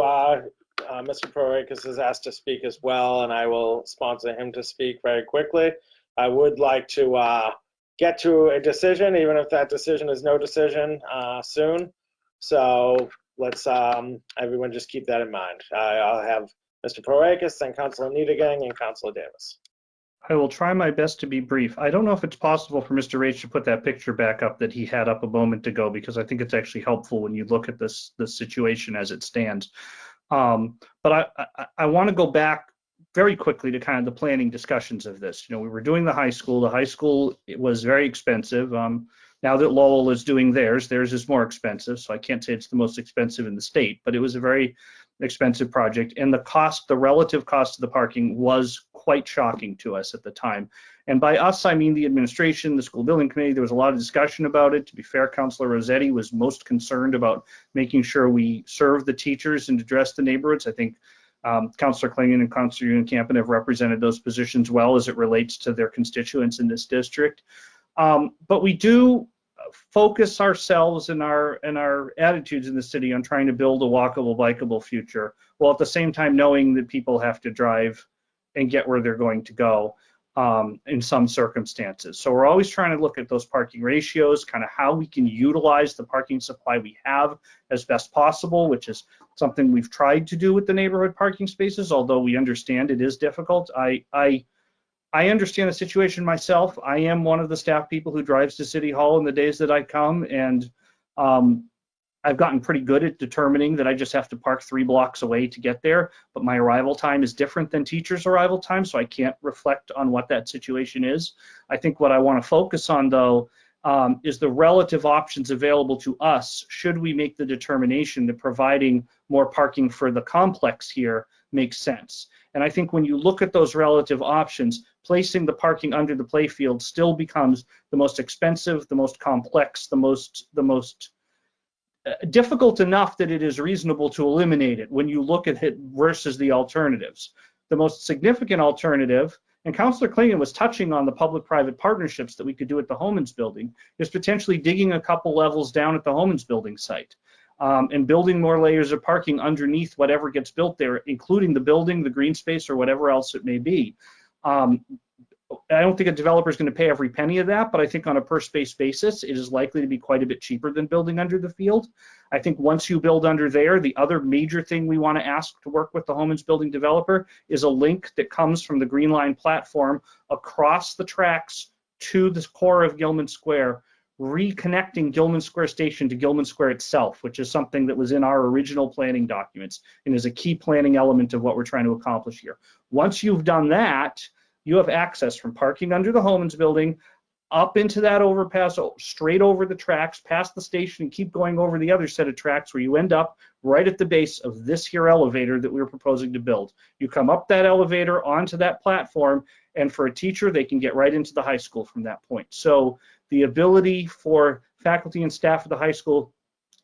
A: Mr. Poroikos is asked to speak as well, and I will sponsor him to speak very quickly. I would like to get to a decision, even if that decision is no decision soon. So let's everyone just keep that in mind. I'll have Mr. Poroikos, then Councilor Niedergang, and Councilor Davis.
R: I will try my best to be brief. I don't know if it's possible for Mr. Raich to put that picture back up that he had up a moment ago, because I think it's actually helpful when you look at this situation as it stands. But I want to go back very quickly to kind of the planning discussions of this. We were doing the high school. The high school, it was very expensive. Now that Lowell is doing theirs is more expensive. So I can't say it's the most expensive in the state, but it was a very expensive project. And the relative cost of the parking was quite shocking to us at the time. And by us, I mean the administration, the school building committee. There was a lot of discussion about it. To be fair, Councilor Rossetti was most concerned about making sure we serve the teachers and address the neighborhoods. I think Councilor Klingon and Councilor Unenkampen have represented those positions well as it relates to their constituents in this district. But we do focus ourselves and our attitudes in the city on trying to build a walkable, bikeable future, while at the same time knowing that people have to drive and get where they're going to go in some circumstances. So we're always trying to look at those parking ratios, kind of how we can utilize the parking supply we have as best possible, which is something we've tried to do with the neighborhood parking spaces, although we understand it is difficult. I understand the situation myself. I am one of the staff people who drives to City Hall in the days that I come, and I've gotten pretty good at determining that I just have to park 3 blocks away to get there, but my arrival time is different than teachers' arrival time, so I can't reflect on what that situation is. I think what I want to focus on, though, is the relative options available to us should we make the determination that providing more parking for the complex here makes sense. And I think when you look at those relative options, placing the parking under the playfield still becomes the most expensive, the most complex, the most difficult enough that it is reasonable to eliminate it when you look at it versus the alternatives. The most significant alternative, and Councillor Klingon was touching on the public-private partnerships that we could do at the Homans building, is potentially digging a couple levels down at the Homans building site and building more layers of parking underneath whatever gets built there, including the building, the green space, or whatever else it may be. I don't think a developer is going to pay every penny of that, but I think on a per space basis, it is likely to be quite a bit cheaper than building under the field. I think once you build under there, the other major thing we want to ask to work with the Homans building developer is a link that comes from the Green Line platform across the tracks to the core of Gilman Square, reconnecting Gilman Square Station to Gilman Square itself, which is something that was in our original planning documents and is a key planning element of what we're trying to accomplish here. Once you've done that, you have access from parking under the Homans building up into that overpass, straight over the tracks, past the station, and keep going over the other set of tracks where you end up right at the base of this here elevator that we were proposing to build. You come up that elevator onto that platform, and for a teacher, they can get right into the high school from that point. So the ability for faculty and staff at the high school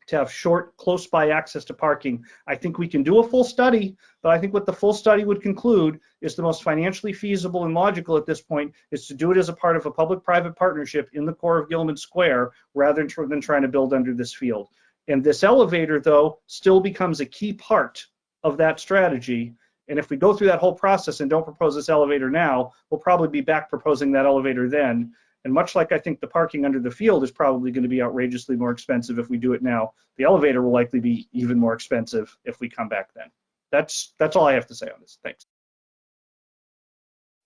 R: to have short, close by access to parking. I think we can do a full study, but I think what the full study would conclude is the most financially feasible and logical at this point is to do it as a part of a public-private partnership in the core of Gilman Square rather than trying to build under this field. And this elevator, though, still becomes a key part of that strategy. And if we go through that whole process and don't propose this elevator now, we'll probably be back proposing that elevator then. And much like I think the parking under the field is probably going to be outrageously more expensive if we do it now, the elevator will likely be even more expensive if we come back then. That's all I have to say on this. Thanks.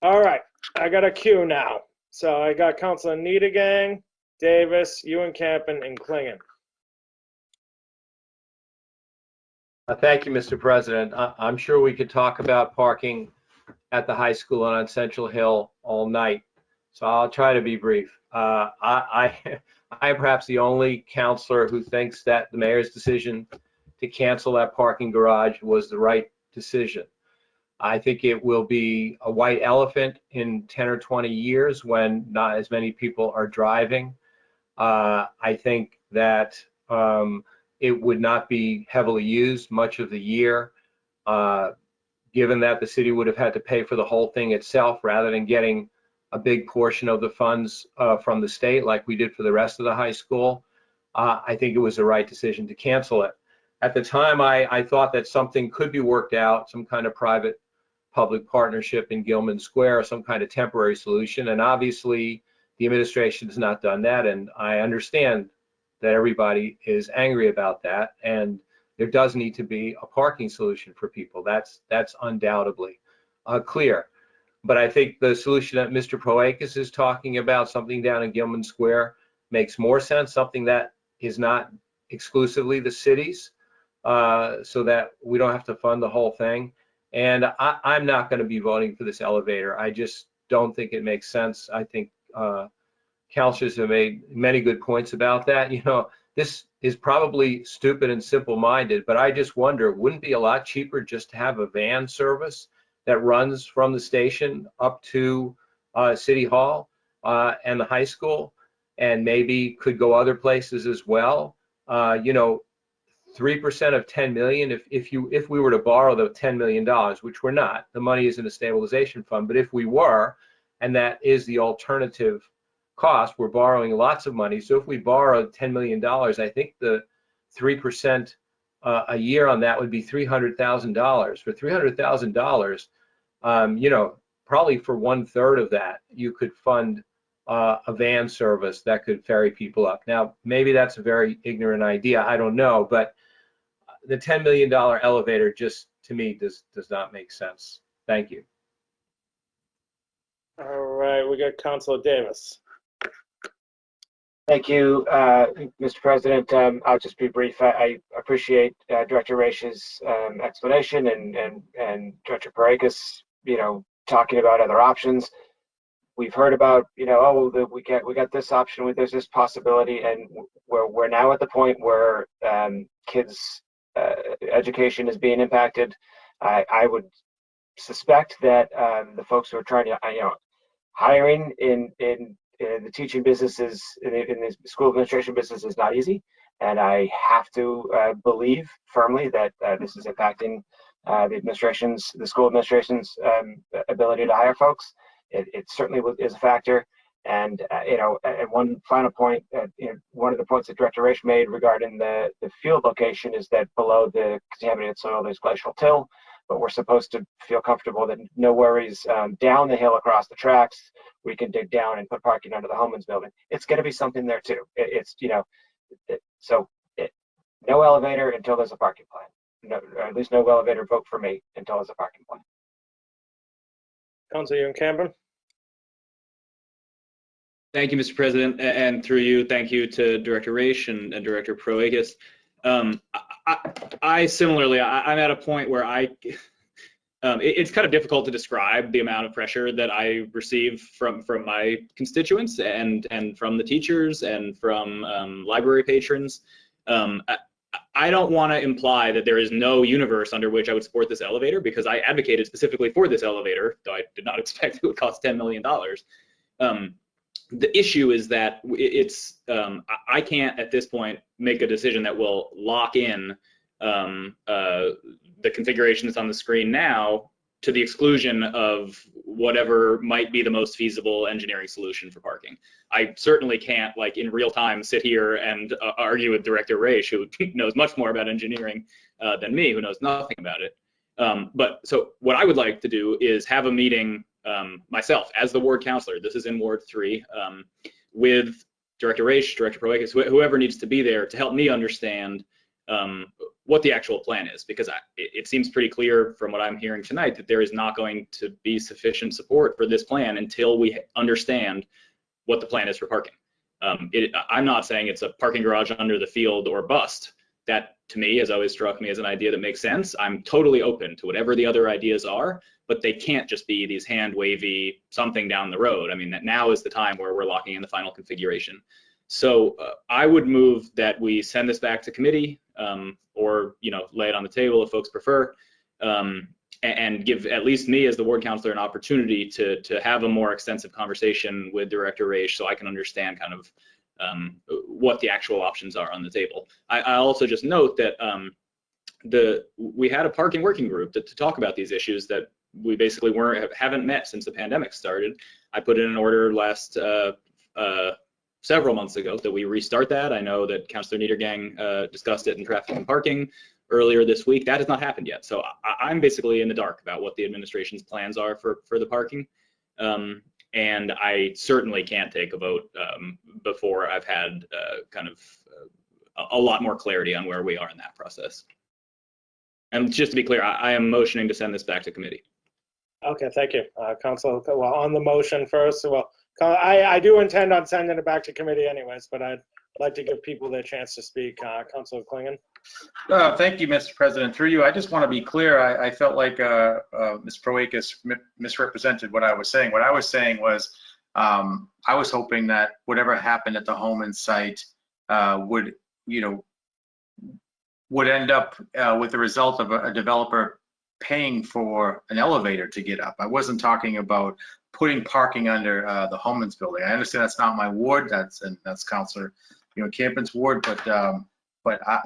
A: All right, I got a queue now. So I got Councilor Needigang, Davis, Ewan-Campen, and Klingon.
C: Thank you, Mr. President. I'm sure we could talk about parking at the high school and on Central Hill all night. So I'll try to be brief. I am perhaps the only counselor who thinks that the mayor's decision to cancel that parking garage was the right decision. I think it will be a white elephant in 10 or 20 years when not as many people are driving. I think that it would not be heavily used much of the year, given that the city would have had to pay for the whole thing itself rather than getting a big portion of the funds from the state like we did for the rest of the high school. I think it was the right decision to cancel it. At the time, I thought that something could be worked out, some kind of private-public partnership in Gilman Square, some kind of temporary solution, and obviously the administration has not done that, and I understand that everybody is angry about that, and there does need to be a parking solution for people. That's undoubtedly clear. But I think the solution that Mr. Proakis is talking about, something down in Gilman Square, makes more sense, something that is not exclusively the city's, so that we don't have to fund the whole thing. And I'm not going to be voting for this elevator. I just don't think it makes sense. I think councilors have made many good points about that. You know, this is probably stupid and simple-minded, but I just wonder, wouldn't it be a lot cheaper just to have a van service that runs from the station up to City Hall and the high school, and maybe could go other places as well? You know, 3% of 10 million, if we were to borrow the $10 million, which we're not, the money is in a stabilization fund, but if we were, and that is the alternative cost, we're borrowing lots of money. So if we borrow $10 million, I think the 3% a year on that would be $300,000. For $300,000, you know, probably for 1/3 of that, you could fund a van service that could ferry people up. Now, maybe that's a very ignorant idea. I don't know, but the $10 million elevator just, to me, does not make sense. Thank you.
A: All right, we got Councilor Davis.
P: Thank you, Mr. President. I'll just be brief. I appreciate Director Raish's explanation and Director Proakis, you know, talking about other options. We've heard about, you know, oh, we got this option, there's this possibility, and we're now at the point where kids' education is being impacted. I would suspect that the folks who are trying to, hiring in the teaching businesses, in the school administration business is not easy. And I have to believe firmly that this is impacting the school administration's ability to hire folks. It certainly is a factor. And, and one final point, one of the points that Director Raish made regarding the field location is that below the contaminated soil, there's glacial till, but we're supposed to feel comfortable that no worries down the hill across the tracks, we can dig down and put parking under the Homans building. It's going to be something there too. No elevator until there's a parking plan. No, or at least no elevator vote for me until there's a parking plan.
A: Councilor Camben.
M: Thank you, Mr. President, and through you, thank you to Director Raish and Director Proakis. I similarly, I'm at a point where it's kind of difficult to describe the amount of pressure that I receive from my constituents and from the teachers and from library patrons. I don't want to imply that there is no universe under which I would support this elevator, because I advocated specifically for this elevator, though I did not expect it would cost $10 million. The issue is that I can't at this point make a decision that will lock in the configuration that's on the screen now to the exclusion of whatever might be the most feasible engineering solution for parking. I certainly can't, like, in real time sit here and argue with Director Raish, who knows much more about engineering than me, who knows nothing about it. So what I would like to do is have a meeting myself as the ward counselor, this is in Ward 3, with Director Raish, Director Proakis, whoever needs to be there to help me understand what the actual plan is, because it seems pretty clear from what I'm hearing tonight that there is not going to be sufficient support for this plan until we understand what the plan is for parking. I'm not saying it's a parking garage under the field or bust. That, to me, has always struck me as an idea that makes sense. I'm totally open to whatever the other ideas are, but they can't just be these hand-wavy something down the road. I mean, that now is the time where we're locking in the final configuration. So I would move that we send this back to committee, or lay it on the table if folks prefer, and give at least me as the ward counselor an opportunity to have a more extensive conversation with Director Raish so I can understand kind of what the actual options are on the table. I also just note that we had a parking working group to talk about these issues that we basically haven't met since the pandemic started. I put in an order last several months ago that we restart that. I know that Councilor Niedergang discussed it in traffic and parking earlier this week. That has not happened yet. So I'm basically in the dark about what the administration's plans are for the parking. And I certainly can't take a vote before I've had kind of a lot more clarity on where we are in that process. And just to be clear, I am motioning to send this back to committee.
A: Okay, thank you. Council, well, on the motion first, well, I do intend on sending it back to committee anyways, but I'd like to give people their chance to speak. Councilor Klingon.
S: Thank you, Mr. President. Through you, I just want to be clear. I felt like Ms. Proakis misrepresented what I was saying. What I was saying was I was hoping that whatever happened at the Homans site would end up with the result of a developer paying for an elevator to get up. I wasn't talking about putting parking under the Homans building. I understand that's not my ward. That's Councilor Campen's ward, but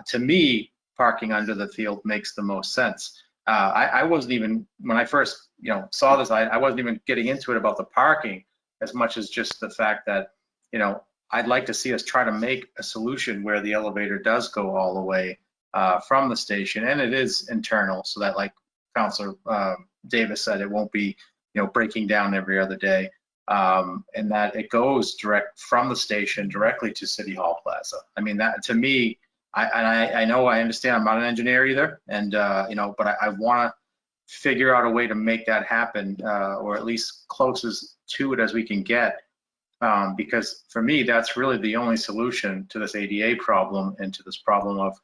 S: to me, parking under the field makes the most sense. I wasn't even, when I first saw this, I wasn't even getting into it about the parking as much as just the fact that I'd like to see us try to make a solution where the elevator does go all the way from the station, and it is internal, so that, like Councilor Davis said, it won't be breaking down every other day, and that it goes direct from the station directly to City Hall Plaza. I mean, that to me, I know, I understand, I'm not an engineer either, and but I want to figure out a way to make that happen, or at least closest to it as we can get, because for me, that's really the only solution to this ADA problem and to this problem of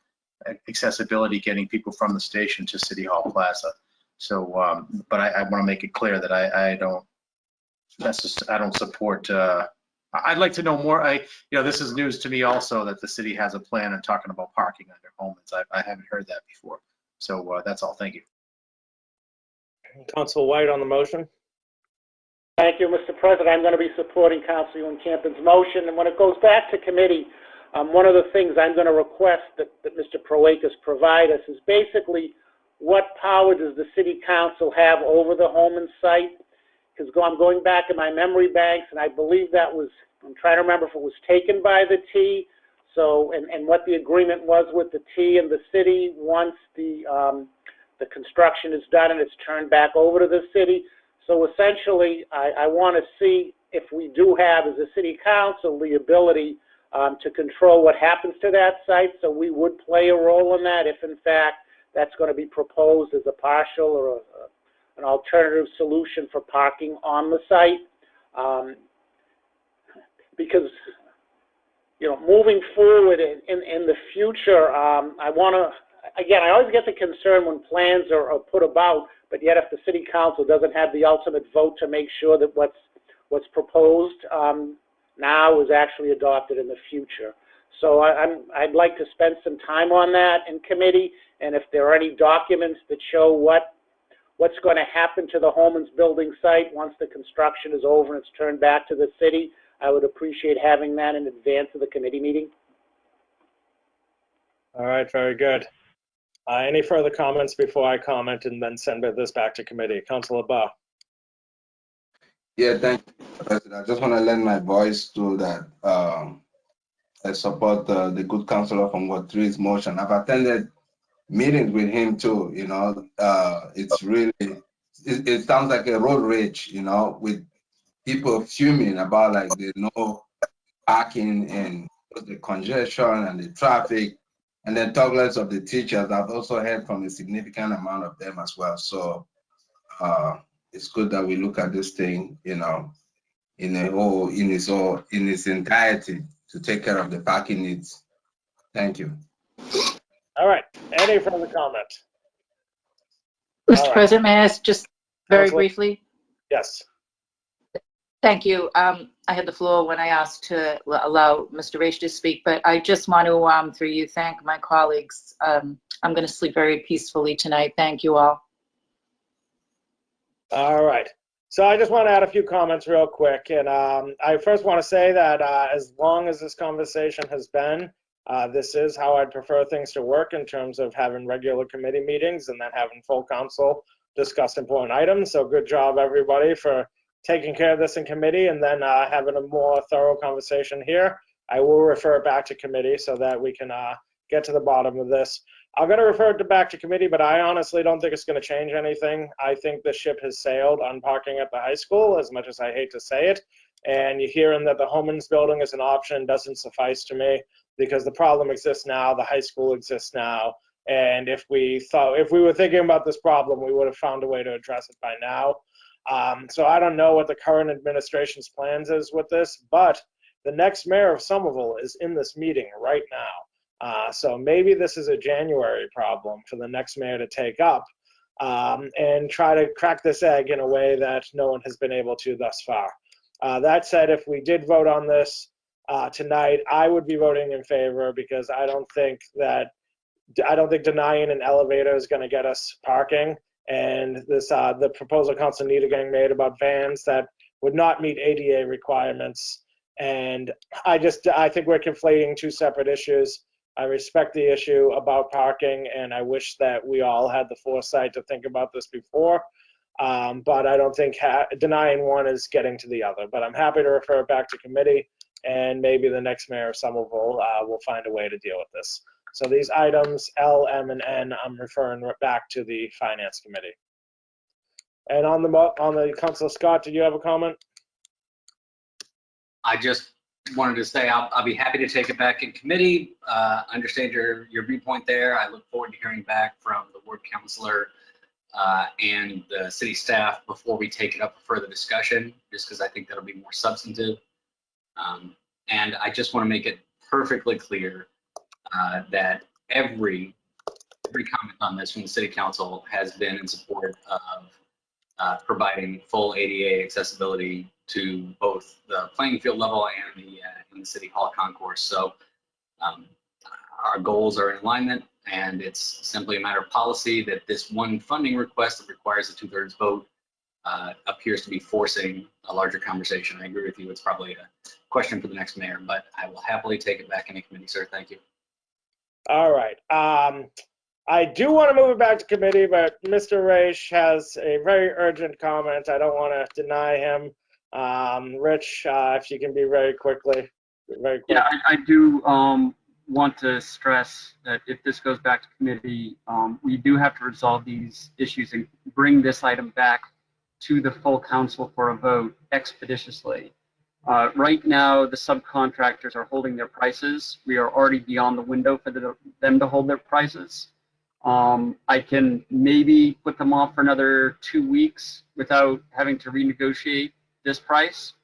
S: accessibility, getting people from the station to City Hall Plaza. So, but I want to make it clear that I don't support. I'd like to know more. This is news to me also, that the city has a plan and talking about parking under Homans. I haven't heard that before. So that's all. Thank you.
A: Council White on the motion.
E: Thank you, Mr. President. I'm going to be supporting Councilor Campion's motion. And when it goes back to committee, one of the things I'm going to request that Mr. Proakis provide us is basically what power does the city council have over the Holman site? Because I'm going back in my memory banks, and I believe that was, I'm trying to remember if it was taken by the T, so, and what the agreement was with the T and the city once the construction is done and it's turned back over to the city. So essentially, I want to see if we do have, as a city council, the ability to control what happens to that site. So we would play a role in that if, in fact, that's going to be proposed as a partial or an alternative solution for parking on the site. Because, you know, moving forward in the future, I want to, again, I always get the concern when plans are put about, but yet if the city council doesn't have the ultimate vote to make sure that what's proposed now is actually adopted in the future. So I'd like to spend some time on that in committee, and if there are any documents that show what's going to happen to the Holman's building site once the construction is over and it's turned back to the city, I would appreciate having that in advance of the committee meeting.
A: All right, very good. Any further comments before I comment and then send this back to committee? Councilor Barr.
L: Yeah, thank you, President. I just want to lend my voice to that. I support the good councilor from Ward 3's motion. I've attended meetings with him too, you know. It's really, it sounds like a road rage, you know, with people fuming about like the no parking and the congestion and the traffic, and then talk less of the teachers. I've also heard from a significant amount of them as well. So it's good that we look at this thing, you know, in its entirety to take care of the parking needs. Thank you.
A: All right. Any further comment?
N: Mr. President, may I ask just very briefly?
A: Yes.
N: Thank you. I had the floor when I asked to allow Mr. Raish to speak, but I just want to, through you, thank my colleagues. I'm going to sleep very peacefully tonight. Thank you all.
A: All right. So I just want to add a few comments real quick. And I first want to say that as long as this conversation has been, this is how I'd prefer things to work in terms of having regular committee meetings and then having full council discuss important items. So good job, everybody, for taking care of this in committee and then having a more thorough conversation here. I will refer it back to committee so that we can get to the bottom of this. I'm going to refer it back to committee, but I honestly don't think it's going to change anything. I think the ship has sailed on parking at the high school, as much as I hate to say it. And you're hearing that the Holman's building is an option doesn't suffice to me because the problem exists now, the high school exists now. And if we were thinking about this problem, we would have found a way to address it by now. So I don't know what the current administration's plans is with this, but the next mayor of Somerville is in this meeting right now. So maybe this is a January problem for the next mayor to take up and try to crack this egg in a way that no one has been able to thus far. That said, if we did vote on this tonight, I would be voting in favor because I don't think denying an elevator is going to get us parking. And this the proposal Council Niedergang made about vans that would not meet ADA requirements. And I think we're conflating two separate issues. I respect the issue about parking, and I wish that we all had the foresight to think about this before. But I don't think denying one is getting to the other. But I'm happy to refer it back to committee, and maybe the next mayor of Somerville will find a way to deal with this. So these items, L, M, and N, I'm referring back to the Finance Committee. And on the Councilor Scott, did you have a comment?
O: I just wanted to say I'll be happy to take it back in committee. Understand your viewpoint there. I look forward to hearing back from the ward councilor and the city staff before we take it up for further discussion, just because I think that'll be more substantive. And I just want to make it perfectly clear that every comment on this from the city council has been in support of providing full ADA accessibility to both the playing field level and the City Hall concourse. So our goals are in alignment, and it's simply a matter of policy that this one funding request that requires a 2/3 vote appears to be forcing a larger conversation. I agree with you. It's probably a question for the next mayor, but I will happily take it back in a committee, sir. Thank you.
A: All right. I do want to move it back to committee, but Mr. Raish has a very urgent comment. I don't want to deny him. Rich, if you can be very quick.
T: Yeah, I do want to stress that if this goes back to committee, we do have to resolve these issues and bring this item back to the full council for a vote expeditiously. Right now, the subcontractors are holding their prices. We are already beyond the window for them to hold their prices. I can maybe put them off for another 2 weeks without having to renegotiate this price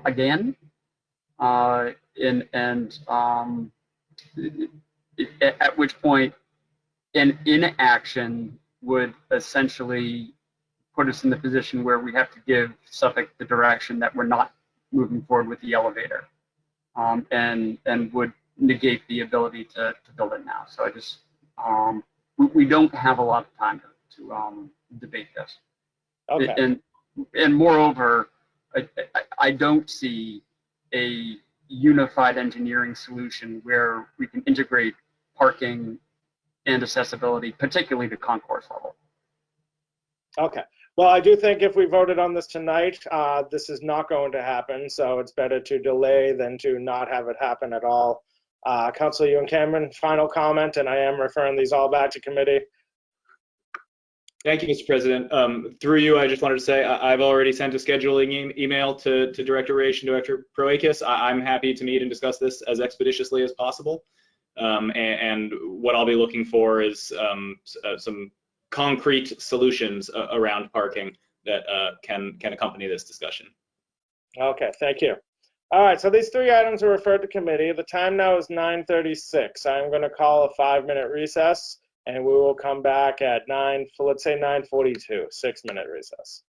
T: again. At which point an inaction would essentially put us in the position where we have to give Suffolk the direction that we're not moving forward with the elevator, and would negate the ability to build it now. So I just, we don't have a lot of time to debate this.
A: Okay.
T: And moreover, I don't see a unified engineering solution where we can integrate parking and accessibility, particularly the concourse level.
A: Okay. Well, I do think if we voted on this tonight, this is not going to happen. So it's better to delay than to not have it happen at all. Councilor Ewan Cameron, final comment, and I am referring these all back to committee.
M: Thank you, Mr. President. Through you, I just wanted to say I've already sent a scheduling email to Director Raish and Director Proakis. I'm happy to meet and discuss this as expeditiously as possible. And what I'll be looking for is some concrete solutions around parking that can accompany this discussion.
A: Okay, thank you. All right, so these 3 items are referred to committee. The time now is 9:36. I'm going to call a 5-minute recess, and we will come back at let's say 9:42, 6-minute recess.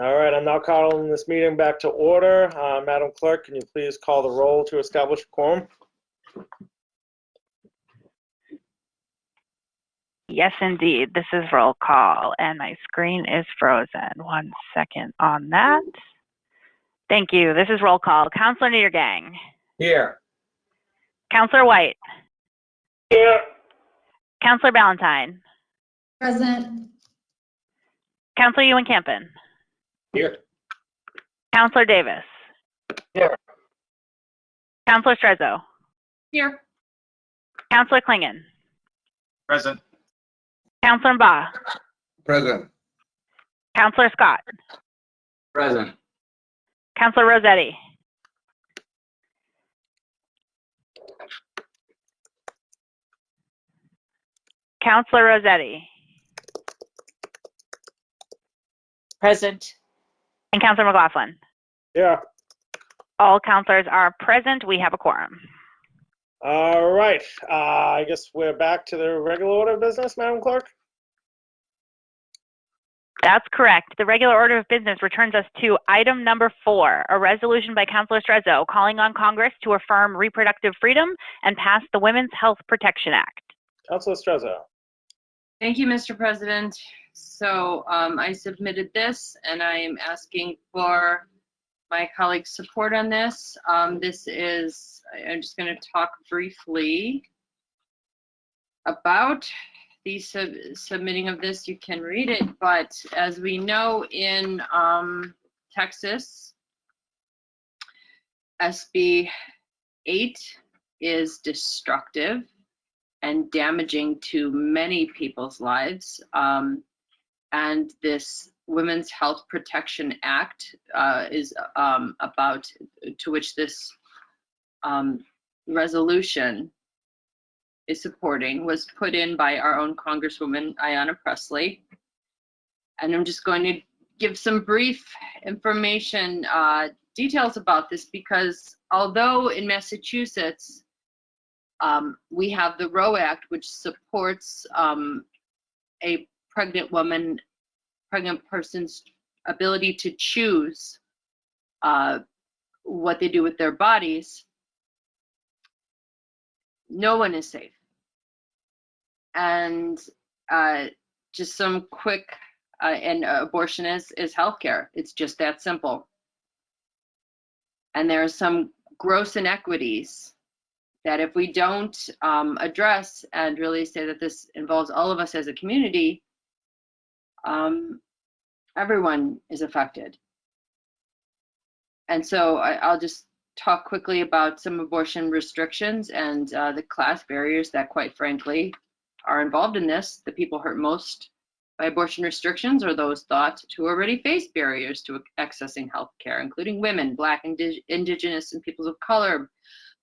A: All right, I'm now calling this meeting back to order. Madam Clerk, can you please call the roll to establish a quorum?
B: Yes, indeed. This is roll call, and my screen is frozen. 1 second on that. Thank you. This is roll call. Counselor Niedergang.
C: Here.
B: Counselor White.
A: Here.
B: Counselor Ballantyne.
D: Present.
B: Counselor Ewan-Campen.
C: Here.
B: Counselor Davis.
C: Here.
B: Counselor Strezzo.
F: Here.
B: Counselor Klingon.
S: Present.
B: Counselor Mba.
L: Present.
B: Counselor Scott.
O: Present.
B: Counselor Rossetti. Counselor Rossetti.
N: Present.
B: And Counselor McLaughlin.
A: Yeah.
B: All counselors are present. We have a quorum.
A: All right. I guess we're back to the regular order of business, Madam Clerk.
B: That's correct. The regular order of business returns us to item number 4, a resolution by Counselor Strezzo calling on Congress to affirm reproductive freedom and pass the Women's Health Protection Act.
A: Councilor Strezzo.
F: Thank you, Mr. President. So I submitted this and I am asking for my colleagues' support on this. I'm just going to talk briefly about the submitting of this. You can read it, but as we know in Texas, SB 8 is destructive and damaging to many people's lives. And this Women's Health Protection Act is about, to which this resolution is supporting, was put in by our own Congresswoman Ayanna Pressley. And I'm just going to give some brief information, details about this, because although in Massachusetts, we have the Roe Act, which supports a pregnant person's ability to choose what they do with their bodies, no one is safe. And just some quick, and abortion is healthcare. It's just that simple. And there are some gross inequities that if we don't address and really say that this involves all of us as a community, everyone is affected. And so I'll just talk quickly about some abortion restrictions and the class barriers that, quite frankly, are involved in this. The people hurt most by abortion restrictions are those thought to already face barriers to accessing health care, including women, Black, Indigenous, and peoples of color,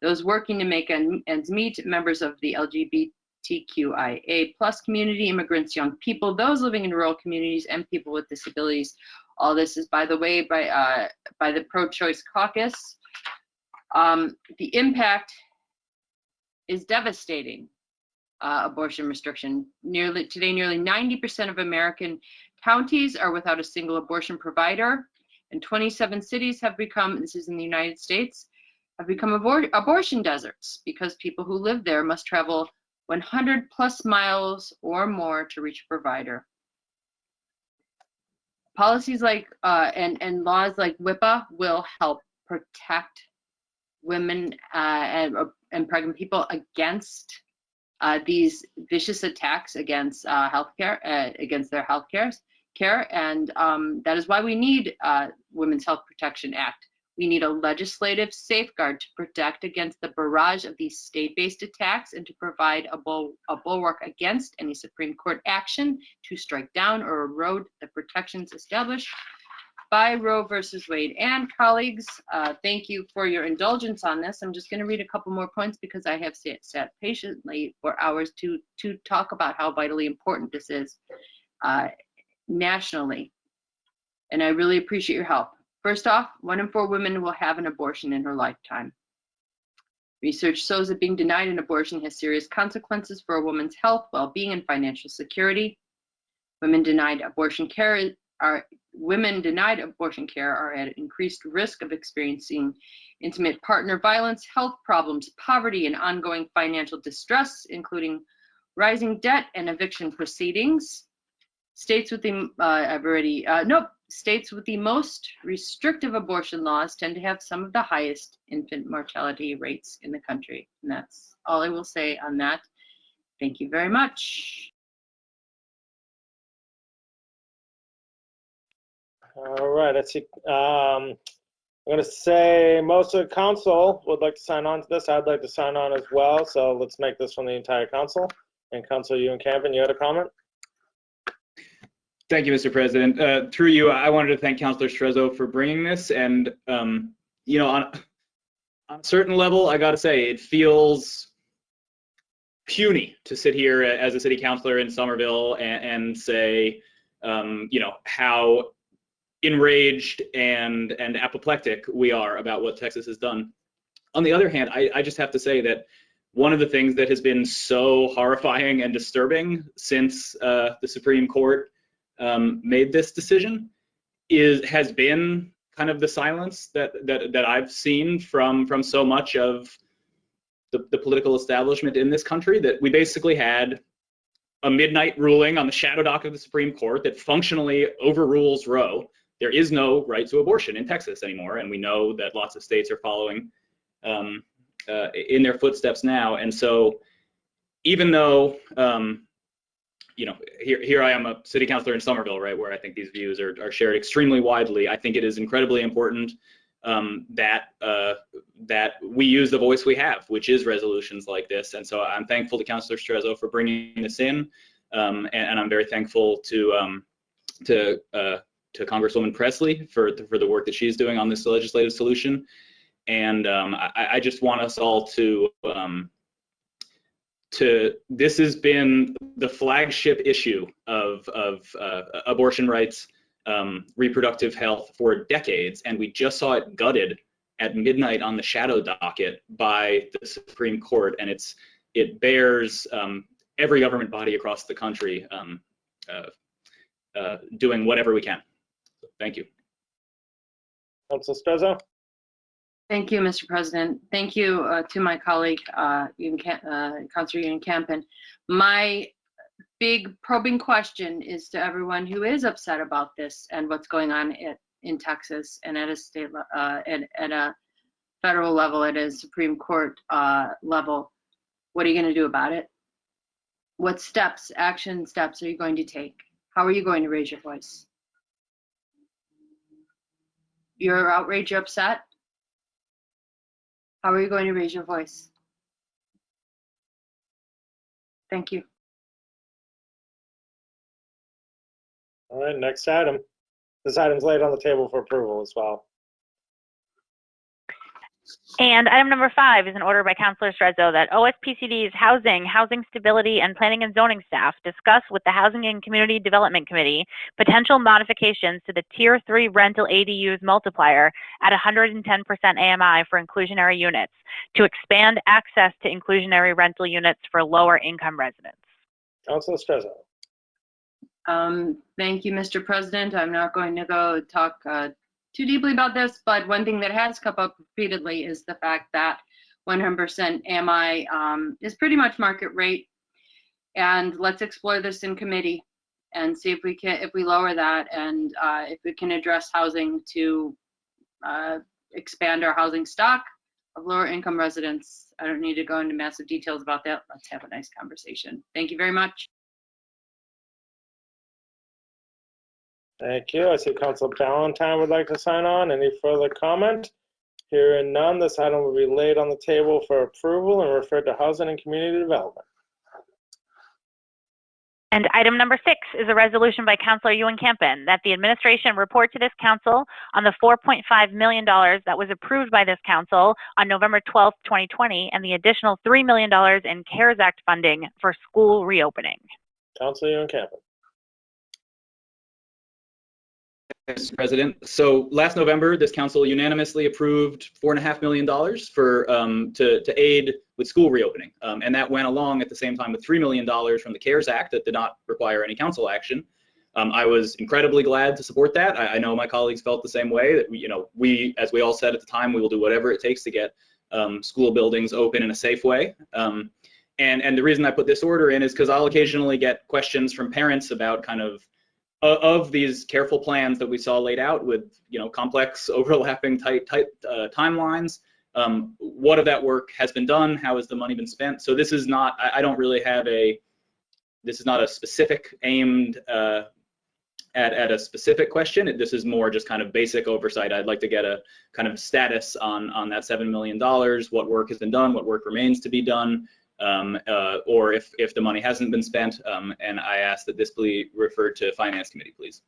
F: those working to make ends meet, members of the LGBTQIA+ community, immigrants, young people, those living in rural communities, and people with disabilities. All this is, by the way, by the Pro-Choice Caucus. The impact is devastating. Abortion restriction. Today, nearly 90% of American counties are without a single abortion provider, and 27 cities have become, this is in the United States, have become abortion deserts because people who live there must travel 100+ miles or more to reach a provider. Policies like and laws like WIPA will help protect women and pregnant people against these vicious attacks against healthcare, against their healthcare, and that is why we need Women's Health Protection Act. We need a legislative safeguard to protect against the barrage of these state-based attacks and to provide a bulwark against any Supreme Court action to strike down or erode the protections established by Roe versus Wade. And colleagues, thank you for your indulgence on this. I'm just going to read a couple more points because I have sat patiently for hours to talk about how vitally important this is nationally. And I really appreciate your help. First off, 1 in 4 women will have an abortion in her lifetime. Research shows that being denied an abortion has serious consequences for a woman's health, well-being, and financial security. Women denied abortion care women denied abortion care are at increased risk of experiencing intimate partner violence, health problems, poverty, and ongoing financial distress, including rising debt and eviction proceedings. States with the, states with the most restrictive abortion laws tend to have some of the highest infant mortality rates in the country. And that's all I will say on that. Thank you very much.
A: All right, I see. I'm going to say most of the council would like to sign on to this. I'd like to sign on as well. So let's make this from the entire council. And Councilor Ewan-Campen, you had a comment?
M: Thank you, Mr. President. Through you, I wanted to thank Councilor Strezzo for bringing this. And, you know, on a certain level, I got to say, it feels puny to sit here as a city councilor in Somerville and say, you know, how enraged and apoplectic we are about what Texas has done. On the other hand, I just have to say that one of the things that has been so horrifying and disturbing since the Supreme Court made this decision has been kind of the silence that I've seen from so much of the political establishment in this country, that we basically had a midnight ruling on the shadow dock of the Supreme Court that functionally overrules Roe. There is no right to abortion in Texas anymore, and we know that lots of states are following in their footsteps now. And so even though, you know, here I am, a city councilor in Somerville, right, where I think these views are shared extremely widely, I think it is incredibly important that we use the voice we have, which is resolutions like this. And so I'm thankful to Councilor Strezzo for bringing this in, and I'm very thankful to Congresswoman Presley for the work that she's doing on this legislative solution. And I just want us all to this has been the flagship issue of abortion rights, reproductive health for decades, and we just saw it gutted at midnight on the shadow docket by the Supreme Court, and it bears every government body across the country doing whatever we can. So, thank you.
A: Councilor Strezzo?
F: Thank you, Mr. President. Thank you to my colleague, Councilor Ewan-Campen. My big probing question is to everyone who is upset about this and what's going on in Texas and at a state at a federal level, at a Supreme Court level. What are you going to do about it? What steps, action steps, are you going to take? How are you going to raise your voice? You're outraged, you're upset? How are you going to raise your voice? Thank you.
A: All right, next item. This item's laid on the table for approval as well.
B: And item number 5 is an order by Councilor Strezzo that OSPCD's Housing Stability, and Planning and Zoning staff discuss with the Housing and Community Development Committee potential modifications to the Tier 3 rental ADUs multiplier at 110% AMI for inclusionary units to expand access to inclusionary rental units for lower income residents.
A: Councilor Strezzo.
F: Thank you, Mr. President. I'm not going to go talk too deeply about this, but one thing that has come up repeatedly is the fact that 100% AMI is pretty much market rate, and let's explore this in committee and see if we lower that, and if we can address housing to expand our housing stock of lower income residents. I don't need to go into massive details about that. Let's have a nice conversation. Thank you very much.
A: Thank you. I see Councilor Ballantyne would like to sign on. Any further comment? Hearing none, this item will be laid on the table for approval and referred to Housing and Community Development.
B: And item number 6 is a resolution by Councilor Ewan-Campen that the administration report to this council on the $4.5 million that was approved by this council on November 12th, 2020, and the additional $3 million in CARES Act funding for school reopening.
A: Councilor Ewan-Campen.
M: Mr. President. So last November, this council unanimously approved $4.5 million for to aid with school reopening, and that went along at the same time with $3 million from the CARES Act that did not require any council action I was incredibly glad to support that. I know my colleagues felt the same way, that we, as we all said at the time, we will do whatever it takes to get school buildings open in a safe way. And the reason I put this order in is because I'll occasionally get questions from parents about kind of these careful plans that we saw laid out with complex, overlapping, tight timelines. What of that work has been done? How has the money been spent? So this is not, I don't really have this is not a specific aimed at a specific question. This is more just kind of basic oversight. I'd like to get a kind of status on that $7 million, what work has been done, what work remains to be done, or if the money hasn't been spent. And I ask that this be referred to Finance Committee, please.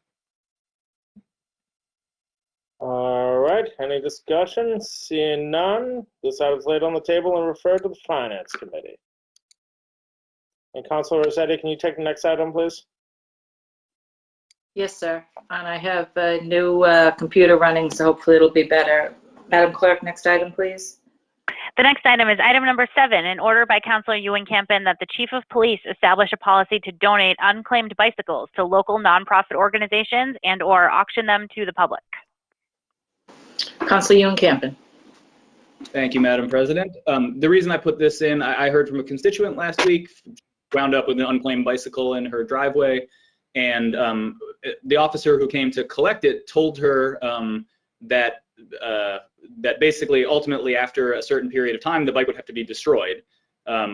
A: All right, any discussion? Seeing none, this item is laid on the table and referred to the Finance Committee. And Councilor Rossetti, can you take the next item, please?
N: Yes, sir. And I have a new computer running, so hopefully it'll be better. Madam Clerk, next item, please.
B: The next item is item number 7, an order by Councilor Ewan-Campen that the Chief of Police establish a policy to donate unclaimed bicycles to local nonprofit organizations and/or auction them to the public.
N: Councilor Ewan-Campen.
M: Thank you, Madam President. The reason I put this in, I heard from a constituent last week, wound up with an unclaimed bicycle in her driveway, and the officer who came to collect it told her that basically, ultimately, after a certain period of time, the bike would have to be destroyed,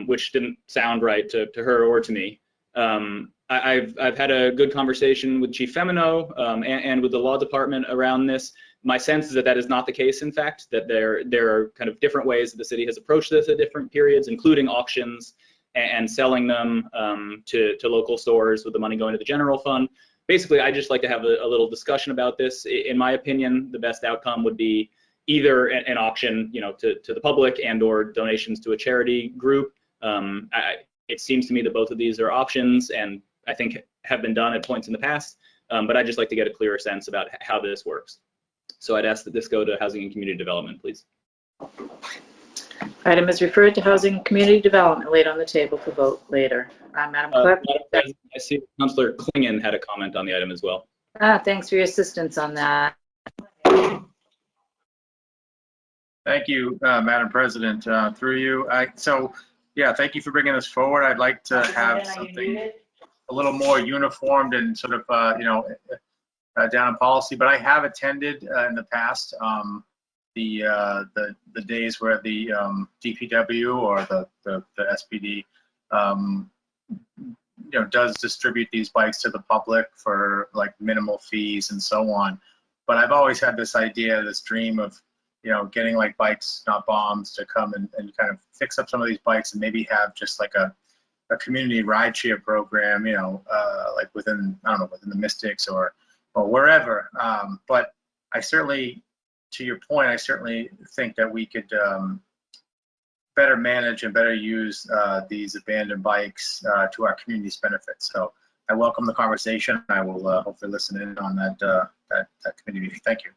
M: which didn't sound right to her or to me. I've had a good conversation with Chief Femino and with the law department around this. My sense is that that is not the case, in fact, that there are kind of different ways that the city has approached this at different periods, including auctions and selling them to local stores with the money going to the general fund. Basically, I just like to have a little discussion about this. In my opinion, the best outcome would be either an auction, to the public and/or donations to a charity group. It seems to me that both of these are options, and I think have been done at points in the past. But I'd just like to get a clearer sense about how this works. So I'd ask that this go to Housing and Community Development, please.
N: Item is referred to Housing and Community Development, laid on the table for vote later. Madam Clerk.
M: Madam President, I see Councilor Klingon had a comment on the item as well.
N: Thanks for your assistance on that.
S: Thank you, Madam President. Through you. Yeah, thank you for bringing this forward. I'd like to have something a little more uniformed and sort of, down in policy, but I have attended in the past the days where the DPW or the SPD does distribute these bikes to the public for like minimal fees and so on. But I've always had this idea, this dream of getting like Bikes Not Bombs to come and kind of fix up some of these bikes and maybe have just like a community rideshare program, like within, I don't know, within the Mystics or wherever. But I certainly, to your point, I certainly think that we could better manage and better use these abandoned bikes to our community's benefit. So I welcome the conversation. I will hopefully listen in on that committee meeting. Thank you.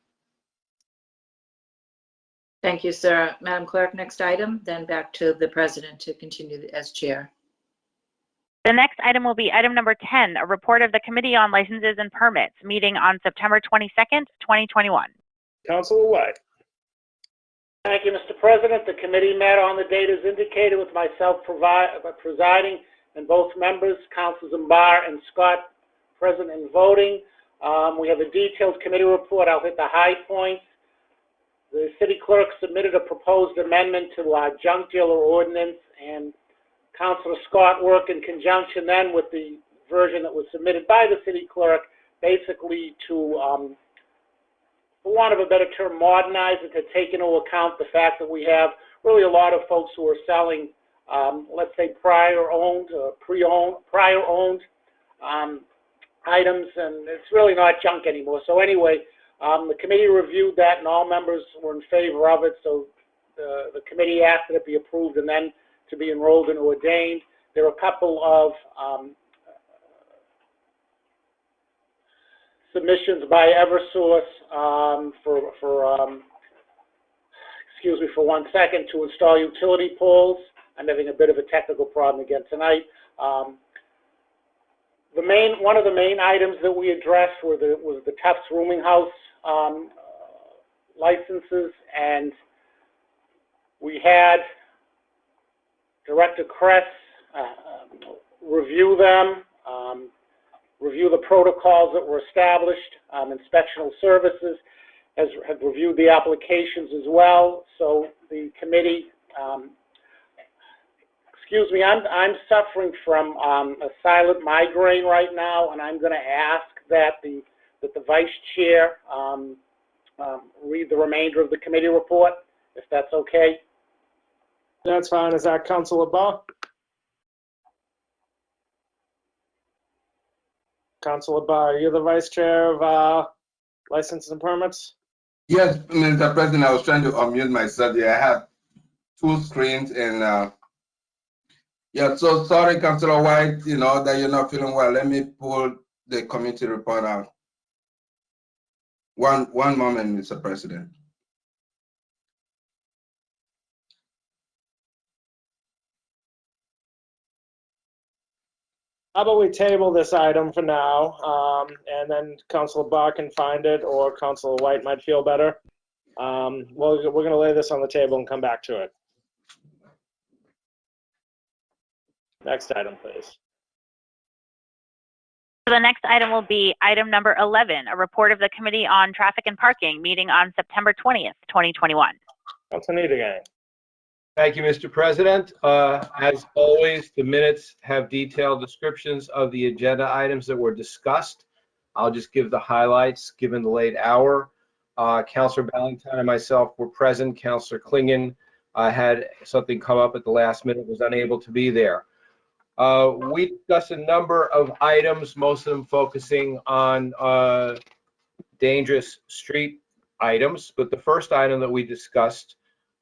N: Thank you, sir. Madam Clerk, next item, then back to the President to continue as chair.
B: The next item will be item number 10, a report of the Committee on Licenses and Permits, meeting on September 22nd, 2021.
A: Councilor White.
E: Thank you, Mr. President. The committee met on the date as indicated with myself presiding and both members, Councilors Mbar and Scott, present and voting. We have a detailed committee report. I'll hit the high points. The city clerk submitted a proposed amendment to our junk dealer ordinance, and Councilor Scott worked in conjunction then with the version that was submitted by the city clerk, basically to, for want of a better term, modernize it, to take into account the fact that we have really a lot of folks who are selling, let's say, prior-owned items, and it's really not junk anymore. So anyway, the committee reviewed that, and all members were in favor of it, so the committee asked that it be approved and then to be enrolled and ordained. There are a couple of submissions by Eversource excuse me for 1 second, to install utility poles. I'm having a bit of a technical problem again tonight. one of the main items that we addressed was the Tufts Rooming House licenses, and we had Director Kress review them, review the protocols that were established. Inspectional Services has reviewed the applications as well. So the committee, excuse me, I'm suffering from a silent migraine right now, and I'm going to ask that the Vice Chair read the remainder of the committee report, if that's okay.
A: That's fine. Is that Councilor Barr? Councilor Barr, you're the Vice Chair of Licenses and Permits?
L: Yes, Mr. President, I was trying to unmute myself here. I have two screens and yeah, so sorry, Councilor White, that you're not feeling well. Let me pull the committee report out. One moment, Mr. President.
A: How about we table this item for now, and then Councilor Barr can find it, or Councilor White might feel better. Well, we're going to lay this on the table and come back to it. Next item, please.
B: So the next item will be item number 11, a report of the Committee on Traffic and Parking meeting on September 20th, 2021.
A: Councilor Niedergang.
C: Thank you, Mr. President. As always, the minutes have detailed descriptions of the agenda items that were discussed. I'll just give the highlights given the late hour. Councilor Ballantyne and myself were present. Councilor Klingon had something come up at the last minute, was unable to be there. We discussed a number of items, most of them focusing on dangerous street items, but the first item that we discussed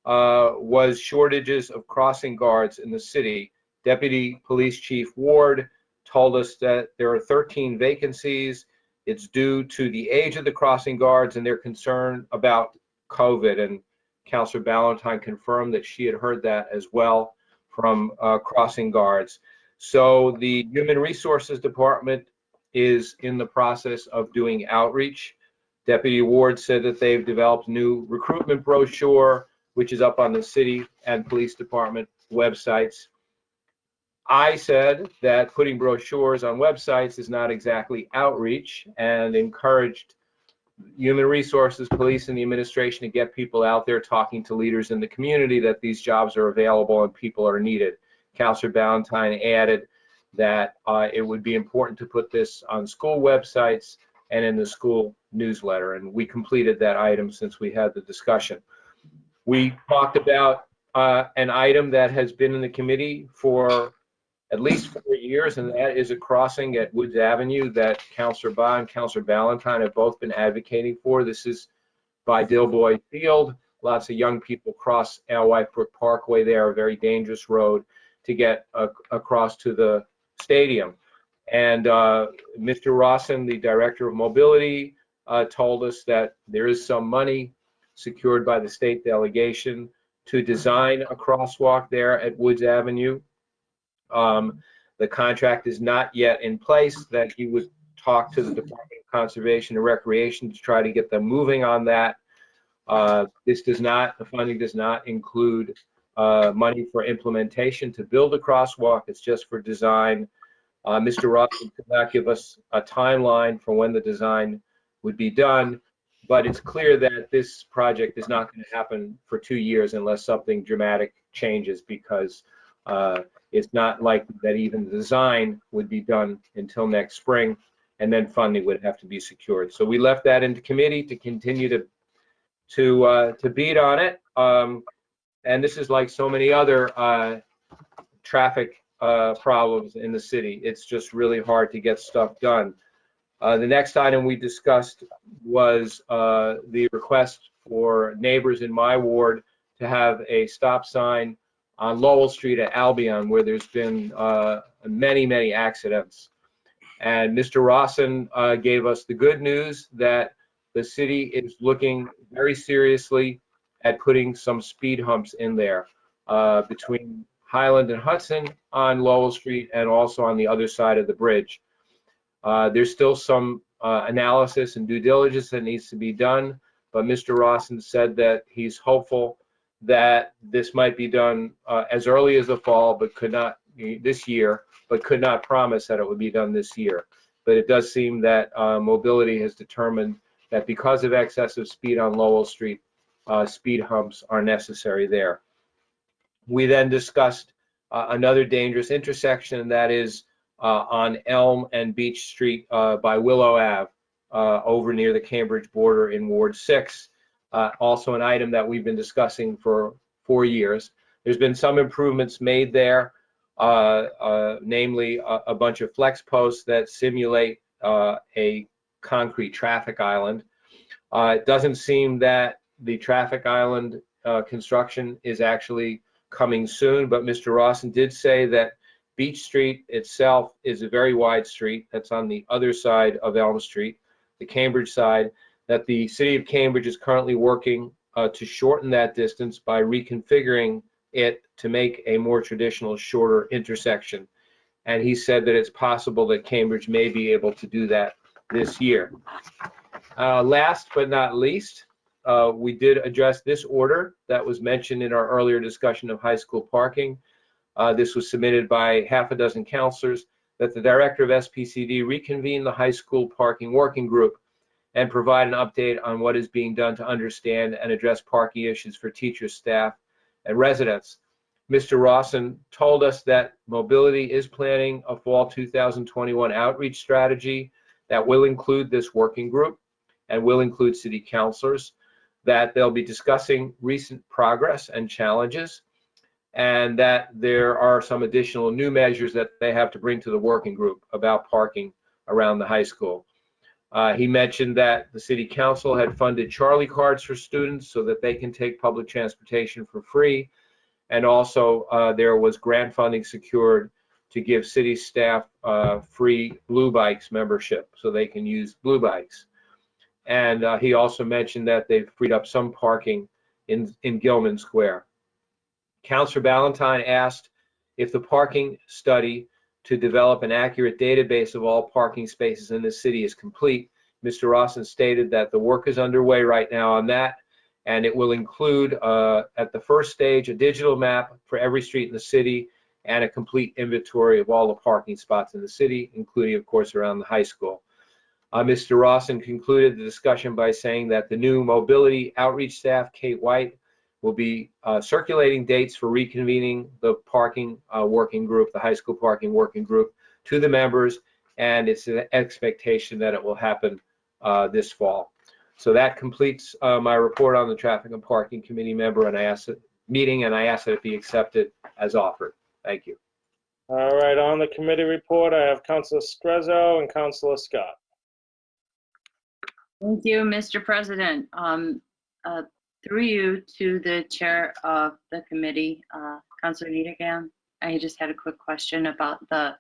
C: was shortages of crossing guards in the city. Deputy Police Chief Ward told us that there are 13 vacancies. It's due to the age of the crossing guards and their concern about COVID. And Councilor Ballantyne confirmed that she had heard that as well from crossing guards. So the Human Resources Department is in the process of doing outreach. Deputy Ward said that they've developed a new recruitment brochure, which is up on the city and police department websites. I said that putting brochures on websites is not exactly outreach, and encouraged Human Resources, police, and the administration to get people out there talking to leaders in the community that these jobs are available and people are needed. Councilor Ballantyne added that it would be important to put this on school websites and in the school newsletter, and we completed that item since we had the discussion. We talked about an item that has been in the committee for at least 4 years, and that is a crossing at Woods Avenue that Councilor Barr and Councilor Ballantyne have both been advocating for. This is by Dilboy Field. Lots of young people cross Alewife Brook Parkway there, a very dangerous road to get across to the stadium. And Mr. Rawson, the Director of Mobility, told us that there is some money secured by the state delegation to design a crosswalk there at Woods Avenue. The contract is not yet in place, that he would talk to the Department of Conservation and Recreation to try to get them moving on that. The funding does not include money for implementation to build a crosswalk. It's just for design. Mr. Rawson could not give us a timeline for when the design would be done, but it's clear that this project is not going to happen for 2 years unless something dramatic changes, because it's not likely that even the design would be done until next spring, and then funding would have to be secured. So we left that into committee to continue to beat on it. And this is like so many other traffic problems in the city. It's just really hard to get stuff done. The next item we discussed was the request for neighbors in my ward to have a stop sign on Lowell Street at Albion, where there's been many, many accidents. And Mr. Rawson gave us the good news that the city is looking very seriously at putting some speed humps in there between Highland and Hudson on Lowell Street, and also on the other side of the bridge. There's still some analysis and due diligence that needs to be done, but Mr. Rawson said that he's hopeful that this might be done as early as the fall, but could not this year, but could not promise that it would be done this year. But it does seem that mobility has determined that because of excessive speed on Lowell Street, speed humps are necessary there. We then discussed another dangerous intersection, and that is on Elm and Beach Street by Willow Ave, over near the Cambridge border in Ward 6. Also an item that we've been discussing for 4 years. There's been some improvements made there, namely a bunch of flex posts that simulate a concrete traffic island. It doesn't seem that the traffic island construction is actually coming soon, but Mr. Rawson did say that Beach Street itself is a very wide street that's on the other side of Elm Street, the Cambridge side, that the City of Cambridge is currently working to shorten that distance by reconfiguring it to make a more traditional, shorter intersection. And he said that it's possible that Cambridge may be able to do that this year. Last but not least, we did address this order that was mentioned in our earlier discussion of high school parking. This was submitted by half a dozen counselors, that the director of SPCD reconvene the high school parking working group and provide an update on what is being done to understand and address parking issues for teachers, staff, and residents. Mr. Rawson told us that Mobility is planning a fall 2021 outreach strategy that will include this working group and will include city councilors, that they'll be discussing recent progress and challenges, and that there are some additional new measures that they have to bring to the working group about parking around the high school. He mentioned that the city council had funded Charlie cards for students so that they can take public transportation for free, and also there was grant funding secured to give city staff free Blue Bikes membership so they can use Blue Bikes. And he also mentioned that they've freed up some parking in Gilman Square. Councilor Ballantyne asked if the parking study to develop an accurate database of all parking spaces in the city is complete. Mr. Rawson stated that the work is underway right now on that, and it will include, at the first stage, a digital map for every street in the city and a complete inventory of all the parking spots in the city, including, of course, around the high school. Mr. Rawson concluded the discussion by saying that the new mobility outreach staff, Kate White, will be circulating dates for reconvening the parking working group, the high school parking working group, to the members, and it's an expectation that it will happen this fall. So that completes my report on the Traffic and Parking Committee member, and I ask that it be accepted as offered. Thank you.
A: All right, on the committee report, I have Councilor Strezzo and Councilor Scott.
F: Thank you, Mr. President. Through you to the chair of the committee, Councilor Niedergang, I just had a quick question about the.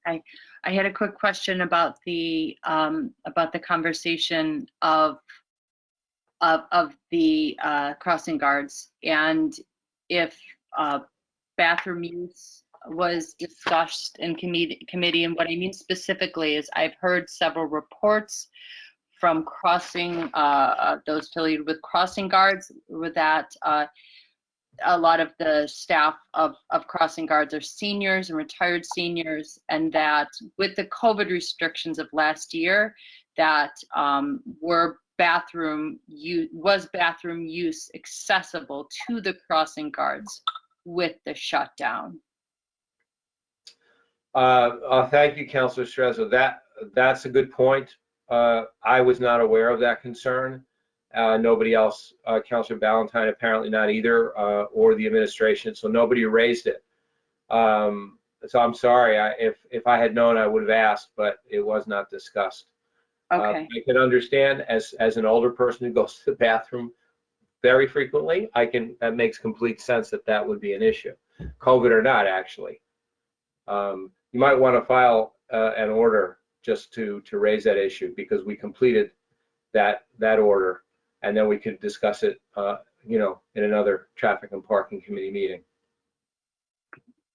F: I had a quick question about the conversation of the crossing guards, and if bathroom use was discussed in committee. And what I mean specifically is I've heard several reports from crossing, those affiliated with crossing guards, with that a lot of the staff of crossing guards are seniors and retired seniors, and that with the COVID restrictions of last year, that was bathroom use accessible to the crossing guards with the shutdown?
C: Thank you, Councilor Strezzo. That's a good point. I was not aware of that concern. Nobody else, Councilor Ballantyne apparently not either, or the administration, so nobody raised it. So I'm sorry, if I had known I would have asked, but it was not discussed.
F: Okay.
C: I can understand as an older person who goes to the bathroom very frequently, that makes complete sense that would be an issue, COVID or not, actually. You might want to file an order just to raise that issue, because we completed that order, and then we could discuss it, in another Traffic and Parking Committee meeting.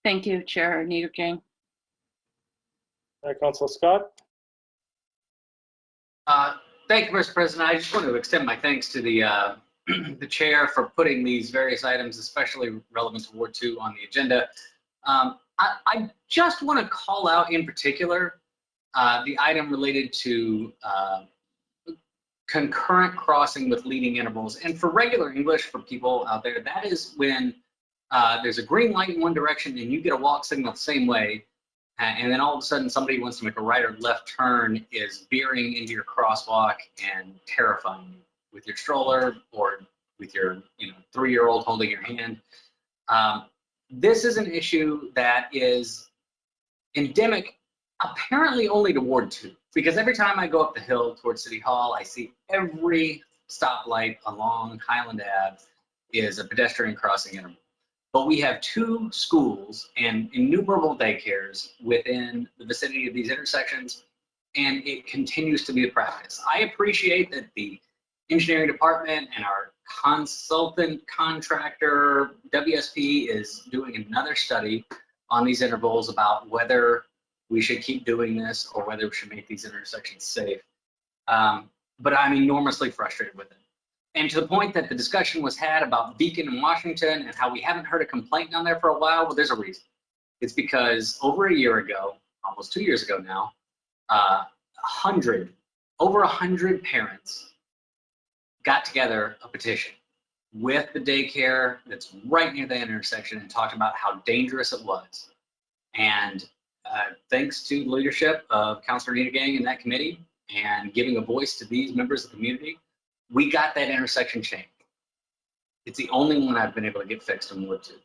F: Thank you, Chair Niedergang.
A: All right, Councilor Scott.
O: Thank you, Mr. President. I just want to extend my thanks to the the chair for putting these various items, especially relevant to Ward 2, on the agenda. I just want to call out in particular the item related to concurrent crossing with leading intervals. And for regular English, for people out there, that is when there's a green light in one direction and you get a walk signal the same way, and then all of a sudden somebody wants to make a right or left turn, is veering into your crosswalk and terrifying you with your stroller or with your 3-year-old holding your hand. This is an issue that is endemic apparently only to Ward 2, because every time I go up the hill towards City Hall, I see every stoplight along Highland Ave is a pedestrian crossing interval. But we have 2 schools and innumerable daycares within the vicinity of these intersections, and it continues to be a practice. I appreciate that the engineering department and our consultant contractor, WSP, is doing another study on these intervals about whether we should keep doing this or whether we should make these intersections safe. But I'm enormously frustrated with it. And to the point that the discussion was had about Beacon and Washington and how we haven't heard a complaint down there for a while, well, there's a reason. It's because over a year ago, almost 2 years ago now, over 100 parents got together a petition with the daycare that's right near the intersection and talked about how dangerous it was. And thanks to the leadership of Councilor Nita Gang and that committee and giving a voice to these members of the community, we got that intersection changed. It's the only one I've been able to get fixed in Ward 2.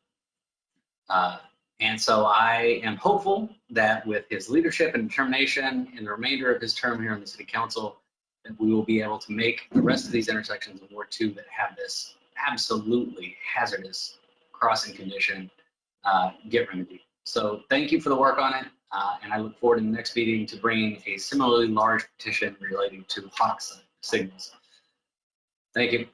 O: And so I am hopeful that with his leadership and determination in the remainder of his term here on the City Council, that we will be able to make the rest of these intersections in Ward 2 that have this absolutely hazardous crossing condition get remedied. So thank you for the work on it, and I look forward in the next meeting to bringing a similarly large petition relating to hawk signals. Thank you.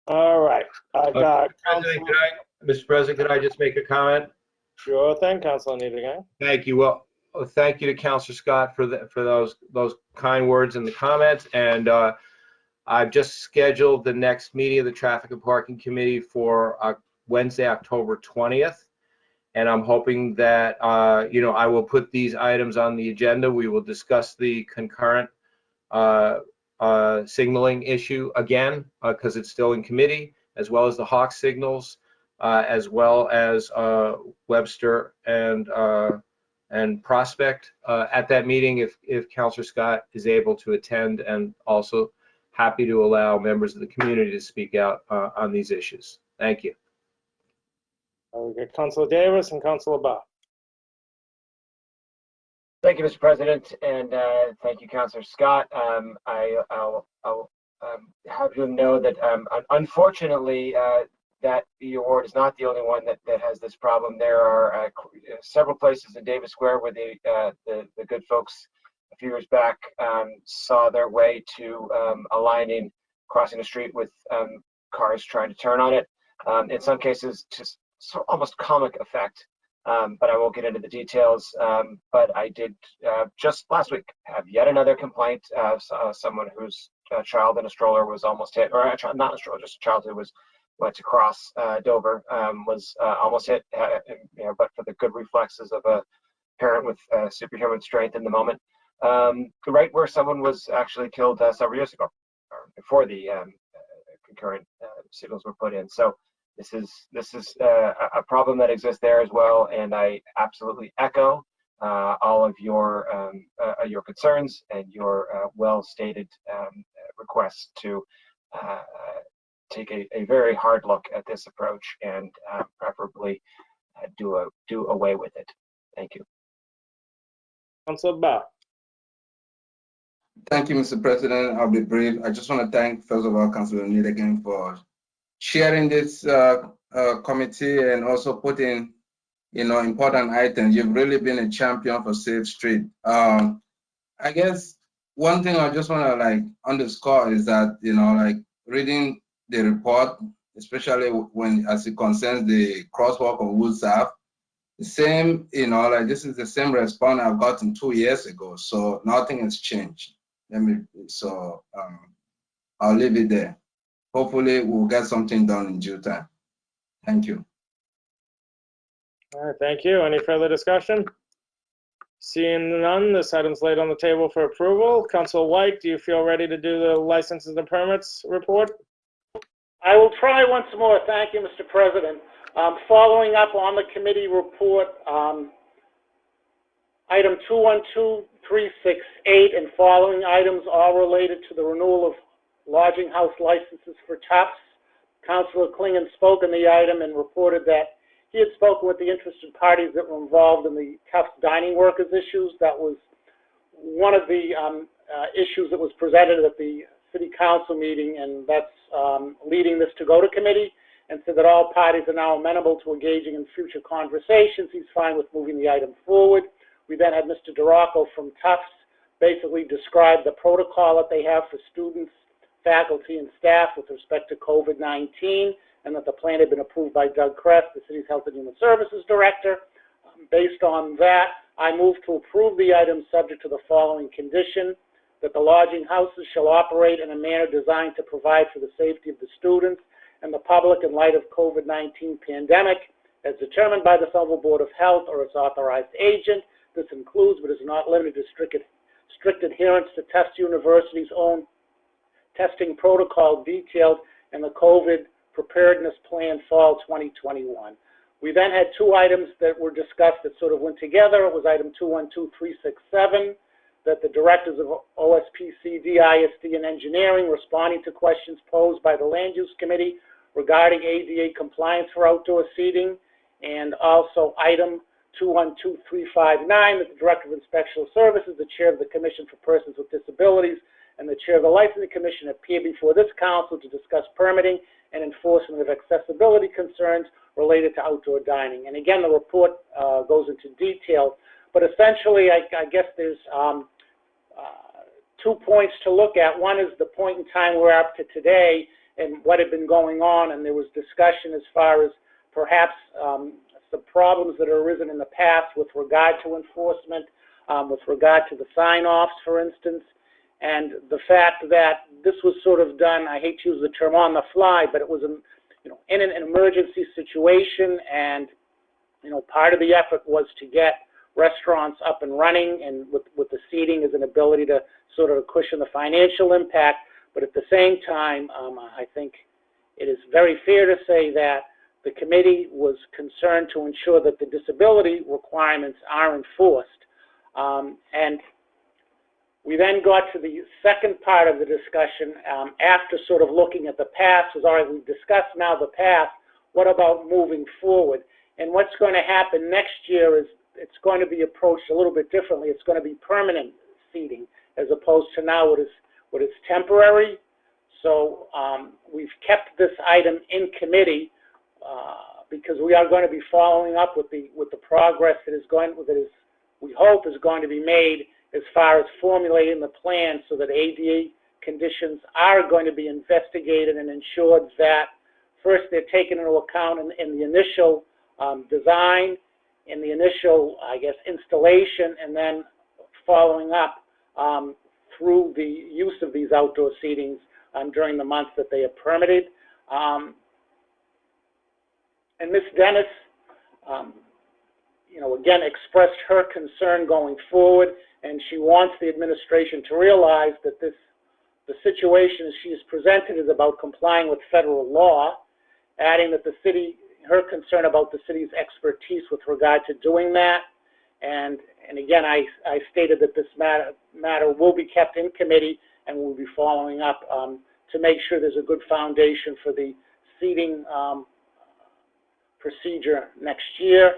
A: All right.
C: Mr. President, could I just make a comment?
A: Sure thing, Councilor Nita Gang.
C: Thank you. Well, thank you to Councilor Scott for those kind words in the comments. And I've just scheduled the next meeting of the Traffic and Parking Committee for Wednesday, October 20th. And I'm hoping that, I will put these items on the agenda. We will discuss the concurrent signaling issue again, because it's still in committee, as well as the hawk signals, as well as Webster and Prospect at that meeting if Councilor Scott is able to attend, and also happy to allow members of the community to speak out on these issues. Thank you.
A: We get Councilor Davis and Councilor Ba.
P: Thank you, Mr. President, and thank you, Councilor Scott. I'll have you know that unfortunately that the award is not the only one that has this problem. There are several places in Davis Square where the good folks a few years back saw their way to aligning, crossing the street with cars trying to turn on it. In some cases, just almost comic effect. But I won't get into the details. But I did just last week have yet another complaint of someone whose child in a stroller was almost hit, or not a stroller, just a child who went to cross Dover, was almost hit, but for the good reflexes of a parent with superhuman strength in the moment. Right where someone was actually killed several years ago, or before the concurrent signals were put in. So this is a problem that exists there as well, and I absolutely echo all of your concerns and your well-stated requests to take a very hard look at this approach and preferably do away with it. Thank you.
A: Councilor Ba.
L: Thank you, Mr. President. I'll be brief. I just want to thank, first of all, Councilor Nita Gang for sharing this committee and also putting, important items. You've really been a champion for Safe Street. I guess one thing I just want to underscore is that, reading the report, especially when as it concerns the crosswalk of Woods Ave, same, like this is the same response I've gotten 2 years ago. So nothing has changed. I'll leave it there. Hopefully we'll get something done in due time. Thank you.
A: All right, thank you. Any further discussion? Seeing none, this item's laid on the table for approval. Council White, do you feel ready to do the licenses and permits report?
E: I will try once more. Thank you, Mr. President. Following up on the committee report, item 212368 and following items all related to the renewal of lodging house licenses for Tufts. Councilor Klingon spoke on the item and reported that he had spoken with the interested parties that were involved in the Tufts dining workers issues. That was one of the issues that was presented at the City Council meeting, and that's leading this to go to committee, and so that all parties are now amenable to engaging in future conversations. He's fine with moving the item forward. We then had Mr. Duraco from Tufts basically describe the protocol that they have for students, faculty, and staff with respect to COVID-19, and that the plan had been approved by Doug Kress, the city's Health and Human Services Director. Based on that, I move to approve the item subject to the following condition: that the lodging houses shall operate in a manner designed to provide for the safety of the students and the public in light of COVID-19 pandemic, as determined by the Somerville Board of Health or its authorized agent. This includes, but is not limited to, strict adherence to Tufts University's own testing protocol detailed in the COVID Preparedness Plan Fall 2021. We then had two items that were discussed that sort of went together. It was item 212367, that the directors of OSPC, DISD, and engineering responding to questions posed by the Land Use Committee regarding ADA compliance for outdoor seating, and also item 212359, that the Director of Inspectional Services, the Chair of the Commission for Persons with Disabilities, and the Chair of the Licensing Commission appear before this Council to discuss permitting and enforcement of accessibility concerns related to outdoor dining. And again, the report goes into detail, but essentially, I guess there's 2 points to look at. One is the point in time we're up to today and what had been going on, and there was discussion as far as perhaps the problems that have arisen in the past with regard to enforcement, with regard to the sign-offs, for instance, and the fact that this was sort of done, I hate to use the term on the fly, but it was in an emergency situation, and part of the effort was to get restaurants up and running, and with the seating as an ability to sort of cushion the financial impact. But at the same time, I think it is very fair to say that the committee was concerned to ensure that the disability requirements are enforced. And we then got to the second part of the discussion after sort of looking at the past. Was all right, we've discussed now the past, what about moving forward? And what's going to happen next year is it's going to be approached a little bit differently. It's going to be permanent seating as opposed to now what is temporary. So we've kept this item in committee because we are going to be following up with the progress we hope is going to be made as far as formulating the plan so that ADA conditions are going to be investigated and ensured that first they're taken into account in the initial design, in the initial, I guess, installation, and then following up through the use of these outdoor seatings during the months that they are permitted. And Ms. Dennis, again, expressed her concern going forward, and she wants the administration to realize that the situation as she is presented is about complying with federal law, adding that her concern about the city's expertise with regard to doing that. And again, I stated that this matter will be kept in committee and we'll be following up to make sure there's a good foundation for the seating procedure next year.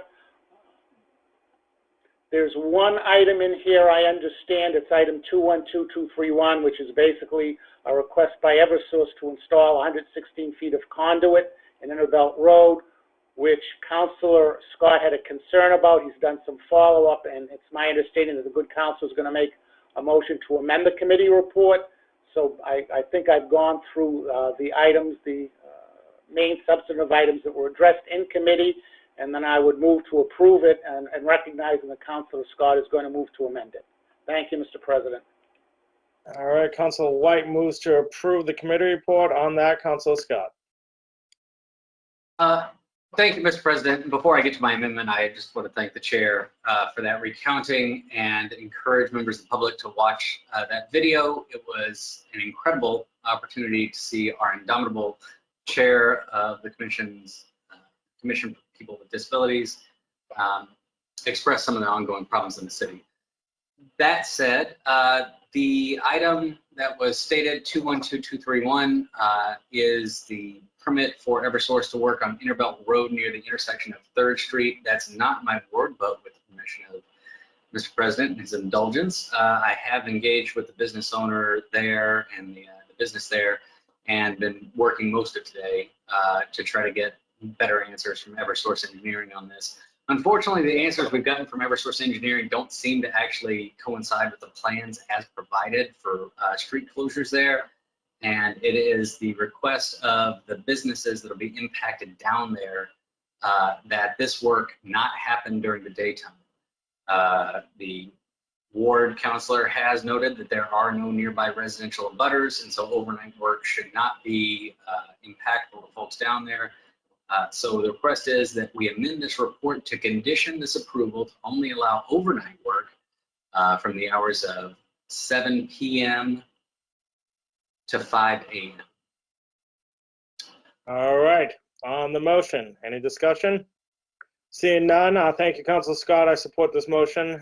E: There's one item in here I understand, it's item 212231, which is basically a request by Eversource to install 116 feet of conduit in Interbelt Road, which Councilor Scott had a concern about. He's done some follow-up, and it's my understanding that the good council is going to make a motion to amend the committee report. So I think I've gone through the items, the main substantive items that were addressed in committee, and then I would move to approve it and recognizing that Councilor Scott is going to move to amend it. Thank you, Mr. President.
A: All right, Councilor White moves to approve the committee report. On that, Councilor Scott.
O: Thank you, Mr. President. Before I get to my amendment, I just want to thank the chair for that recounting and encourage members of the public to watch that video. It was an incredible opportunity to see our indomitable chair of the commission's Commission for People with Disabilities express some of the ongoing problems in the city. That said, the item that was stated 212231 is the permit for Eversource to work on Interbelt Road near the intersection of 3rd Street. That's not my ward, but with the permission of Mr. President and his indulgence, I have engaged with the business owner there and the business there and been working most of today to try to get better answers from Eversource Engineering on this. Unfortunately, the answers we've gotten from Eversource Engineering don't seem to actually coincide with the plans as provided for street closures there. And it is the request of the businesses that will be impacted down there that this work not happen during the daytime. The ward counselor has noted that there are no nearby residential abutters, and so overnight work should not be impactful to folks down there. So the request is that we amend this report to condition this approval to only allow overnight work from the hours of 7 p.m. to 5 a.m.
A: All right, on the motion, any discussion? Seeing none, thank you, Councilor Scott. I support this motion.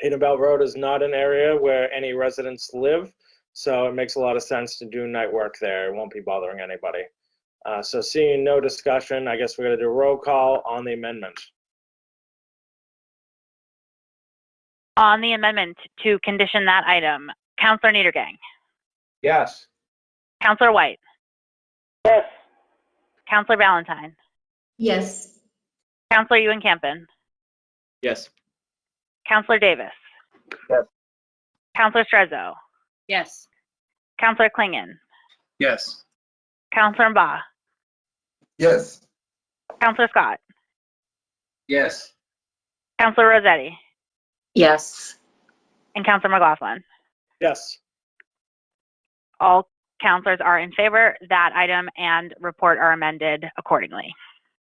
A: Interbelt Road is not an area where any residents live, so it makes a lot of sense to do night work there. It won't be bothering anybody. So seeing no discussion, I guess we're going to do a roll call on the amendment.
B: On the amendment to condition that item, Councilor Niedergang.
C: Yes.
B: Councilor White.
E: Yes.
B: Councilor Valentine.
D: Yes.
B: Councilor Ewan-Campen.
M: Yes.
B: Councilor Davis.
P: Yes.
B: Councilor Strezzo.
F: Yes.
B: Councilor Klingon.
S: Yes.
B: Councilor Mba.
L: Yes.
B: Councilor Scott.
O: Yes.
B: Councilor Rossetti.
N: Yes.
B: And Councilor McLaughlin.
A: Yes.
B: All councilors are in favor. That item and report are amended accordingly.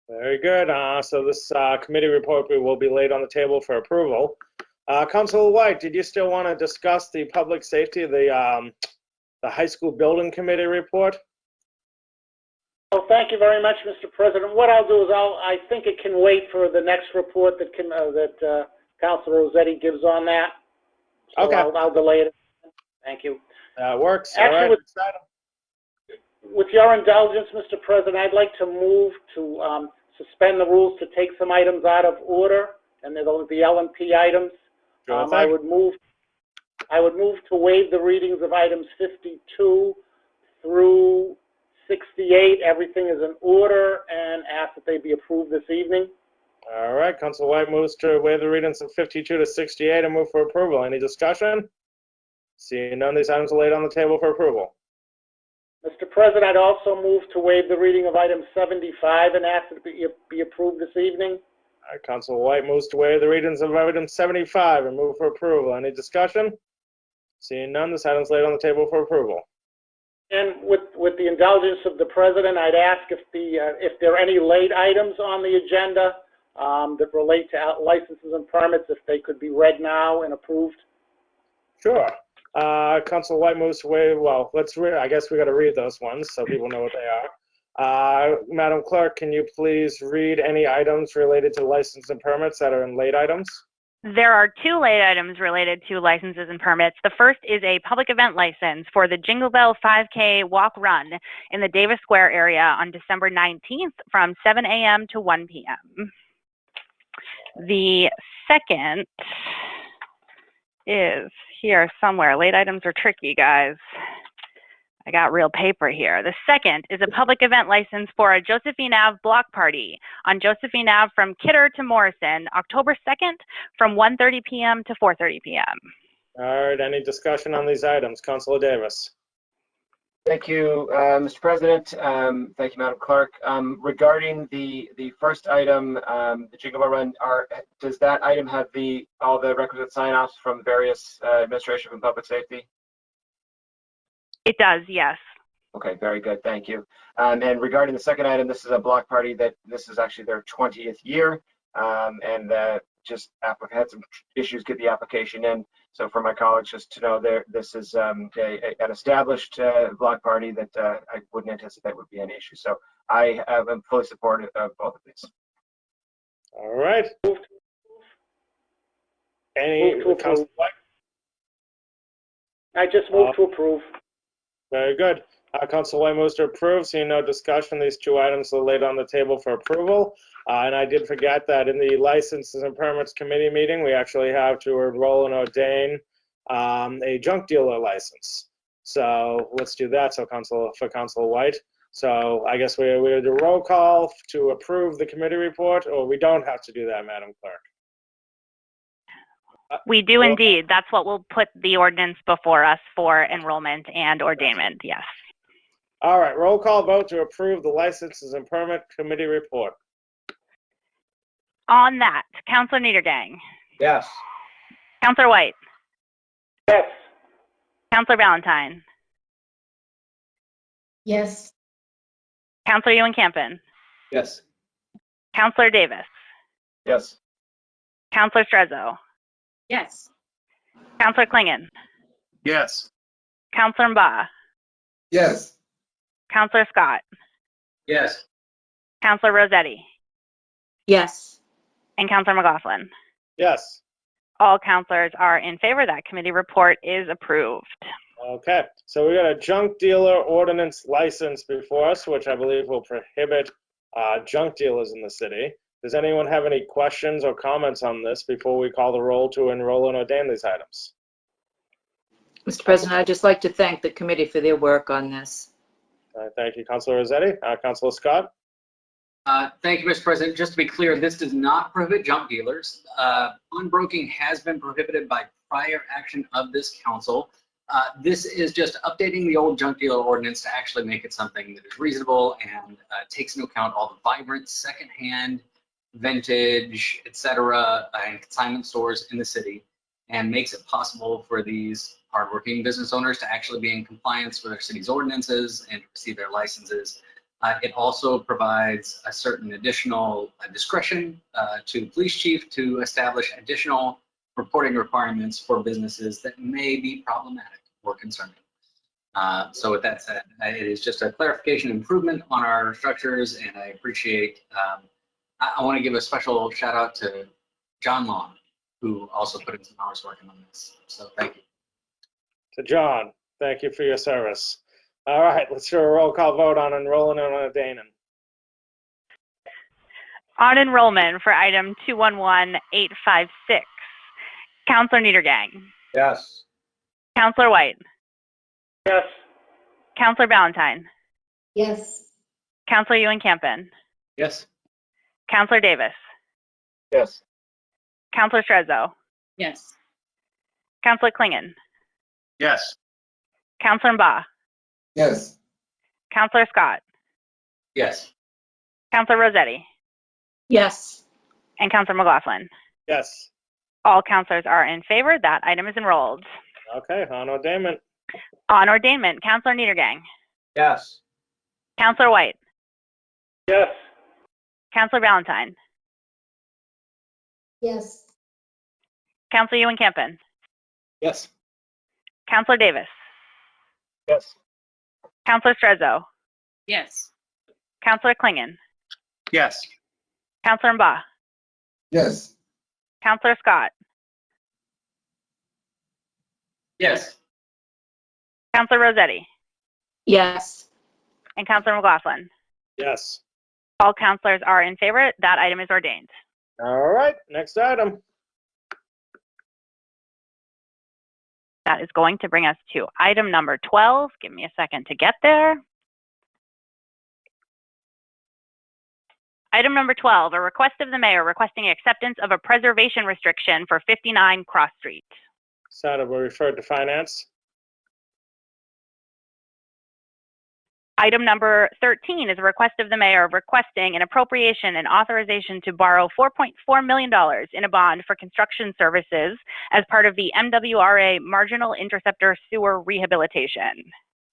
A: Very good. So this committee report will be laid on the table for approval. Councilor White, did you still want to discuss the public safety, the high school building committee report?
E: Well, thank you very much, Mr. President. What I'll do is I think it can wait for the next report that Councilor Rossetti gives on that. So
A: Okay.
E: I'll delay it. Thank you.
A: That works.
E: Actually,
A: all right.
E: with your indulgence, Mr. President, I'd like to move to suspend the rules to take some items out of order, and they're the L&P items.
A: Sure
E: I
A: thing.
E: would move to waive the readings of items 52 through 68. Everything is in order, and ask that they be approved this evening.
A: All right. Councilor White moves to waive the readings of 52 to 68 and move for approval. Any discussion? Seeing none, these items are laid on the table for approval.
E: Mr. President, I'd also move to waive the reading of item 75 and ask that it be approved this evening.
A: All right. Councilor White moves to waive the readings of item 75 and move for approval. Any discussion? Seeing none, this item is laid on the table for approval.
E: And with the indulgence of the President, I'd ask if there are any late items on the agenda that relate to licenses and permits, if they could be read now and approved.
A: Sure. Councilor White moves to waive, well, I guess we got to read those ones so people know what they are. Madam Clerk, can you please read any items related to license and permits that are in late items?
B: There are two late items related to licenses and permits. The first is a public event license for the Jingle Bell 5K Walk Run in the Davis Square area on December 19th from 7 a.m. to 1 p.m. The second is here somewhere. Late items are tricky, guys. I got real paper here. The second is a public event license for a Josephine Ave block party on Josephine Ave from Kidder to Morrison, October 2nd from 1:30 p.m. to 4:30 p.m.
A: All right, any discussion on these items? Councilor Davis.
P: Thank you, Mr. President. Thank you, Madam Clerk. Regarding the first item, the Jingle Bell Run, does that item have all the requisite sign-offs from various administration and public safety?
B: It does, yes.
P: Okay, very good. Thank you. And regarding the second item, this is a block party this is actually their 20th year, and just had some issues get the application in. So for my colleagues, just to know, this is an established block party that I wouldn't anticipate would be an issue. So I am fully supportive of both of these.
A: All right.
E: Move to approve.
A: Councilor White?
E: I just moved to approve.
A: Very good. Councilor White moves to approve. Seeing no discussion, these two items are laid on the table for approval. And I did forget that in the Licenses and Permits Committee meeting, we actually have to enroll and ordain a junk dealer license. So let's do that. So for Councilor White. So I guess we do a roll call to approve the committee report, or we don't have to do that, Madam Clerk?
B: We do indeed. That's what we'll put the ordinance before us for enrollment and ordainment, yes.
A: All right, roll call vote to approve the Licenses and Permit Committee report.
B: On that, Councilor Niedergang.
C: Yes.
B: Councilor White.
E: Yes.
B: Councilor Valentine.
D: Yes.
B: Councilor Ewan-Campen.
C: Yes.
B: Councilor Davis.
P: Yes.
B: Councilor Strezzo.
I: Yes.
B: Councilor Klingon.
S: Yes.
B: Councilor Mba.
L: Yes.
B: Councilor Scott.
O: Yes.
B: Councilor Rossetti.
N: Yes.
B: And Councilor McLaughlin.
A: Yes.
B: All councilors are in favor. That committee report is approved.
A: Okay, so we got a junk dealer ordinance license before us, which I believe will prohibit junk dealers in the city. Does anyone have any questions or comments on this before we call the roll to enroll and ordain these items?
N: Mr. President, I'd just like to thank the committee for their work on this.
A: Thank you, Councilor Rossetti. Councilor Scott?
O: Thank you, Mr. President. Just to be clear, this does not prohibit junk dealers. Pawnbroking has been prohibited by prior action of this council. This is just updating the old junk dealer ordinance to actually make it something that is reasonable and takes into account all the vibrant secondhand, vintage, etc., and consignment stores in the city, and makes it possible for these hardworking business owners to actually be in compliance with our city's ordinances and receive their licenses. It also provides a certain additional discretion to the police chief to establish additional reporting requirements for businesses that may be problematic or concerning. So with that said, it is just a clarification improvement on our structures, and I appreciate, I want to give a special shout out to John Long, who also put in some hours working on this. So thank you.
A: To John, thank you for your service. All right, let's do a roll call vote on enrolling and ordaining.
B: On enrollment for item 211856, Councilor Niedergang.
C: Yes.
B: Councilor White.
E: Yes.
B: Councilor Valentine.
D: Yes.
B: Councilor Ewan-Campen.
C: Yes.
B: Councilor Davis.
P: Yes.
B: Councilor Strezzo.
F: Yes.
B: Councilor Klingon.
S: Yes.
B: Councilor Mba.
L: Yes.
B: Councilor Scott.
O: Yes.
B: Councilor Rossetti.
N: Yes.
B: And Councilor McLaughlin.
A: Yes.
B: All councilors are in favor. That item is enrolled.
A: Okay, on ordainment.
B: On ordainment, Councilor Niedergang.
C: Yes.
B: Councilor White.
E: Yes.
B: Councilor Valentine.
D: Yes.
B: Councilor Ewan-Campen.
C: Yes.
B: Councilor Davis.
P: Yes.
B: Councilor Strezzo.
F: Yes.
B: Councilor Klingon.
S: Yes.
B: Councilor Mba.
L: Yes.
B: Councilor Scott.
O: Yes.
B: Councilor Rossetti.
N: Yes.
B: And Councilor McLaughlin.
A: Yes.
B: All councilors are in favor. That item is ordained.
A: All right, next item.
B: That is going to bring us to item number 12. Give me a second to get there. Item number 12, a request of the mayor requesting acceptance of a preservation restriction for 59 Cross Street.
A: So will be referred to finance.
B: Item number 13 is a request of the mayor requesting an appropriation and authorization to borrow $4.4 million in a bond for construction services as part of the MWRA Marginal Interceptor Sewer Rehabilitation.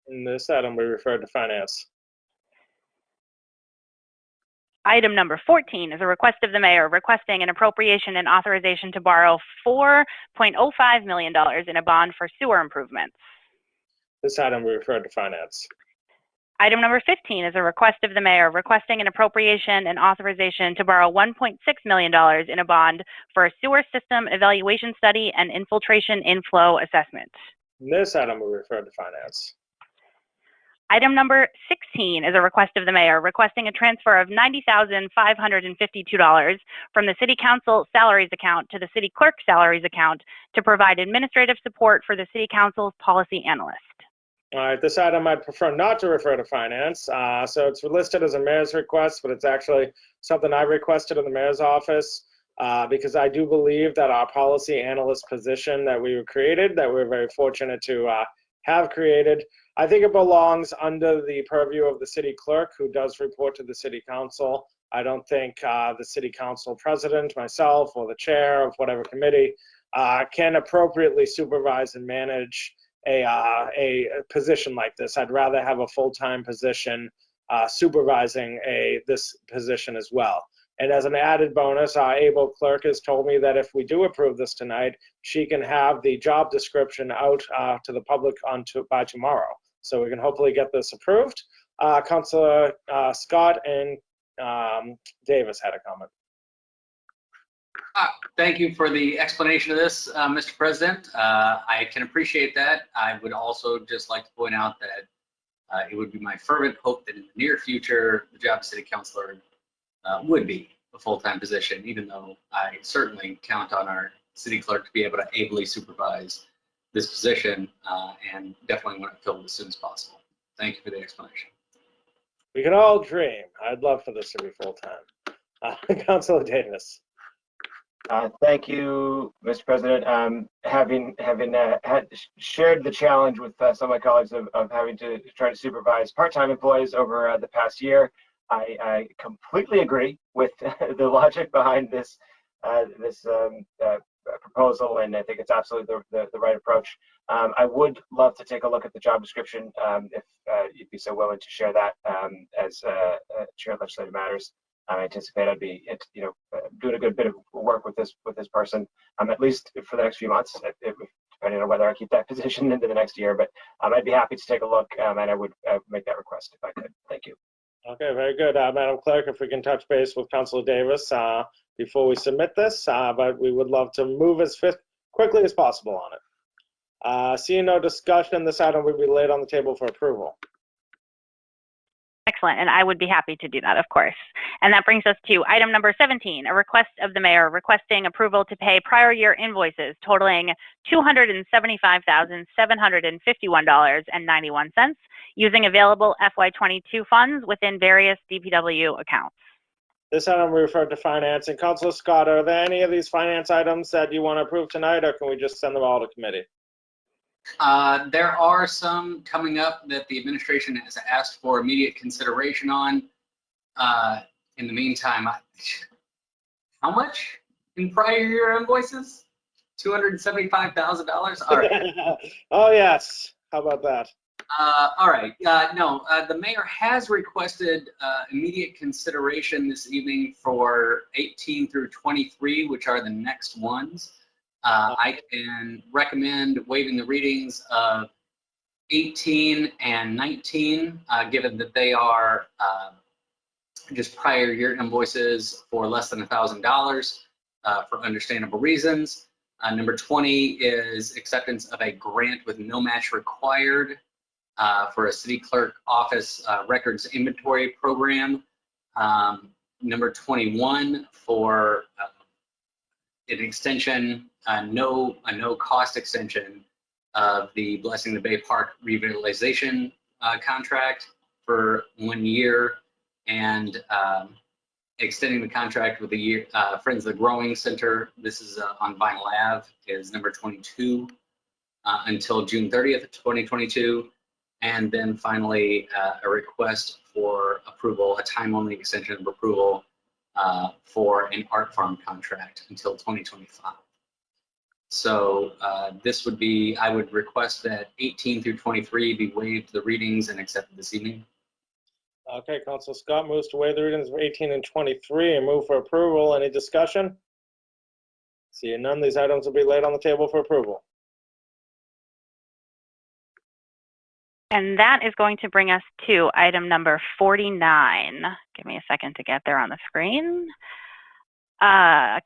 A: And this item we referred to finance.
B: Item number 14 is a request of the mayor requesting an appropriation and authorization to borrow $4.05 million in a bond for sewer improvements.
A: This item we referred to finance.
B: Item number 15 is a request of the mayor requesting an appropriation and authorization to borrow $1.6 million in a bond for a sewer system evaluation study and infiltration inflow assessment.
A: This item we referred to finance.
B: Item number 16 is a request of the mayor requesting a transfer of $90,552 from the city council salaries account to the city clerk salaries account to provide administrative support for the city council's policy analyst.
A: All right, this item I'd prefer not to refer to finance. So it's listed as a mayor's request, but it's actually something I requested in the mayor's office because I do believe that our policy analyst position that we created, that we're very fortunate to have created, I think it belongs under the purview of the city clerk, who does report to the city council. I don't think the city council president, myself, or the chair of whatever committee can appropriately supervise and manage a position like this. I'd rather have a full-time position supervising this position as well. And as an added bonus, our able clerk has told me that if we do approve this tonight, she can have the job description out to the public by tomorrow. So we can hopefully get this approved. Councilor Scott and Davis had a comment.
O: Thank you for the explanation of this, Mr. President. I can appreciate that. I would also just like to point out that it would be my fervent hope that in the near future, the job of city councilor would be a full-time position, even though I certainly count on our city clerk to be able to ably supervise this position and definitely want it filled as soon as possible. Thank you for the explanation.
A: We can all dream. I'd love for this to be full-time. Councilor Davis.
P: Thank you, Mr. President. Having shared the challenge with some of my colleagues of having to try to supervise part-time employees over the past year, I completely agree with the logic behind this proposal, and I think it's absolutely the right approach. I would love to take a look at the job description if you'd be so willing to share that as Chair of Legislative Matters. I anticipate I'd be, doing a good bit of work with this person, at least for the next few months, depending on whether I keep that position into the next year. But I'd be happy to take a look, and I would make that request if I could. Thank you.
A: Okay, very good. Madam Clerk, if we can touch base with Councilor Davis before we submit this, but we would love to move as quickly as possible on it. Seeing no discussion, this item will be laid on the table for approval.
B: Excellent, and I would be happy to do that, of course. And that brings us to item number 17, a request of the mayor requesting approval to pay prior year invoices totaling $275,751.91 using available FY22 funds within various DPW accounts.
A: This item we referred to finance. And Councilor Scott, are there any of these finance items that you want to approve tonight, or can we just send them all to committee?
O: There are some coming up that the administration has asked for immediate consideration on. In the meantime, how much in prior year invoices? $275,000? All right.
A: Oh, yes. How about that?
O: All right. No, the mayor has requested immediate consideration this evening for 18 through 23, which are the next ones. I can recommend waiving the readings of 18 and 19, given that they are just prior year invoices for less than $1,000 for understandable reasons. Number 20 is acceptance of a grant with no match required for a city clerk office records inventory program. Number 21 for an extension, a no cost extension of the Blessing the Bay Park revitalization contract for 1 year, and extending the contract with the Friends of the Growing Center. This is on Vinyl Ave, is number 22 until June 30th, 2022. And then finally, a request for approval, a time-only extension of approval for an art farm contract until 2025. So this would be, I would request that 18 through 23 be waived the readings and accepted this evening.
A: Okay, Council Scott moves to waive the readings of 18 and 23 and move for approval. Any discussion? Seeing none, these items will be laid on the table for approval.
B: And that is going to bring us to item number 49. Give me a second to get there on the screen.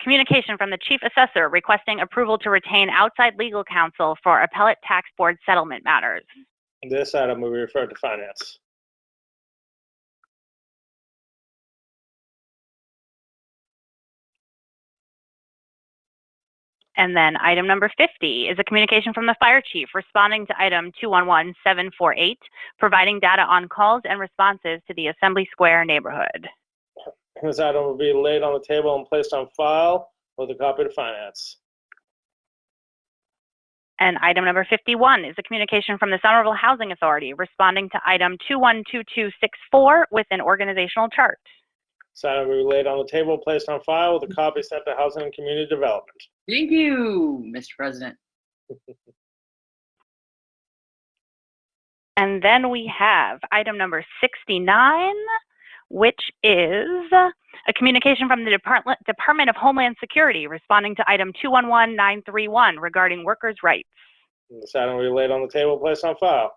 B: Communication from the Chief Assessor requesting approval to retain outside legal counsel for appellate tax board settlement matters.
A: This item will be referred to Finance.
B: And then item number 50 is a communication from the Fire Chief responding to item 211748, providing data on calls and responses to the Assembly Square neighborhood.
A: This item will be laid on the table and placed on file with a copy to Finance.
B: And item number 51 is a communication from the Somerville Housing Authority responding to item 212264 with an organizational chart.
A: This item will be laid on the table, placed on file with a copy sent to Housing and Community Development.
F: Thank you, Mr. President.
B: And then we have item number 69, which is a communication from the Department of Homeland Security responding to item 211931 regarding workers' rights.
A: This item will be laid on the table, placed on file.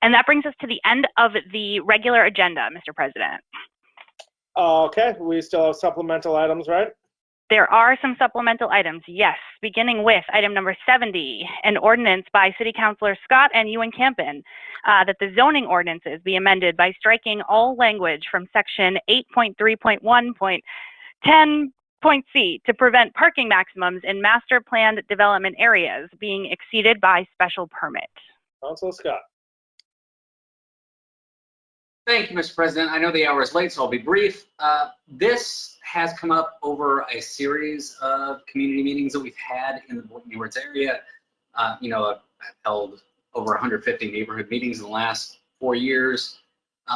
B: And that brings us to the end of the regular agenda, Mr. President.
A: Okay, we still have supplemental items, right?
B: There are some supplemental items, yes, beginning with item number 70, an ordinance by City Councilor Scott and Ewan Campen that the zoning ordinances be amended by striking all language from section 8.3.1.10.c to prevent parking maximums in master planned development areas being exceeded by special permit.
A: Councilor Scott.
O: Thank you, Mr. President. I know the hour is late, so I'll be brief. This has come up over a series of community meetings that we've had in the Boynton Edwards area. I've held over 150 neighborhood meetings in the last 4 years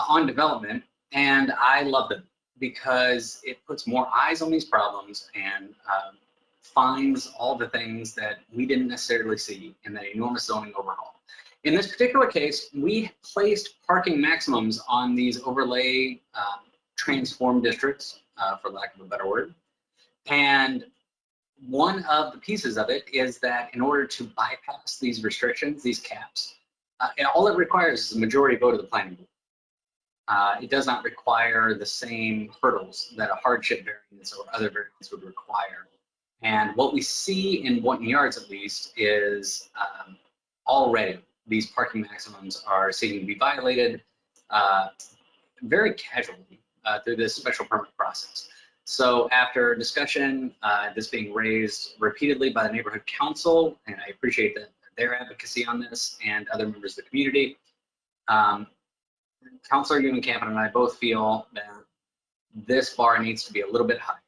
O: on development, and I love them because it puts more eyes on these problems and finds all the things that we didn't necessarily see in that enormous zoning overhaul. In this particular case, we placed parking maximums on these overlay transformed districts, for lack of a better word. And one of the pieces of it is that in order to bypass these restrictions, these caps, all it requires is a majority vote of the planning board. It does not require the same hurdles that a hardship variance or other variance would require. And what we see in Boynton Yards, at least, is already these parking maximums are seeming to be violated very casually through this special permit process. So after discussion, this being raised repeatedly by the neighborhood council, and I appreciate their advocacy on this and other members of the community, Councilor Ewan Campen and I both feel that this bar needs to be a little bit high.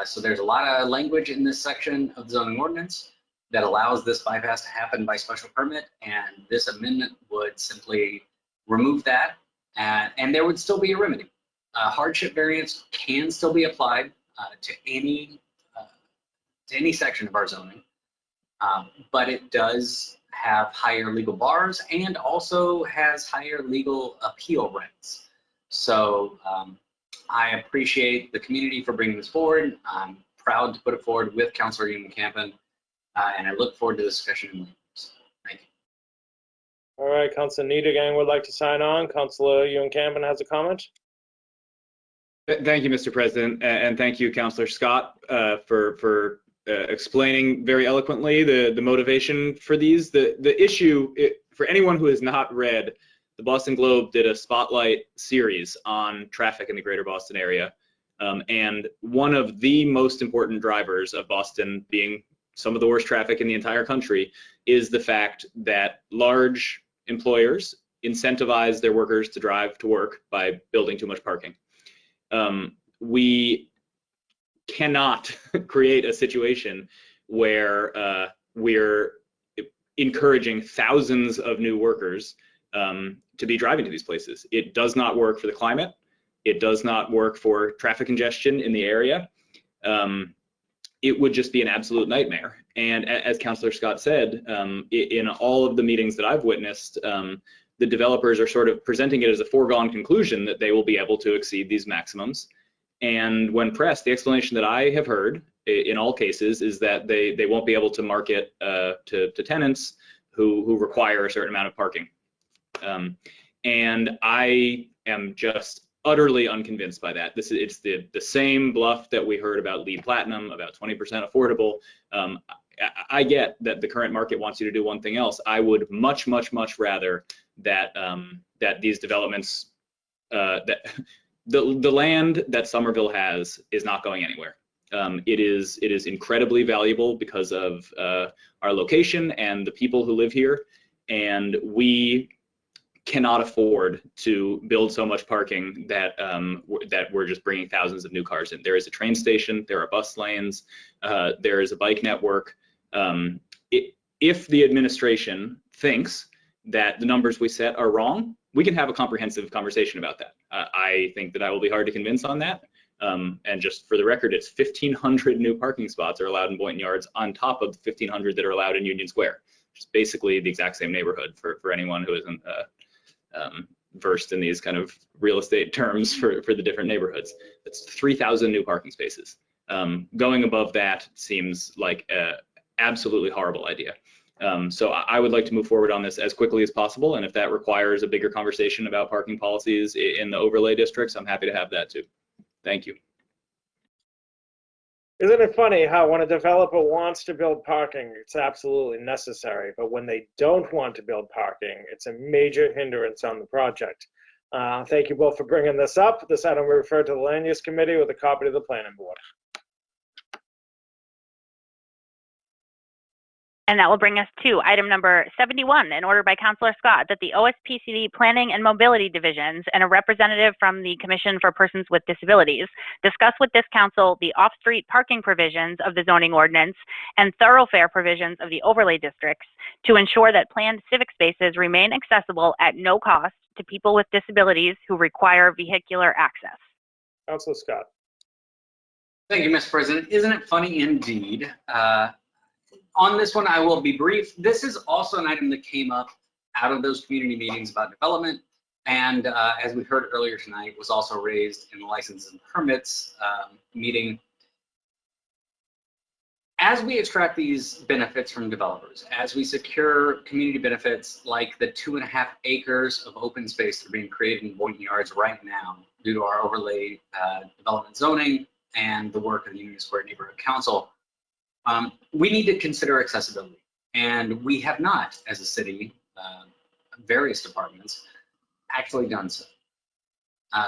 O: So there's a lot of language in this section of the zoning ordinance that allows this bypass to happen by special permit, and this amendment would simply remove that, and there would still be a remedy. Hardship variance can still be applied to any section of our zoning, but it does have higher legal bars and also has higher legal appeal rights. So I appreciate the community for bringing this forward. I'm proud to put it forward with Councilor Ewan Campen. And I look forward to the discussion in Williams. Thank you.
A: All right, Councilor Niedergang would like to sign on. Councilor Ewan Campen has a comment.
M: Thank you, Mr. President, and thank you, Councilor Scott, for explaining very eloquently the motivation for these. The issue, for anyone who has not read, the Boston Globe did a spotlight series on traffic in the greater Boston area, and one of the most important drivers of Boston being some of the worst traffic in the entire country is the fact that large employers incentivize their workers to drive to work by building too much parking. We cannot create a situation where we're encouraging thousands of new workers to be driving to these places. It does not work for the climate. It does not work for traffic congestion in the area. It would just be an absolute nightmare. And as Councillor Scott said, in all of the meetings that I've witnessed, the developers are sort of presenting it as a foregone conclusion that they will be able to exceed these maximums. And when pressed, the explanation that I have heard in all cases is that they won't be able to market to tenants who require a certain amount of parking. And I am just utterly unconvinced by that. It's the same bluff that we heard about LEED Platinum, about 20% affordable. I get that the current market wants you to do one thing else. I would much rather that that these developments, that the land that Somerville has is not going anywhere. It is incredibly valuable because of our location and the people who live here, and we cannot afford to build so much parking that that we're just bringing thousands of new cars in. There is a train station, there are bus lanes, there is a bike network. If the administration thinks that the numbers we set are wrong, we can have a comprehensive conversation about that. I think that I will be hard to convince on that. And just for the record, it's 1,500 new parking spots are allowed in Boynton Yards on top of the 1,500 that are allowed in Union Square, which is basically the exact same neighborhood for anyone who isn't versed in these kind of real estate terms for the different neighborhoods. It's 3,000 new parking spaces. Going above that seems like an absolutely horrible idea. So I would like to move forward on this as quickly as possible, and if that requires a bigger conversation about parking policies in the overlay districts, I'm happy to have that too. Thank you.
A: Isn't it funny how when a developer wants to build parking, it's absolutely necessary, but when they don't want to build parking, it's a major hindrance on the project. Thank you both for bringing this up. This item will be referred to the Land Use Committee with a copy to the Planning Board.
B: And that will bring us to item number 71, in order by Councillor Scott that the OSPCD Planning and Mobility Divisions and a representative from the Commission for Persons with Disabilities discuss with this council the off-street parking provisions of the zoning ordinance and thoroughfare provisions of the overlay districts to ensure that planned civic spaces remain accessible at no cost to people with disabilities who require vehicular access.
A: Councillor Scott.
O: Thank you, Mr. President. Isn't it funny indeed? On this one, I will be brief. This is also an item that came up out of those community meetings about development, and as we heard earlier tonight, was also raised in the licenses and permits meeting. As we extract these benefits from developers, as we secure community benefits like the 2.5 acres of open space that are being created in Boynton Yards right now due to our overlay development zoning and the work of the Union Square Neighborhood Council, we need to consider accessibility, and we have not, as a city, various departments, actually done so.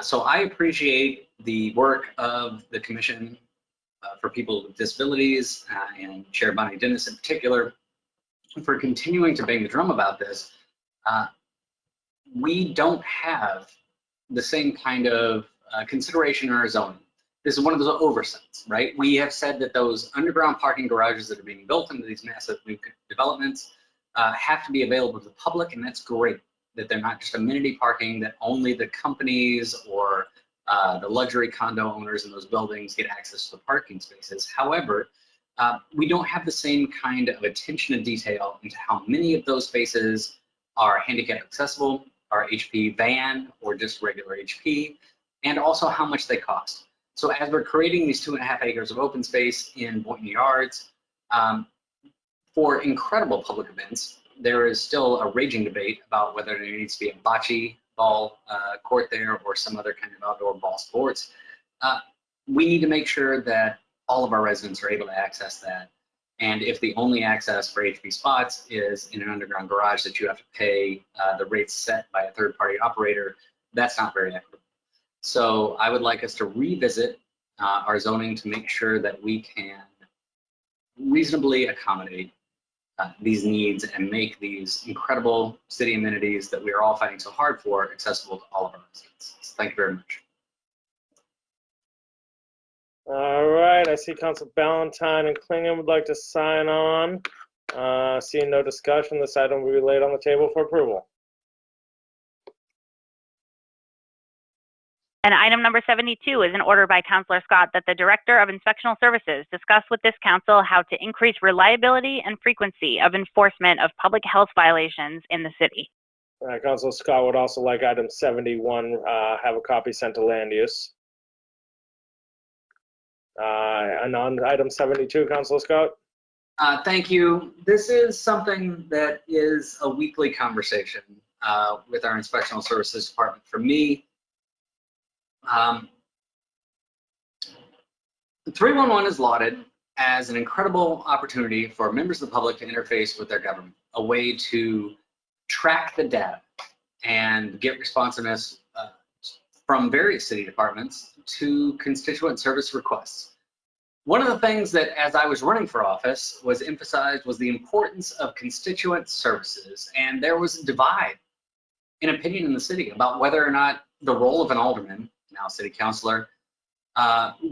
O: So I appreciate the work of the Commission for People with Disabilities and Chair Bonnie Dennis in particular for continuing to bang the drum about this. We don't have the same kind of consideration in our zoning. This is one of those oversights, right? We have said that those underground parking garages that are being built into these massive new developments have to be available to the public, and that's great, that they're not just amenity parking, that only the companies or the luxury condo owners in those buildings get access to the parking spaces. However, we don't have the same kind of attention to detail into how many of those spaces are handicap accessible, are HP van, or just regular HP, and also how much they cost. So as we're creating these 2.5 acres of open space in Boynton Yards, for incredible public events, there is still a raging debate about whether there needs to be a bocce ball court there or some other kind of outdoor ball sports. We need to make sure that all of our residents are able to access that. And if the only access for HP spots is in an underground garage that you have to pay the rates set by a third-party operator, that's not very equitable. So I would like us to revisit our zoning to make sure that we can reasonably accommodate these needs and make these incredible city amenities that we are all fighting so hard for accessible to all of our residents. So thank you very much.
A: All right, I see Council Ballantyne and Klingham would like to sign on. Seeing no discussion, this item will be laid on the table for approval.
B: And item number 72 is an order by Councilor Scott that the Director of Inspectional Services discuss with this council how to increase reliability and frequency of enforcement of public health violations in the city.
A: Councilor Scott would also like item 71, have a copy sent to land use. And on item 72, Councilor Scott?
O: Thank you. This is something that is a weekly conversation with our Inspectional Services Department. For me, 311 is lauded as an incredible opportunity for members of the public to interface with their government, a way to track the data and get responsiveness from various city departments to constituent service requests. One of the things that, as I was running for office, was emphasized was the importance of constituent services, and there was a divide in opinion in the city about whether or not the role of an alderman, now city councilor,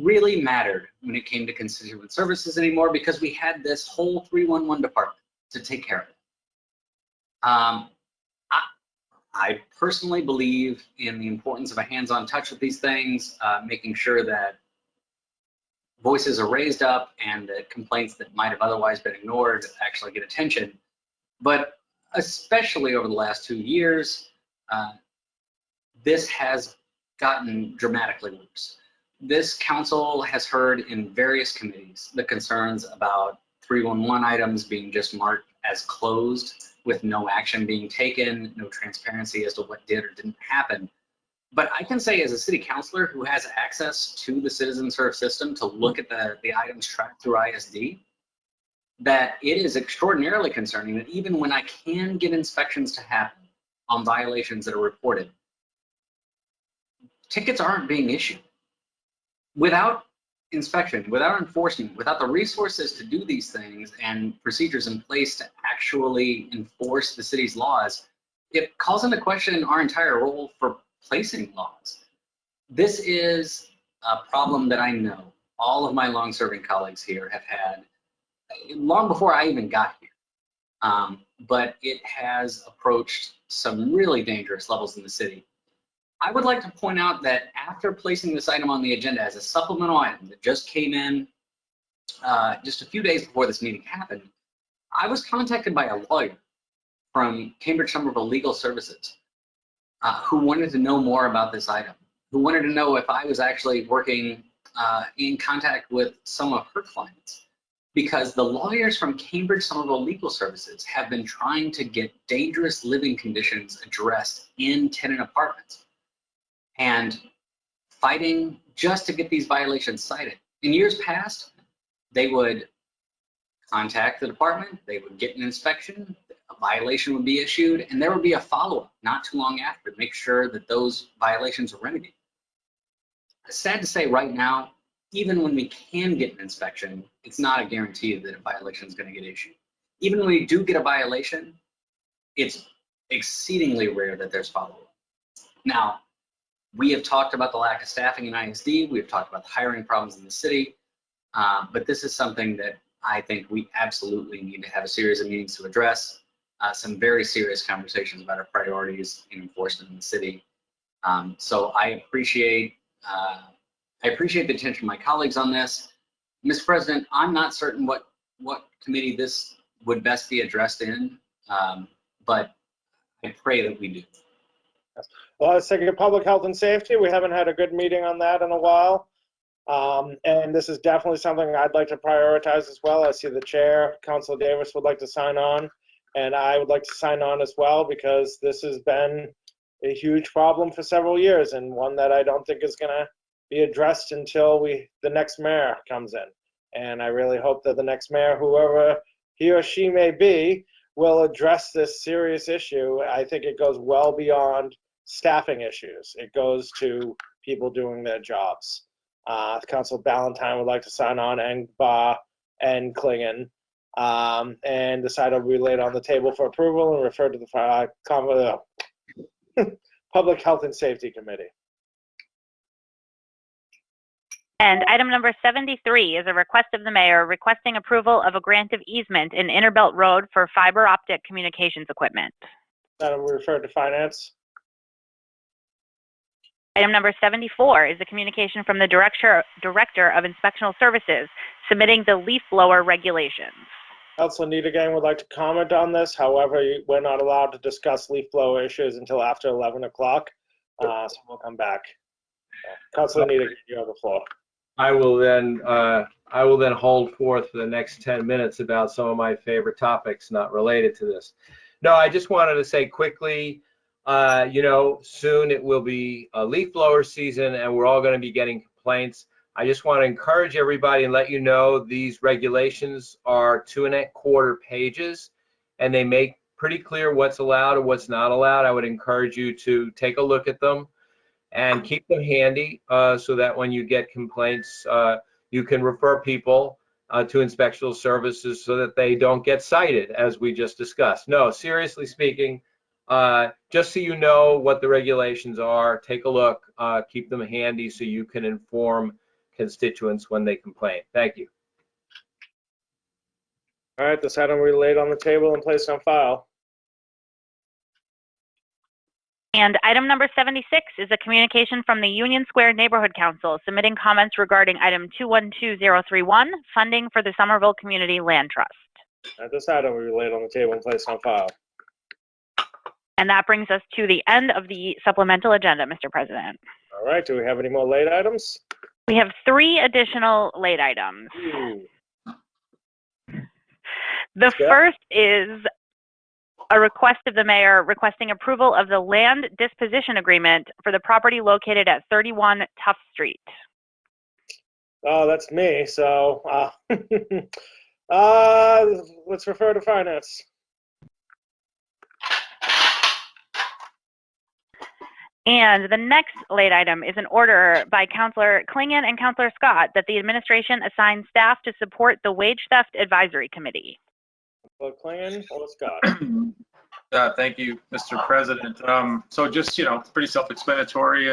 O: really mattered when it came to constituent services anymore, because we had this whole 311 department to take care of it. I personally believe in the importance of a hands-on touch with these things, making sure that voices are raised up and that complaints that might have otherwise been ignored actually get attention. But especially over the last 2 years, this has gotten dramatically worse. This council has heard in various committees the concerns about 311 items being just marked as closed with no action being taken, no transparency as to what did or didn't happen. But I can say, as a city councilor who has access to the CitizenServe system to look at the items tracked through ISD, that it is extraordinarily concerning that even when I can get inspections to happen on violations that are reported, tickets aren't being issued. Without inspection, without enforcement, without the resources to do these things and procedures in place to actually enforce the city's laws, it calls into question our entire role for placing laws. This is a problem that I know all of my long-serving colleagues here have had long before I even got here. But it has approached some really dangerous levels in the city. I would like to point out that after placing this item on the agenda as a supplemental item that just came in just a few days before this meeting happened, I was contacted by a lawyer from Cambridge Somerville Legal Services who wanted to know more about this item, who wanted to know if I was actually working in contact with some of her clients, because the lawyers from Cambridge Somerville Legal Services have been trying to get dangerous living conditions addressed in tenant apartments and fighting just to get these violations cited. In years past, they would contact the department, they would get an inspection, a violation would be issued, and there would be a follow-up not too long after to make sure that those violations are remedied. It's sad to say right now, even when we can get an inspection, it's not a guarantee that a violation is going to get issued. Even when we do get a violation, it's exceedingly rare that there's follow-up. Now, we have talked about the lack of staffing in ISD. We've talked about the hiring problems in the city. But this is something that I think we absolutely need to have a series of meetings to address, some very serious conversations about our priorities in enforcement in the city. So I appreciate the attention of my colleagues on this. Mr. President, I'm not certain what committee this would best be addressed in, but I pray that we do.
A: Well, let's take public health and safety. We haven't had a good meeting on that in a while. And this is definitely something I'd like to prioritize as well. I see the chair, Councilor Davis, would like to sign on, and I would like to sign on as well, because this has been a huge problem for several years, and one that I don't think is going to be addressed until the next mayor comes in. And I really hope that the next mayor, whoever he or she may be, will address this serious issue. I think it goes well beyond staffing issues. It goes to people doing their jobs. Councilor Ballantyne would like to sign on, and Baugh and Klingon. And this item will be laid on the table for approval and referred to the Public Health and Safety Committee.
B: And item number 73 is a request of the mayor requesting approval of a grant of easement in Interbelt Road for fiber optic communications equipment.
A: Item referred to finance.
B: Item number 74 is a communication from the Director of Inspectional Services submitting the leaf blower regulations.
A: Councilor Needham would like to comment on this. However, we're not allowed to discuss leaf blower issues until after 11 o'clock. So we'll come back. Councilor Needham, you have the floor.
C: I will then hold forth for the next 10 minutes about some of my favorite topics not related to this. No, I just wanted to say quickly, soon it will be a leaf blower season and we're all going to be getting complaints. I just want to encourage everybody and let you know these regulations are 2¼ pages and they make pretty clear what's allowed and what's not allowed. I would encourage you to take a look at them and keep them handy so that when you get complaints, you can refer people to inspectional services so that they don't get cited, as we just discussed. No, seriously speaking, just so you know what the regulations are, take a look, keep them handy so you can inform constituents when they complain. Thank you.
A: All right, this item will be laid on the table and placed on file.
B: And item number 76 is a communication from the Union Square Neighborhood Council submitting comments regarding item 212031, funding for the Somerville Community Land Trust.
A: This item will be laid on the table and placed on file.
B: And that brings us to the end of the supplemental agenda, Mr. President.
A: All right, do we have any more late items?
B: We have 3 additional late items. The first is a request of the mayor requesting approval of the land disposition agreement for the property located at 31 Tuff Street.
A: Oh, that's me. So let's refer to finance.
B: And the next late item is an order by Councilor Clingan and Councilor Scott that the administration assign staff to support the Wage Theft Advisory Committee.
A: Councilor Clingan or Scott?
S: Thank you, Mr. President. So just, it's pretty self-explanatory.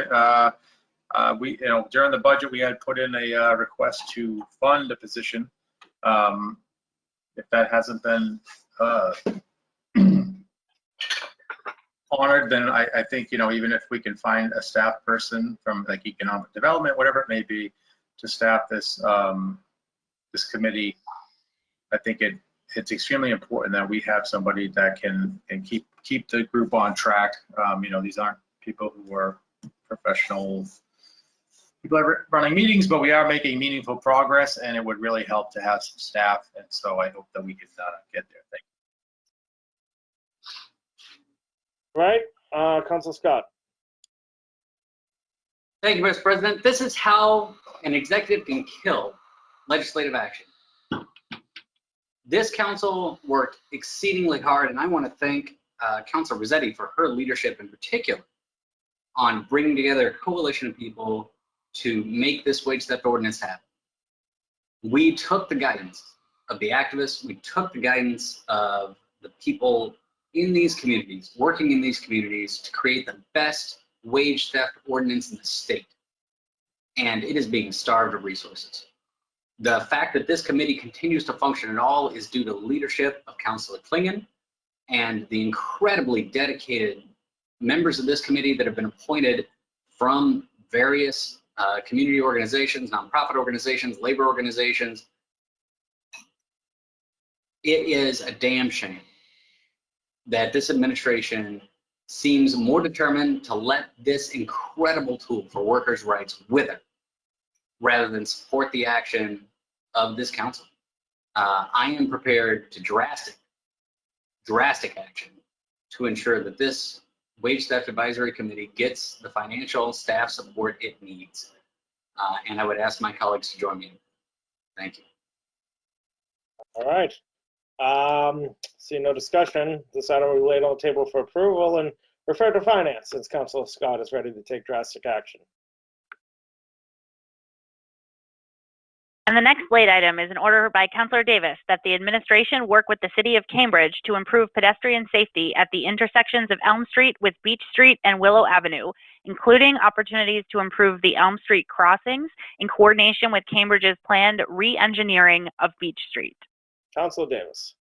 S: During the budget, we had put in a request to fund a position. If that hasn't been honored, then I think, even if we can find a staff person from like economic development, whatever it may be, to staff this this committee, I think it's extremely important that we have somebody that can keep the group on track. These aren't people who are professional people running meetings, but we are making meaningful progress, and it would really help to have some staff. And so I hope that we can get there. Thank you.
A: Right, Councilor Scott.
O: Thank you, Mr. President. This is how an executive can kill legislative action. This council worked exceedingly hard, and I want to thank Councilor Rossetti for her leadership in particular on bringing together a coalition of people to make this wage theft ordinance happen. We took the guidance of the activists, we took the guidance of the people in these communities, working in these communities to create the best wage theft ordinance in the state. And it is being starved of resources. The fact that this committee continues to function at all is due to leadership of Councilor Clingan and the incredibly dedicated members of this committee that have been appointed from various community organizations, nonprofit organizations, labor organizations. It is a damn shame that this administration seems more determined to let this incredible tool for workers' rights wither rather than support the action of this council. I am prepared to drastic action to ensure that this Wage Theft Advisory Committee gets the financial staff support it needs. And I would ask my colleagues to join me. Thank you.
A: All right. See no discussion. This item will be laid on the table for approval and refer to finance since Councilor Scott is ready to take drastic action.
B: And the next late item is an order by Councilor Davis that the administration work with the City of Cambridge to improve pedestrian safety at the intersections of Elm Street with Beach Street and Willow Avenue, including opportunities to improve the Elm Street crossings in coordination with Cambridge's planned re-engineering of Beach Street.
A: Councilor Davis.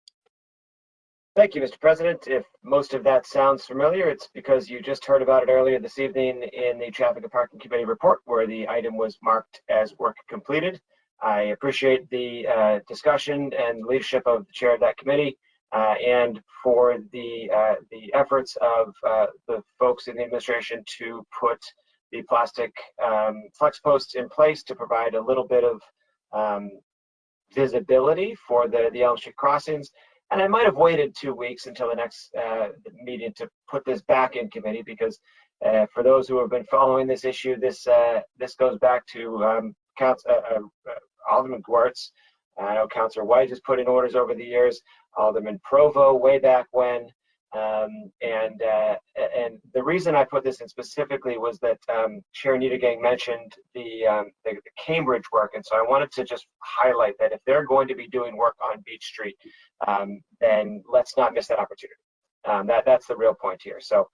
P: Thank you, Mr. President. If most of that sounds familiar, it's because you just heard about it earlier this evening in the Traffic and Parking Committee report, where the item was marked as work completed. I appreciate the discussion and leadership of the chair of that committee, and for the efforts of the folks in the administration to put the plastic flex posts in place to provide a little bit of visibility for the Elm Street crossings. And I might have waited 2 weeks until the next meeting to put this back in committee, because for those who have been following this issue, this goes back to Alderman Gwartz. I know Councilor White has put in orders over the years, Alderman Provo way back when. And the reason I put this in specifically was that Chair Niedergang mentioned the Cambridge work, and so I wanted to just highlight that if they're going to be doing work on Beach Street, then let's not miss that opportunity. That's the real point here. So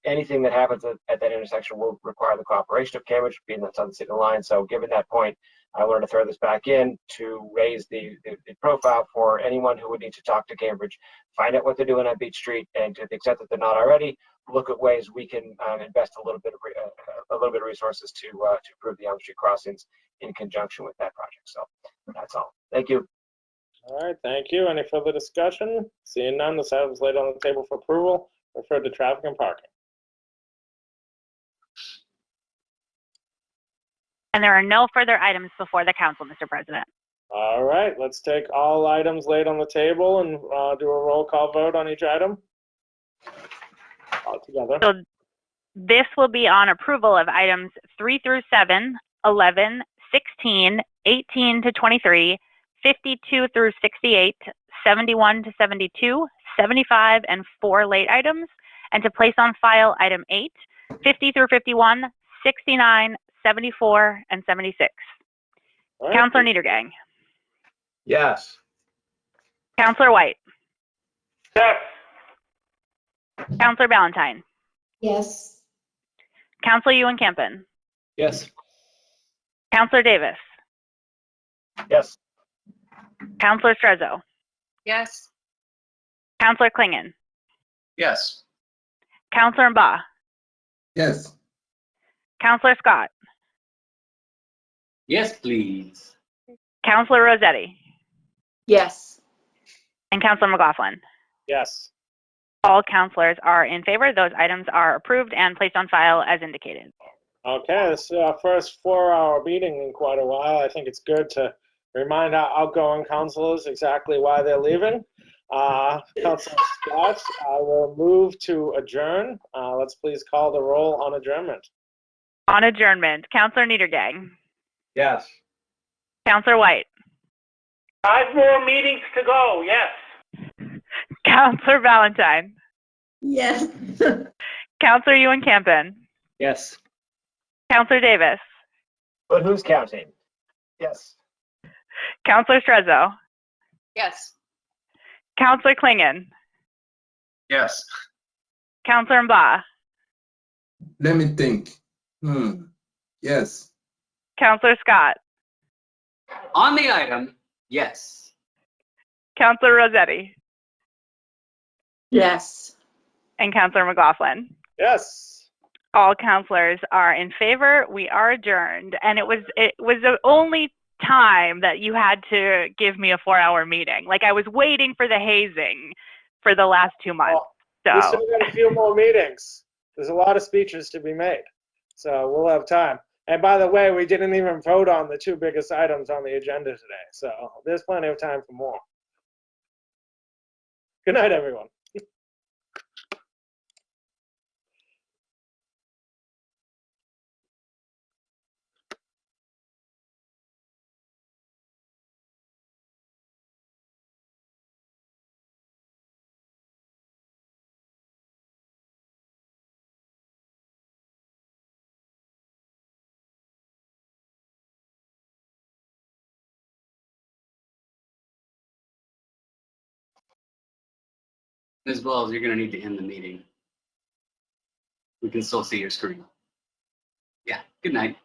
P: anything that happens at that intersection will require the cooperation of Cambridge, being that's on the city line. So given that point, I wanted to throw this back in to raise the profile for anyone who would need to talk to Cambridge, find out what they're doing on Beach Street, and to the extent that they're not already, look at ways we can invest a little bit of resources to improve the Elm Street crossings in conjunction with that project. So that's all. Thank you.
A: All right, thank you. Any further discussion? Seeing none, this item is laid on the table for approval. Referred to Traffic and Parking.
B: And there are no further items before the council, Mr. President.
A: All right, let's take all items laid on the table and do a roll call vote on each item. All together.
B: So this will be on approval of items 3 through 7, 11, 16, 18 to 23, 52 through 68, 71 to 72, 75, and 4 late items, and to place on file item 8, 50 through 51, 69, 74, and 76.
A: All right.
B: Councilor Niedergang.
C: Yes.
B: Councilor White.
E: Yes.
B: Councilor Ballantyne.
D: Yes.
B: Councilor Ewan-Campen.
C: Yes.
B: Councilor Davis.
P: Yes.
B: Councilor Strezzo.
F: Yes.
B: Councilor Klingon.
S: Yes.
B: Councilor Mba.
L: Yes.
B: Councilor Scott.
O: Yes, please.
B: Councilor Rossetti.
N: Yes.
B: And Councilor McLaughlin.
A: Yes.
B: All councilors are in favor. Those items are approved and placed on file as indicated.
A: Okay, this is our first 4-hour meeting in quite a while. I think it's good to remind our outgoing councilors exactly why they're leaving. Councilor Scott, I will move to adjourn. Let's please call the roll on adjournment.
B: On adjournment, Councilor Niedergang.
C: Yes.
B: Councilor White.
E: 5 more meetings to go, yes.
B: Councilor Ballantyne.
D: Yes.
B: Councilor Ewan-Campen.
C: Yes.
B: Councilor Davis.
P: But who's counting? Yes.
B: Councilor Strezzo.
F: Yes.
B: Councilor Klingon.
S: Yes.
B: Councilor Mba.
L: Let me think. Yes.
B: Councilor Scott.
O: On the item, yes.
B: Councilor Rossetti.
N: Yes.
B: And Councilor McLaughlin.
A: Yes.
B: All councilors are in favor. We are adjourned. And it was the only time that you had to give me a 4-hour meeting. Like, I was waiting for the hazing for the last 2 months.
A: We
B: So
A: still got a few more meetings. There's a lot of speeches to be made. So we'll have time. And by the way, we didn't even vote on the 2 biggest items on the agenda today. So there's plenty of time for more. Good night, everyone.
O: As well as you're going to need to end the meeting. We can still see your screen. Yeah, good night.